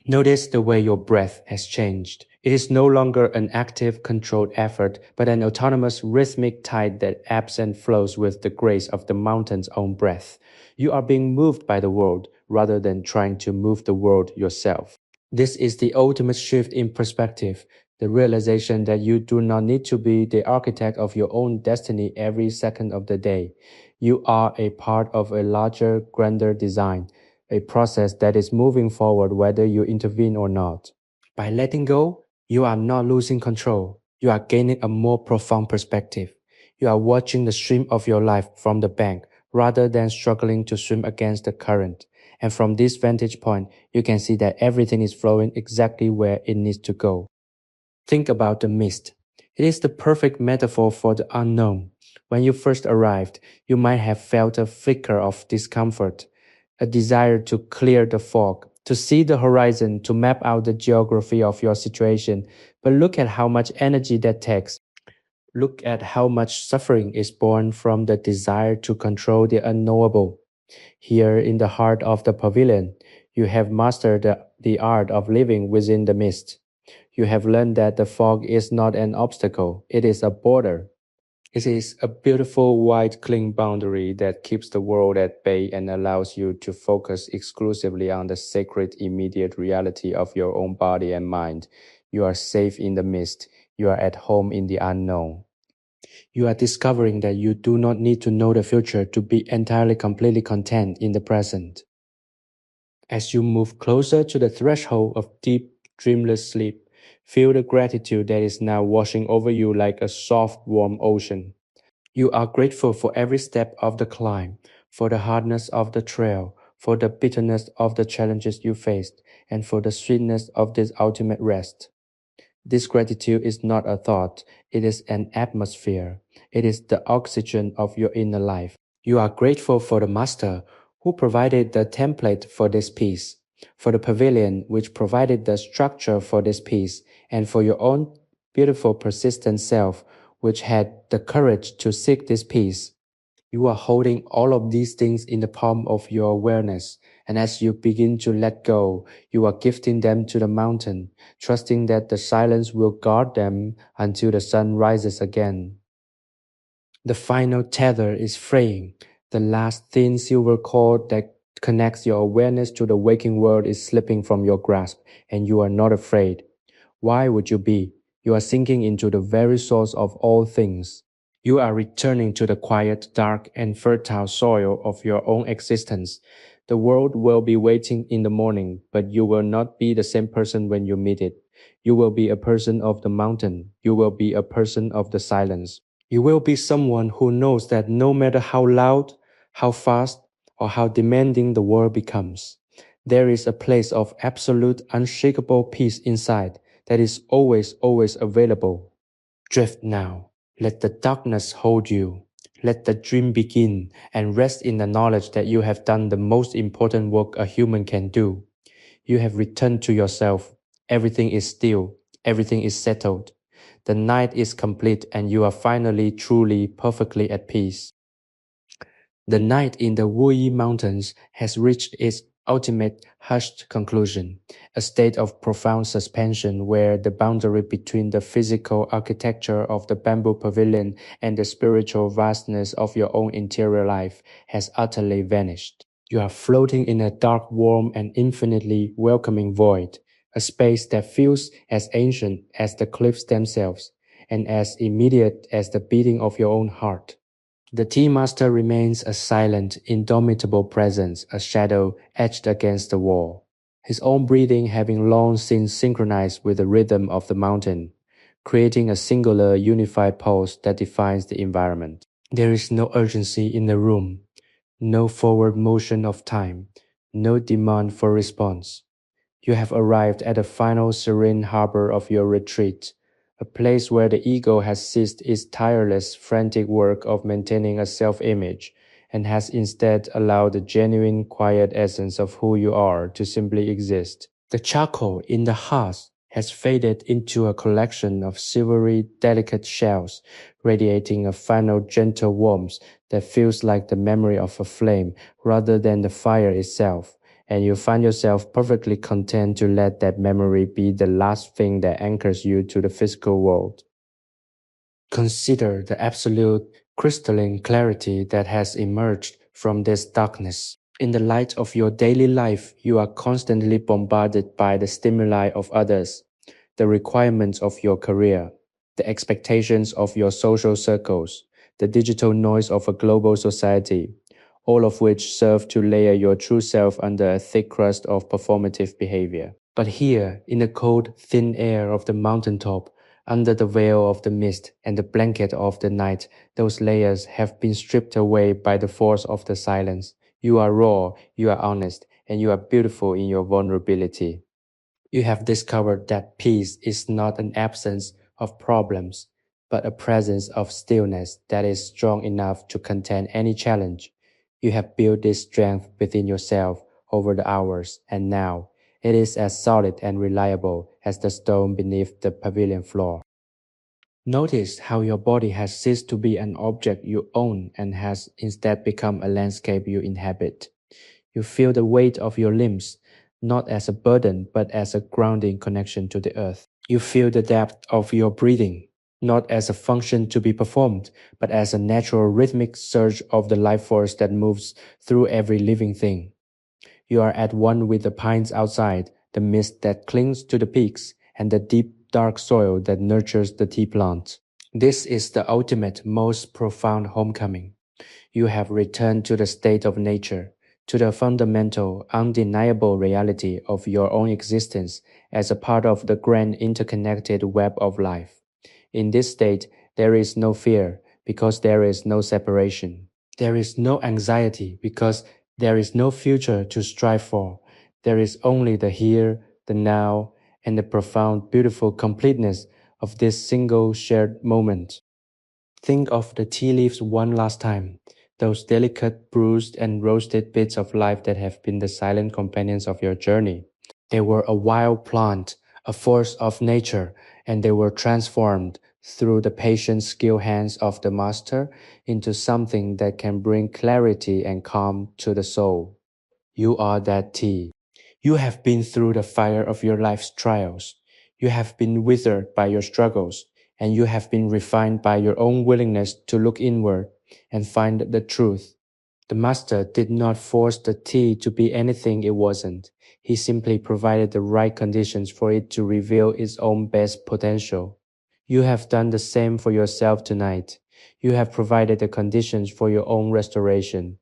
Notice the way your breath has changed. It is no longer an active, controlled effort, but an autonomous, rhythmic tide that ebbs and flows with the grace of the mountain's own breath. You are being moved by the world rather than trying to move the world yourself. This is the ultimate shift in perspective, the realization that you do not need to be the architect of your own destiny every second of the day. You are a part of a larger, grander design, a process that is moving forward whether you intervene or not. By letting go, you are not losing control. You are gaining a more profound perspective. You are watching the stream of your life from the bank rather than struggling to swim against the current. And from this vantage point, you can see that everything is flowing exactly where it needs to go. Think about the mist. It is the perfect metaphor for the unknown. When you first arrived, you might have felt a flicker of discomfort, a desire to clear the fog, to see the horizon, to map out the geography of your situation. But look at how much energy that takes. Look at how much suffering is born from the desire to control the unknowable. Here in the heart of the pavilion, you have mastered the art of living within the mist. You have learned that the fog is not an obstacle, it is a border. It is a beautiful white clean boundary that keeps the world at bay and allows you to focus exclusively on the sacred immediate reality of your own body and mind. You are safe in the mist. You are at home in the unknown. You are discovering that you do not need to know the future to be entirely completely content in the present. As you move closer to the threshold of deep, dreamless sleep, feel the gratitude that is now washing over you like a soft, warm ocean. You are grateful for every step of the climb, for the hardness of the trail, for the bitterness of the challenges you faced, and for the sweetness of this ultimate rest. This gratitude is not a thought, it is an atmosphere. It is the oxygen of your inner life. You are grateful for the Master who provided the template for this piece, for the pavilion which provided the structure for this piece, and for your own beautiful persistent self which had the courage to seek this peace. You are holding all of these things in the palm of your awareness, and as you begin to let go, you are gifting them to the mountain, trusting that the silence will guard them until the sun rises again. The final tether is fraying. The last thin silver cord that connects your awareness to the waking world is slipping from your grasp, and you are not afraid. Why would you be? You are sinking into the very source of all things. You are returning to the quiet, dark, and fertile soil of your own existence. The world will be waiting in the morning, but you will not be the same person when you meet it. You will be a person of the mountain. You will be a person of the silence. You will be someone who knows that no matter how loud, how fast, or how demanding the world becomes, there is a place of absolute, unshakable peace inside that is always, always available. Drift now. Let the darkness hold you. Let the dream begin and rest in the knowledge that you have done the most important work a human can do. You have returned to yourself. Everything is still. Everything is settled. The night is complete and you are finally, truly, perfectly at peace. The night in the Wuyi Mountains has reached its ultimate hushed conclusion, a state of profound suspension where the boundary between the physical architecture of the bamboo pavilion and the spiritual vastness of your own interior life has utterly vanished. You are floating in a dark, warm, and infinitely welcoming void, a space that feels as ancient as the cliffs themselves, and as immediate as the beating of your own heart. The tea master remains a silent, indomitable presence, a shadow etched against the wall, his own breathing having long since synchronized with the rhythm of the mountain, creating a singular, unified pulse that defines the environment. There is no urgency in the room, no forward motion of time, no demand for response. You have arrived at the final serene harbor of your retreat, a place where the ego has ceased its tireless, frantic work of maintaining a self-image and has instead allowed the genuine, quiet essence of who you are to simply exist. The charcoal in the hearth has faded into a collection of silvery, delicate shells, radiating a final gentle warmth that feels like the memory of a flame rather than the fire itself. And you find yourself perfectly content to let that memory be the last thing that anchors you to the physical world. Consider the absolute crystalline clarity that has emerged from this darkness. In the light of your daily life, you are constantly bombarded by the stimuli of others, the requirements of your career, the expectations of your social circles, the digital noise of a global society, all of which serve to layer your true self under a thick crust of performative behavior. But here, in the cold, thin air of the mountaintop, under the veil of the mist and the blanket of the night, those layers have been stripped away by the force of the silence. You are raw, you are honest, and you are beautiful in your vulnerability. You have discovered that peace is not an absence of problems, but a presence of stillness that is strong enough to contain any challenge. You have built this strength within yourself over the hours, and now it is as solid and reliable as the stone beneath the pavilion floor. Notice how your body has ceased to be an object you own and has instead become a landscape you inhabit. You feel the weight of your limbs, not as a burden, but as a grounding connection to the earth. You feel the depth of your breathing, not as a function to be performed, but as a natural rhythmic surge of the life force that moves through every living thing. You are at one with the pines outside, the mist that clings to the peaks, and the deep, dark soil that nurtures the tea plant. This is the ultimate, most profound homecoming. You have returned to the state of nature, to the fundamental, undeniable reality of your own existence as a part of the grand interconnected web of life. In this state, there is no fear because there is no separation. There is no anxiety because there is no future to strive for. There is only the here, the now, and the profound, beautiful completeness of this single shared moment. Think of the tea leaves one last time, those delicate, bruised, and roasted bits of life that have been the silent companions of your journey. They were a wild plant, a force of nature, and they were transformed through the patient, skilled hands of the master into something that can bring clarity and calm to the soul. You are that tea. You have been through the fire of your life's trials. You have been withered by your struggles, and you have been refined by your own willingness to look inward and find the truth. The master did not force the tea to be anything it wasn't. He simply provided the right conditions for it to reveal its own best potential. You have done the same for yourself tonight. You have provided the conditions for your own restoration.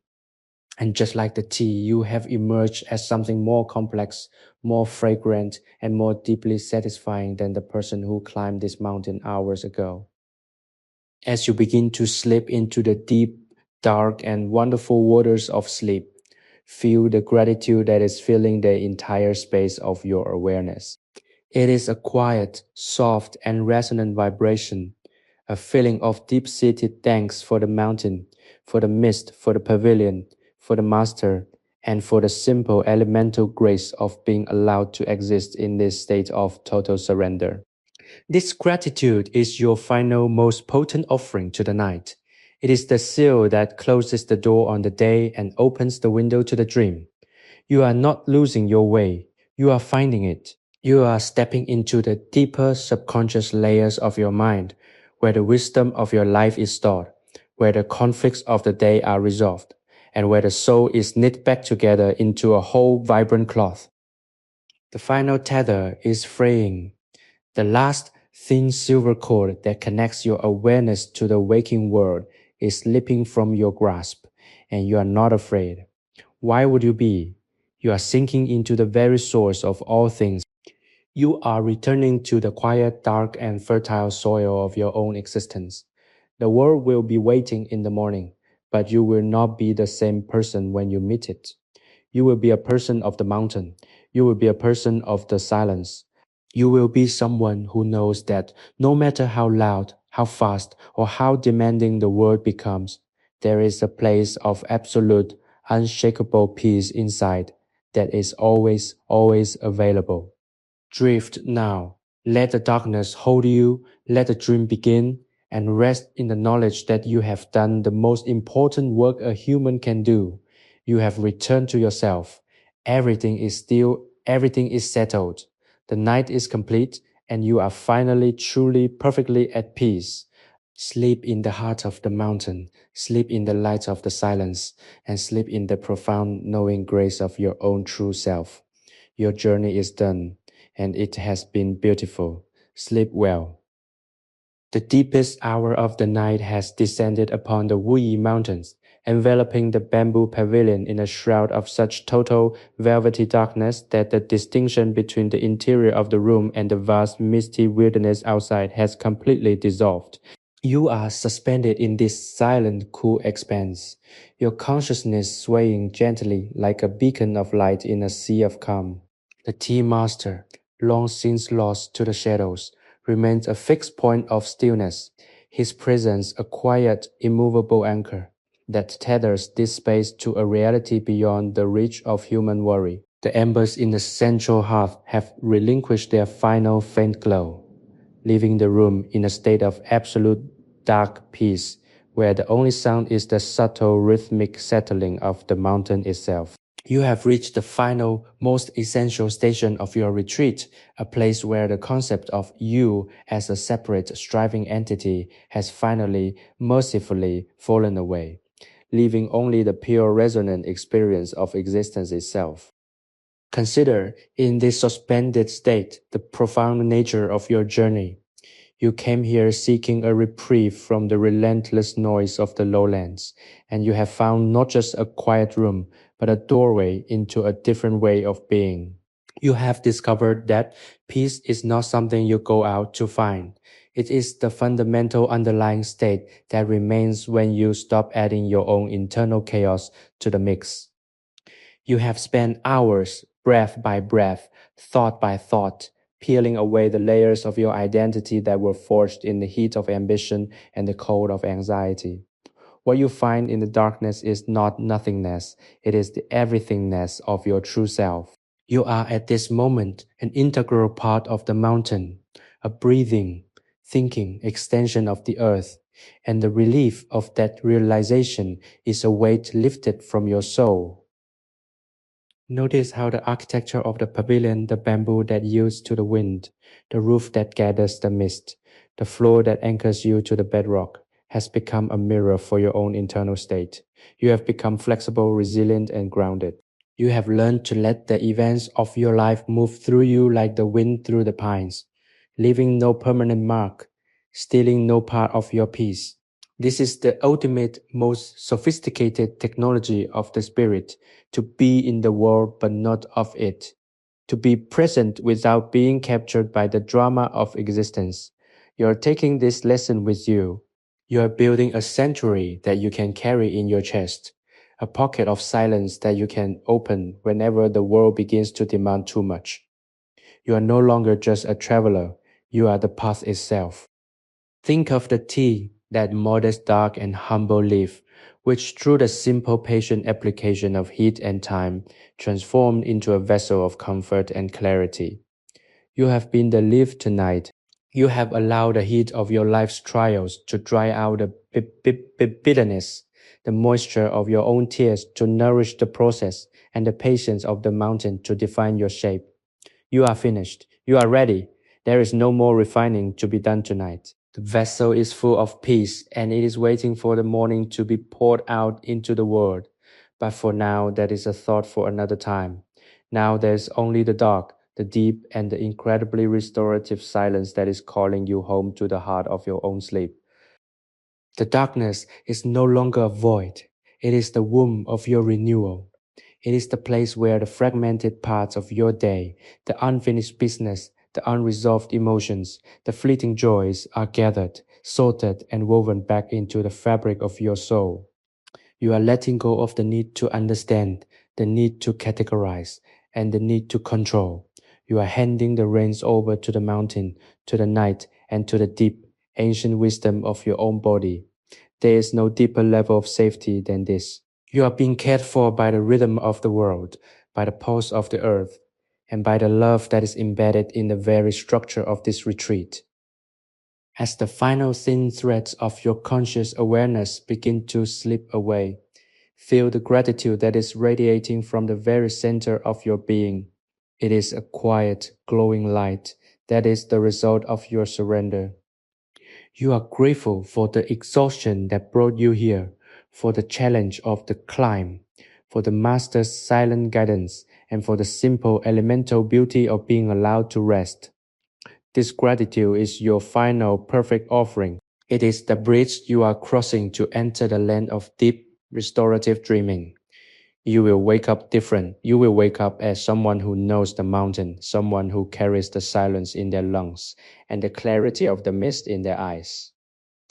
And just like the tea, you have emerged as something more complex, more fragrant, and more deeply satisfying than the person who climbed this mountain hours ago. As you begin to slip into the deep, dark, and wonderful waters of sleep, feel the gratitude that is filling the entire space of your awareness. It is a quiet, soft, and resonant vibration, a feeling of deep-seated thanks for the mountain, for the mist, for the pavilion, for the master, and for the simple elemental grace of being allowed to exist in this state of total surrender. This gratitude is your final, most potent offering to the night. It is the seal that closes the door on the day and opens the window to the dream. You are not losing your way, you are finding it. You are stepping into the deeper subconscious layers of your mind, where the wisdom of your life is stored, where the conflicts of the day are resolved, and where the soul is knit back together into a whole vibrant cloth. The final tether is fraying. The last thin silver cord that connects your awareness to the waking world is slipping from your grasp, and you are not afraid. Why would you be? You are sinking into the very source of all things. You are returning to the quiet, dark, and fertile soil of your own existence. The world will be waiting in the morning, but you will not be the same person when you meet it. You will be a person of the mountain. You will be a person of the silence. You will be someone who knows that no matter how loud, how fast, or how demanding the world becomes, there is a place of absolute, unshakable peace inside that is always, always available. Drift now. Let the darkness hold you, let the dream begin, and rest in the knowledge that you have done the most important work a human can do. You have returned to yourself. Everything is settled. The night is complete, and you are finally truly perfectly at peace. Sleep in the heart of the mountain, sleep in the light of the silence, and sleep in the profound knowing grace of your own true self. Your journey is done, and it has been beautiful. Sleep well. The deepest hour of the night has descended upon the Wuyi Mountains, enveloping the bamboo pavilion in a shroud of such total velvety darkness that the distinction between the interior of the room and the vast misty wilderness outside has completely dissolved. You are suspended in this silent, cool expanse, your consciousness swaying gently like a beacon of light in a sea of calm. The tea master, long since lost to the shadows, remains a fixed point of stillness, his presence a quiet, immovable anchor that tethers this space to a reality beyond the reach of human worry. The embers in the central hearth have relinquished their final faint glow, leaving the room in a state of absolute dark peace, where the only sound is the subtle rhythmic settling of the mountain itself. You have reached the final, most essential station of your retreat, a place where the concept of you as a separate, striving entity has finally, mercifully fallen away, leaving only the pure resonant experience of existence itself. Consider, in this suspended state, the profound nature of your journey. You came here seeking a reprieve from the relentless noise of the lowlands, and you have found not just a quiet room, but a doorway into a different way of being. You have discovered that peace is not something you go out to find. It is the fundamental underlying state that remains when you stop adding your own internal chaos to the mix. You have spent hours, breath by breath, thought by thought, peeling away the layers of your identity that were forged in the heat of ambition and the cold of anxiety. What you find in the darkness is not nothingness, it is the everythingness of your true self. You are at this moment an integral part of the mountain, a breathing, thinking extension of the earth, and the relief of that realization is a weight lifted from your soul. Notice how the architecture of the pavilion, the bamboo that yields to the wind, the roof that gathers the mist, the floor that anchors you to the bedrock, has become a mirror for your own internal state. You have become flexible, resilient, and grounded. You have learned to let the events of your life move through you like the wind through the pines, leaving no permanent mark, stealing no part of your peace. This is the ultimate, most sophisticated technology of the spirit, to be in the world but not of it, to be present without being captured by the drama of existence. You are taking this lesson with you. You are building a sanctuary that you can carry in your chest, a pocket of silence that you can open whenever the world begins to demand too much. You are no longer just a traveler, you are the path itself. Think of the tea, that modest, dark, and humble leaf, which through the simple patient application of heat and time transformed into a vessel of comfort and clarity. You have been the leaf tonight. You have allowed the heat of your life's trials to dry out the bitterness, the moisture of your own tears to nourish the process, and the patience of the mountain to define your shape. You are finished. You are ready. There is no more refining to be done tonight. The vessel is full of peace, and it is waiting for the morning to be poured out into the world. But for now, that is a thought for another time. Now there is only the dark, the deep, and the incredibly restorative silence that is calling you home to the heart of your own sleep. The darkness is no longer a void. It is the womb of your renewal. It is the place where the fragmented parts of your day, the unfinished business, the unresolved emotions, the fleeting joys are gathered, sorted, and woven back into the fabric of your soul. You are letting go of the need to understand, the need to categorize, and the need to control. You are handing the reins over to the mountain, to the night, and to the deep, ancient wisdom of your own body. There is no deeper level of safety than this. You are being cared for by the rhythm of the world, by the pulse of the earth. and by the love that is embedded in the very structure of this retreat. As the final thin threads of your conscious awareness begin to slip away, feel the gratitude that is radiating from the very center of your being. It is a quiet, glowing light that is the result of your surrender. You are grateful for the exhaustion that brought you here, for the challenge of the climb, for the Master's silent guidance, and for the simple elemental beauty of being allowed to rest. This gratitude is your final perfect offering. It is the bridge you are crossing to enter the land of deep, restorative dreaming. You will wake up different. You will wake up as someone who knows the mountain, someone who carries the silence in their lungs and the clarity of the mist in their eyes.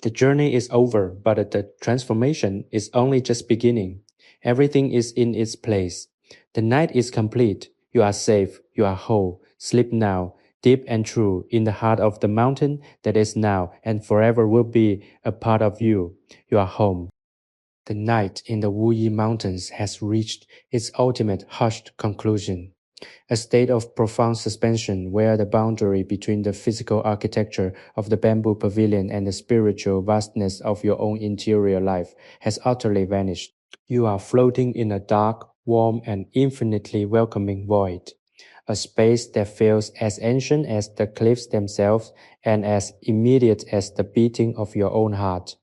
The journey is over, but the transformation is only just beginning. Everything is in its place. The night is complete. You are safe. You are whole. Sleep now, deep and true, in the heart of the mountain that is now and forever will be a part of you. You are home. The night in the Wuyi Mountains has reached its ultimate hushed conclusion, a state of profound suspension where the boundary between the physical architecture of the bamboo pavilion and the spiritual vastness of your own interior life has utterly vanished. You are floating in a dark, warm, and infinitely welcoming void, a space that feels as ancient as the cliffs themselves and as immediate as the beating of your own heart.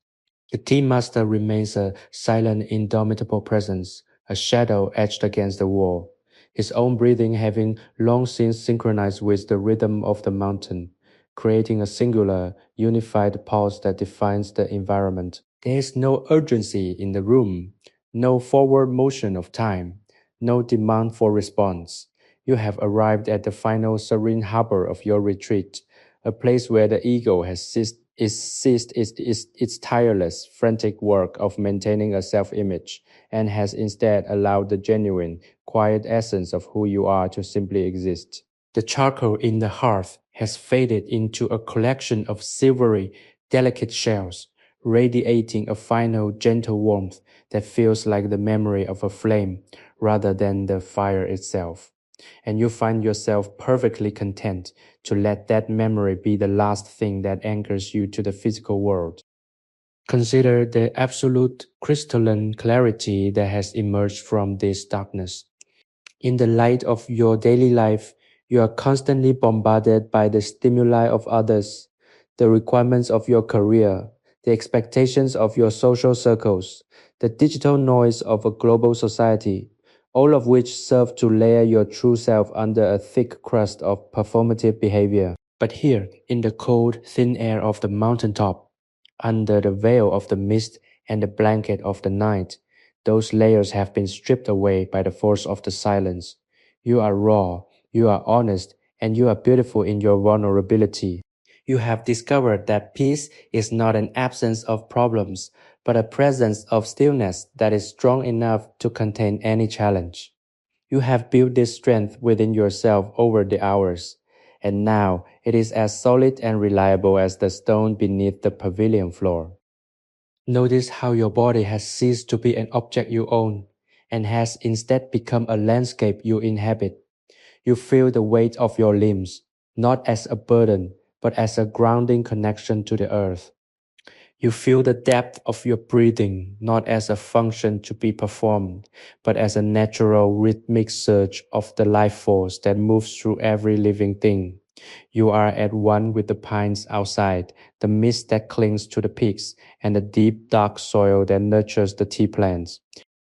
The team master remains a silent, indomitable presence, a shadow etched against the wall, his own breathing having long since synchronized with the rhythm of the mountain, creating a singular, unified pulse that defines the environment. There is no urgency in the room, no forward motion of time, no demand for response. You have arrived at the final serene harbor of your retreat, a place where the ego has ceased its tireless, frantic work of maintaining a self-image and has instead allowed the genuine, quiet essence of who you are to simply exist. The charcoal in the hearth has faded into a collection of silvery, delicate shells, radiating a final, gentle warmth that feels like the memory of a flame rather than the fire itself. And you find yourself perfectly content to let that memory be the last thing that anchors you to the physical world. Consider the absolute crystalline clarity that has emerged from this darkness. In the light of your daily life, you are constantly bombarded by the stimuli of others, the requirements of your career, the expectations of your social circles, the digital noise of a global society, all of which serve to layer your true self under a thick crust of performative behavior. But here, in the cold, thin air of the mountaintop, under the veil of the mist and the blanket of the night, those layers have been stripped away by the force of the silence. You are raw, you are honest, and you are beautiful in your vulnerability. You have discovered that peace is not an absence of problems, but a presence of stillness that is strong enough to contain any challenge. You have built this strength within yourself over the hours, and now it is as solid and reliable as the stone beneath the pavilion floor. Notice how your body has ceased to be an object you own and has instead become a landscape you inhabit. You feel the weight of your limbs, not as a burden, but as a grounding connection to the earth. You feel the depth of your breathing, not as a function to be performed, but as a natural rhythmic surge of the life force that moves through every living thing. You are at one with the pines outside, the mist that clings to the peaks, and the deep, dark soil that nurtures the tea plants.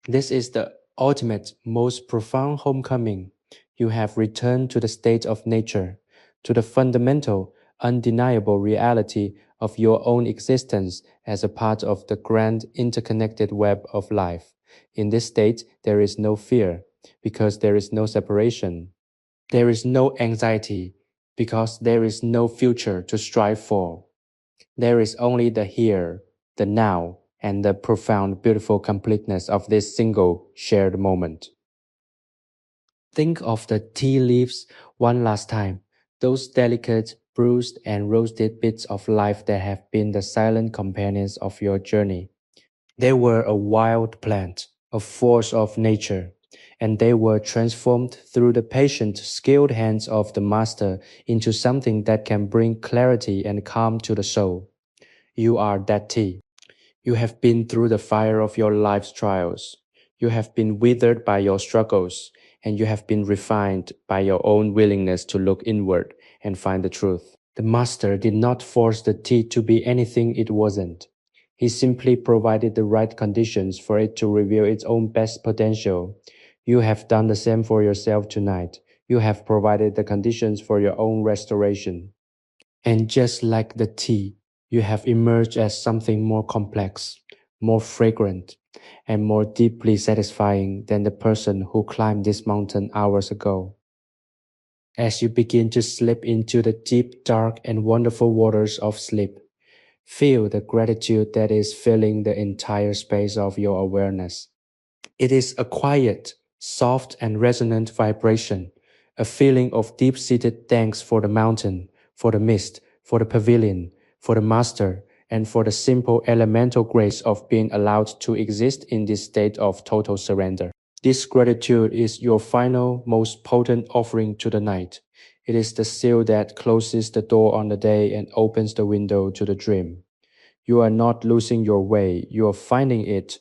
This is the ultimate, most profound homecoming. You have returned to the state of nature, to the fundamental, undeniable reality of your own existence as a part of the grand interconnected web of life. In this state, there is no fear, because there is no separation. There is no anxiety, because there is no future to strive for. There is only the here, the now, and the profound, beautiful completeness of this single shared moment. Think of the tea leaves one last time, those delicate, bruised, and roasted bits of life that have been the silent companions of your journey. They were a wild plant, a force of nature, and they were transformed through the patient, skilled hands of the master into something that can bring clarity and calm to the soul. You are that tea. You have been through the fire of your life's trials. You have been withered by your struggles, and you have been refined by your own willingness to look inward and find the truth. The master did not force the tea to be anything it wasn't. He simply provided the right conditions for it to reveal its own best potential. You have done the same for yourself tonight. You have provided the conditions for your own restoration. And just like the tea, you have emerged as something more complex, more fragrant, and more deeply satisfying than the person who climbed this mountain hours ago. As you begin to slip into the deep, dark, and wonderful waters of sleep, feel the gratitude that is filling the entire space of your awareness. It is a quiet, soft, and resonant vibration, a feeling of deep-seated thanks for the mountain, for the mist, for the pavilion, for the master, and for the simple elemental grace of being allowed to exist in this state of total surrender. This gratitude is your final, most potent offering to the night. It is the seal that closes the door on the day and opens the window to the dream. You are not losing your way, you are finding it.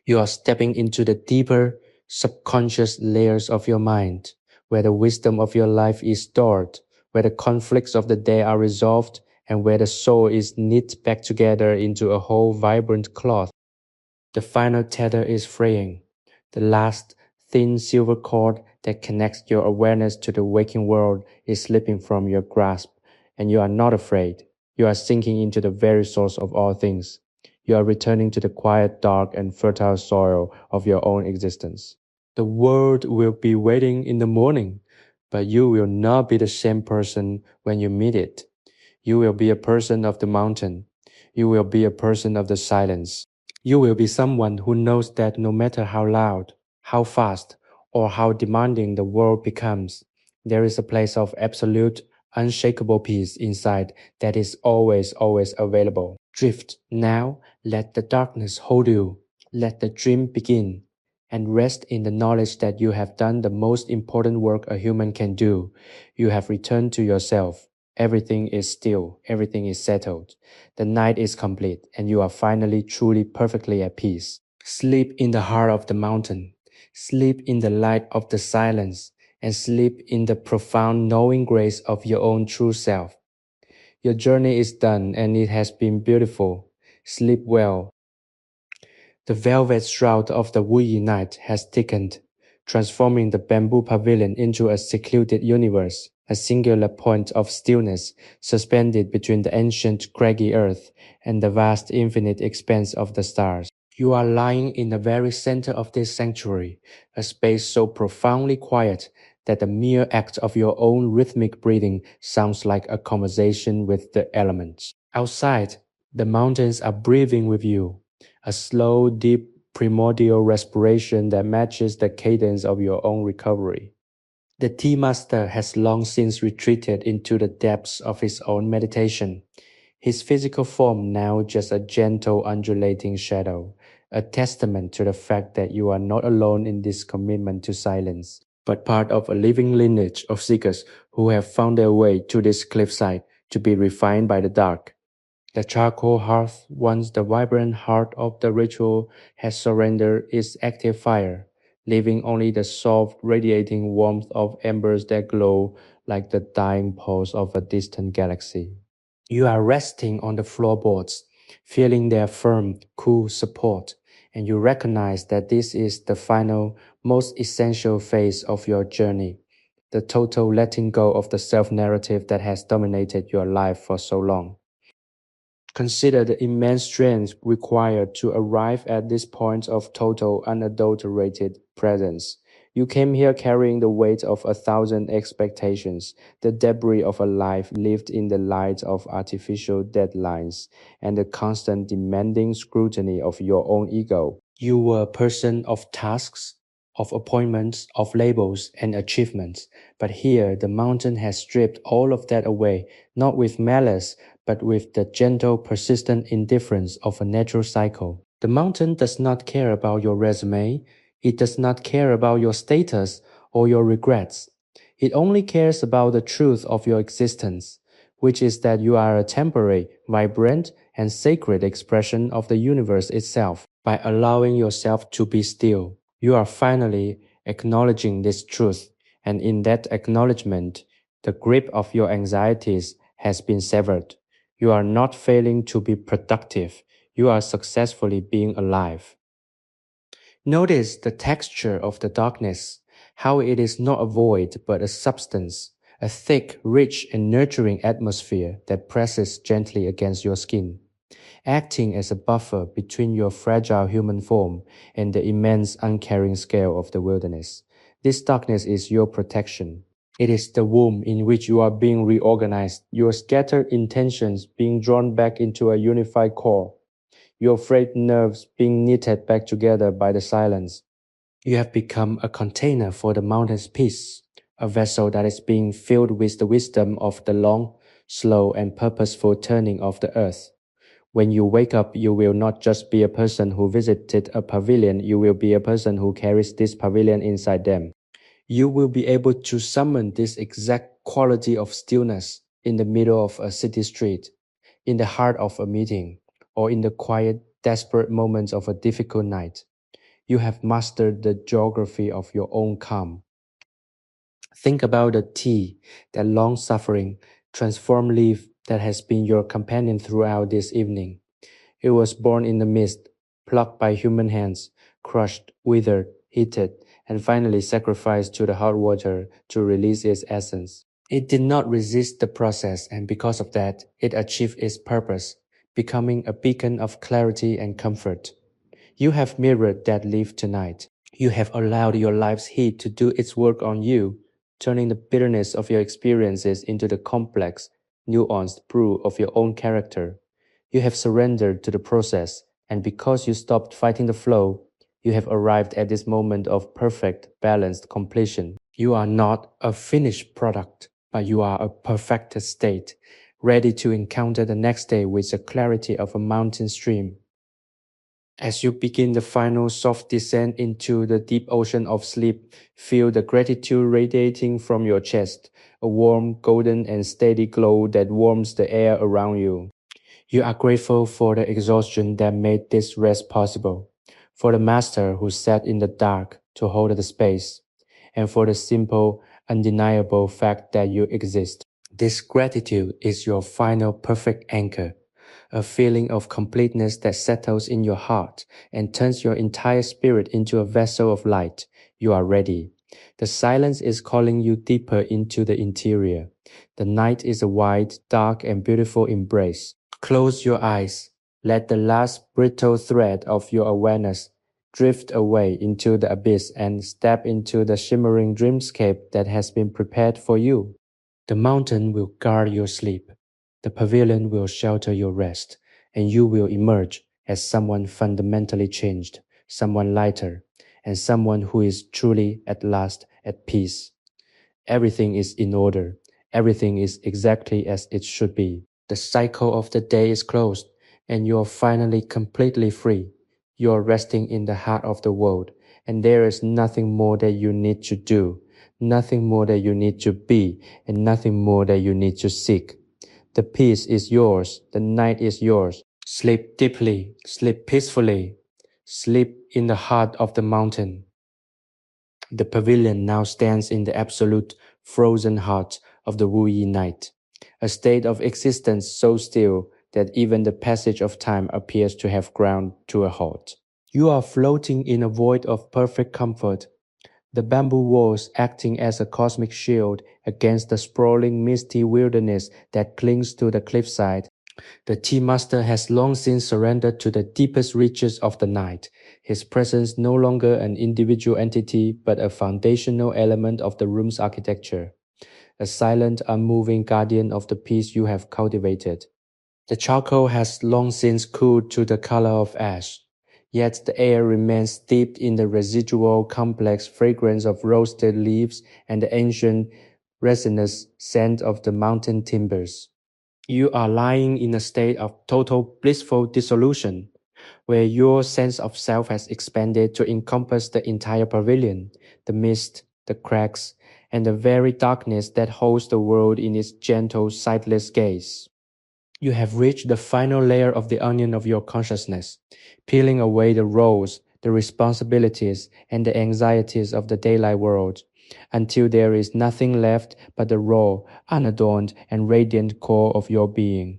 You are stepping into the deeper, subconscious layers of your mind, where the wisdom of your life is stored, where the conflicts of the day are resolved, and where the soul is knit back together into a whole vibrant cloth. The final tether is fraying, the last thin silver cord that connects your awareness to the waking world is slipping from your grasp, and you are not afraid. You are sinking into the very source of all things. You are returning to the quiet, dark, and fertile soil of your own existence. The world will be waiting in the morning, but you will not be the same person when you meet it. You will be a person of the mountain. You will be a person of the silence. You will be someone who knows that no matter how loud, how fast, or how demanding the world becomes, there is a place of absolute, unshakable peace inside that is always, always available. Drift now, let the darkness hold you, let the dream begin, and rest in the knowledge that you have done the most important work a human can do. You have returned to yourself. Everything is still, everything is settled. The night is complete, and you are finally truly perfectly at peace. Sleep in the heart of the mountain. Sleep in the light of the silence, and sleep in the profound knowing grace of your own true self. Your journey is done, and it has been beautiful. Sleep well. The velvet shroud of the Wuyi night has thickened, transforming the bamboo pavilion into a secluded universe, a singular point of stillness suspended between the ancient craggy earth and the vast infinite expanse of the stars. You are lying in the very center of this sanctuary, a space so profoundly quiet that the mere act of your own rhythmic breathing sounds like a conversation with the elements. Outside, the mountains are breathing with you, a slow, deep, primordial respiration that matches the cadence of your own recovery. The tea master has long since retreated into the depths of his own meditation, his physical form now just a gentle undulating shadow, a testament to the fact that you are not alone in this commitment to silence, but part of a living lineage of seekers who have found their way to this cliffside to be refined by the dark. The charcoal hearth, once the vibrant heart of the ritual, has surrendered its active fire, leaving only the soft, radiating warmth of embers that glow like the dying pulse of a distant galaxy. You are resting on the floorboards, feeling their firm, cool support, and you recognize that this is the final, most essential phase of your journey, the total letting go of the self-narrative that has dominated your life for so long. Consider the immense strength required to arrive at this point of total, unadulterated presence. You came here carrying the weight of 1,000 expectations, the debris of a life lived in the light of artificial deadlines, and the constant demanding scrutiny of your own ego. You were a person of tasks, of appointments, of labels and achievements, but here the mountain has stripped all of that away, not with malice, but with the gentle, persistent indifference of a natural cycle. The mountain does not care about your resume. It does not care about your status or your regrets. It only cares about the truth of your existence, which is that you are a temporary, vibrant, and sacred expression of the universe itself. By allowing yourself to be still, you are finally acknowledging this truth, and in that acknowledgement, the grip of your anxieties has been severed. You are not failing to be productive, you are successfully being alive. Notice the texture of the darkness, how it is not a void but a substance, a thick, rich, and nurturing atmosphere that presses gently against your skin, acting as a buffer between your fragile human form and the immense uncaring scale of the wilderness. This darkness is your protection. It is the womb in which you are being reorganized, your scattered intentions being drawn back into a unified core, your frayed nerves being knitted back together by the silence. You have become a container for the mountain's peace, a vessel that is being filled with the wisdom of the long, slow, and purposeful turning of the earth. When you wake up, you will not just be a person who visited a pavilion, you will be a person who carries this pavilion inside them. You will be able to summon this exact quality of stillness in the middle of a city street, in the heart of a meeting, or in the quiet, desperate moments of a difficult night. You have mastered the geography of your own calm. Think about the tea, that long suffering, transformed leaf that has been your companion throughout this evening. It was born in the mist, plucked by human hands, crushed, withered, heated, and finally sacrificed to the hot water to release its essence. It did not resist the process, and because of that, it achieved its purpose, becoming a beacon of clarity and comfort. You have mirrored that leaf tonight. You have allowed your life's heat to do its work on you, turning the bitterness of your experiences into the complex, nuanced brew of your own character. You have surrendered to the process, and because you stopped fighting the flow, you have arrived at this moment of perfect, balanced completion. You are not a finished product, but you are a perfected state, ready to encounter the next day with the clarity of a mountain stream. As you begin the final soft descent into the deep ocean of sleep, feel the gratitude radiating from your chest, a warm, golden, and steady glow that warms the air around you. You are grateful for the exhaustion that made this rest possible, for the master who sat in the dark to hold the space, and for the simple, undeniable fact that you exist. This gratitude is your final perfect anchor, a feeling of completeness that settles in your heart and turns your entire spirit into a vessel of light. You are ready. The silence is calling you deeper into the interior. The night is a wide, dark, and beautiful embrace. Close your eyes. Let the last brittle thread of your awareness drift away into the abyss and step into the shimmering dreamscape that has been prepared for you. The mountain will guard your sleep. The pavilion will shelter your rest, and you will emerge as someone fundamentally changed, someone lighter, and someone who is truly at last at peace. Everything is in order. Everything is exactly as it should be. The cycle of the day is closed, and you are finally completely free. You are resting in the heart of the world, and there is nothing more that you need to do, nothing more that you need to be, and nothing more that you need to seek. The peace is yours, the night is yours. Sleep deeply, sleep peacefully, sleep in the heart of the mountain. The pavilion now stands in the absolute frozen heart of the Wuyi night, a state of existence so still that even the passage of time appears to have ground to a halt. You are floating in a void of perfect comfort, the bamboo walls acting as a cosmic shield against the sprawling misty wilderness that clings to the cliffside. The tea master has long since surrendered to the deepest reaches of the night, his presence no longer an individual entity but a foundational element of the room's architecture, a silent, unmoving guardian of the peace you have cultivated. The charcoal has long since cooled to the color of ash, yet the air remains steeped in the residual complex fragrance of roasted leaves and the ancient, resinous scent of the mountain timbers. You are lying in a state of total blissful dissolution, where your sense of self has expanded to encompass the entire pavilion, the mist, the cracks, and the very darkness that holds the world in its gentle, sightless gaze. You have reached the final layer of the onion of your consciousness, peeling away the roles, the responsibilities, and the anxieties of the daylight world, until there is nothing left but the raw, unadorned, and radiant core of your being.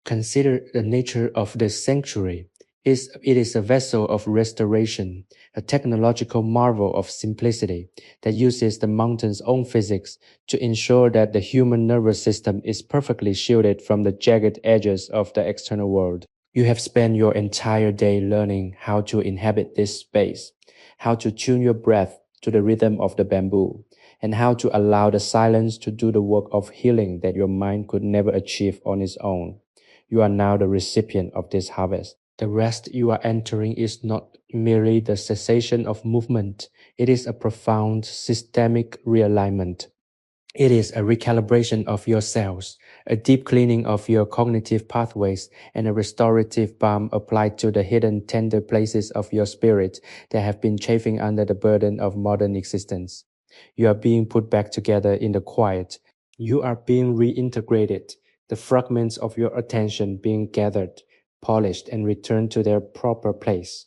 Consider the nature of this sanctuary. It is a vessel of restoration, a technological marvel of simplicity that uses the mountain's own physics to ensure that the human nervous system is perfectly shielded from the jagged edges of the external world. You have spent your entire day learning how to inhabit this space, how to tune your breath to the rhythm of the bamboo, and how to allow the silence to do the work of healing that your mind could never achieve on its own. You are now the recipient of this harvest. The rest you are entering is not merely the cessation of movement, it is a profound systemic realignment. It is a recalibration of your cells, a deep cleaning of your cognitive pathways, and a restorative balm applied to the hidden tender places of your spirit that have been chafing under the burden of modern existence. You are being put back together in the quiet. You are being reintegrated, the fragments of your attention being gathered, polished, and returned to their proper place.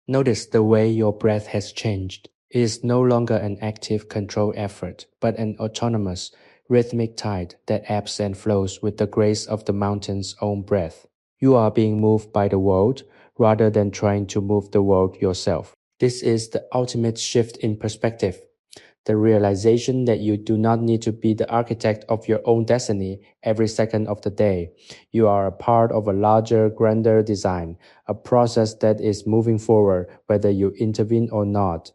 Notice the way your breath has changed. It is no longer an active control effort, but an autonomous, rhythmic tide that ebbs and flows with the grace of the mountain's own breath. You are being moved by the world rather than trying to move the world yourself. This is the ultimate shift in perspective. The realization that you do not need to be the architect of your own destiny every second of the day. You are a part of a larger, grander design, a process that is moving forward whether you intervene or not.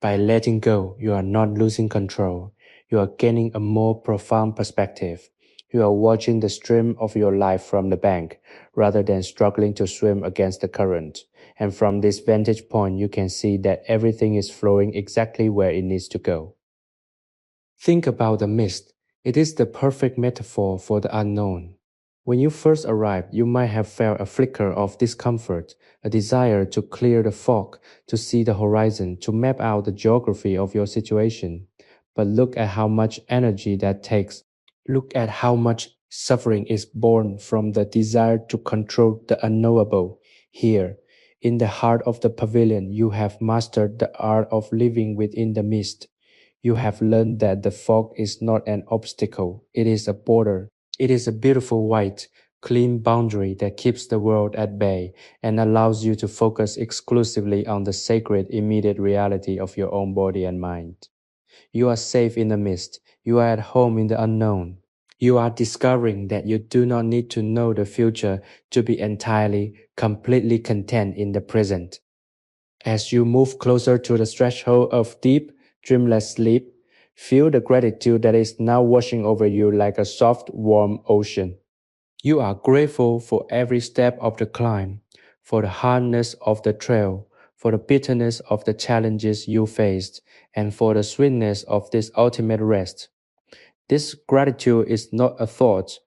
By letting go, you are not losing control. You are gaining a more profound perspective. You are watching the stream of your life from the bank rather than struggling to swim against the current. And from this vantage point, you can see that everything is flowing exactly where it needs to go. Think about the mist. It is the perfect metaphor for the unknown. When you first arrived, you might have felt a flicker of discomfort, a desire to clear the fog, to see the horizon, to map out the geography of your situation. But look at how much energy that takes. Look at how much suffering is born from the desire to control the unknowable. Here, in the heart of the pavilion, you have mastered the art of living within the mist. You have learned that the fog is not an obstacle, it is a border. It is a beautiful white, clean boundary that keeps the world at bay and allows you to focus exclusively on the sacred immediate reality of your own body and mind. You are safe in the mist. You are at home in the unknown. You are discovering that you do not need to know the future to be entirely, completely content in the present. As you move closer to the threshold of deep, dreamless sleep, feel the gratitude that is now washing over you like a soft, warm ocean. You are grateful for every step of the climb, for the hardness of the trail, for the bitterness of the challenges you faced, and for the sweetness of this ultimate rest. This gratitude is not a thought,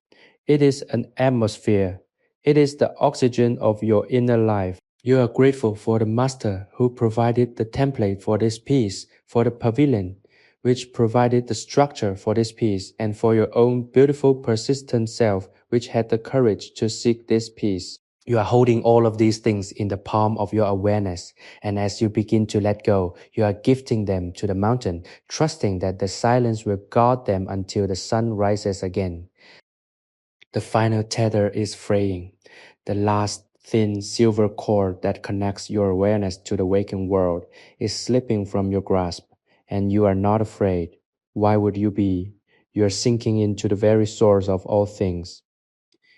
it is an atmosphere. It is the oxygen of your inner life. You are grateful for the master who provided the template for this piece, for the pavilion, which provided the structure for this piece, and for your own beautiful persistent self, which had the courage to seek this piece. You are holding all of these things in the palm of your awareness, and as you begin to let go, you are gifting them to the mountain, trusting that the silence will guard them until the sun rises again. The final tether is fraying, the last thin silver cord that connects your awareness to the waking world is slipping from your grasp, and you are not afraid. Why would you be? You are sinking into the very source of all things.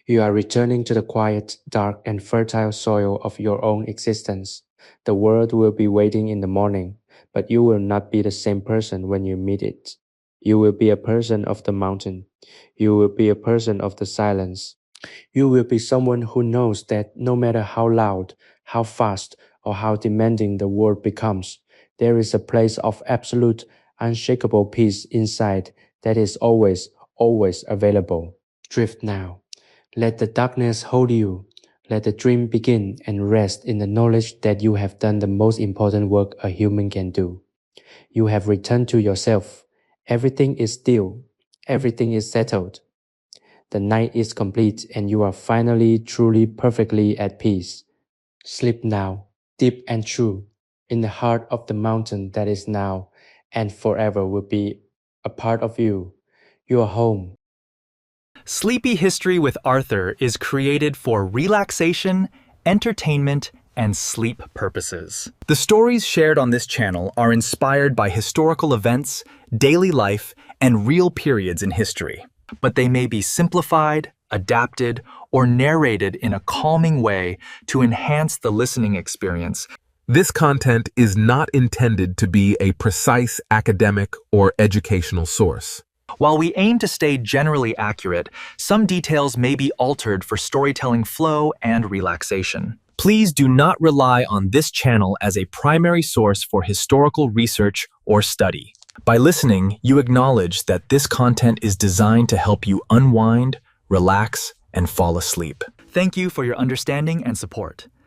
You are returning to the quiet, dark, and fertile soil of your own existence. The world will be waiting in the morning, but you will not be the same person when you meet it. You will be a person of the mountain. You will be a person of the silence. You will be someone who knows that no matter how loud, how fast, or how demanding the world becomes, there is a place of absolute, unshakable peace inside that is always, always available. Drift now. Let the darkness hold you. Let the dream begin and rest in the knowledge that you have done the most important work a human can do. You have returned to yourself. Everything is still. Everything is settled. The night is complete and you are finally, truly, perfectly at peace. Sleep now, deep and true, in the heart of the mountain that is now and forever will be a part of you. Your home. Sleepy History with Arthur is created for relaxation, entertainment, and sleep purposes. The stories shared on this channel are inspired by historical events, daily life, and real periods in history, but they may be simplified, adapted, or narrated in a calming way to enhance the listening experience. This content is not intended to be a precise academic or educational source. While we aim to stay generally accurate, some details may be altered for storytelling flow and relaxation. Please do not rely on this channel as a primary source for historical research or study. By listening, you acknowledge that this content is designed to help you unwind, relax, and fall asleep. Thank you for your understanding and support.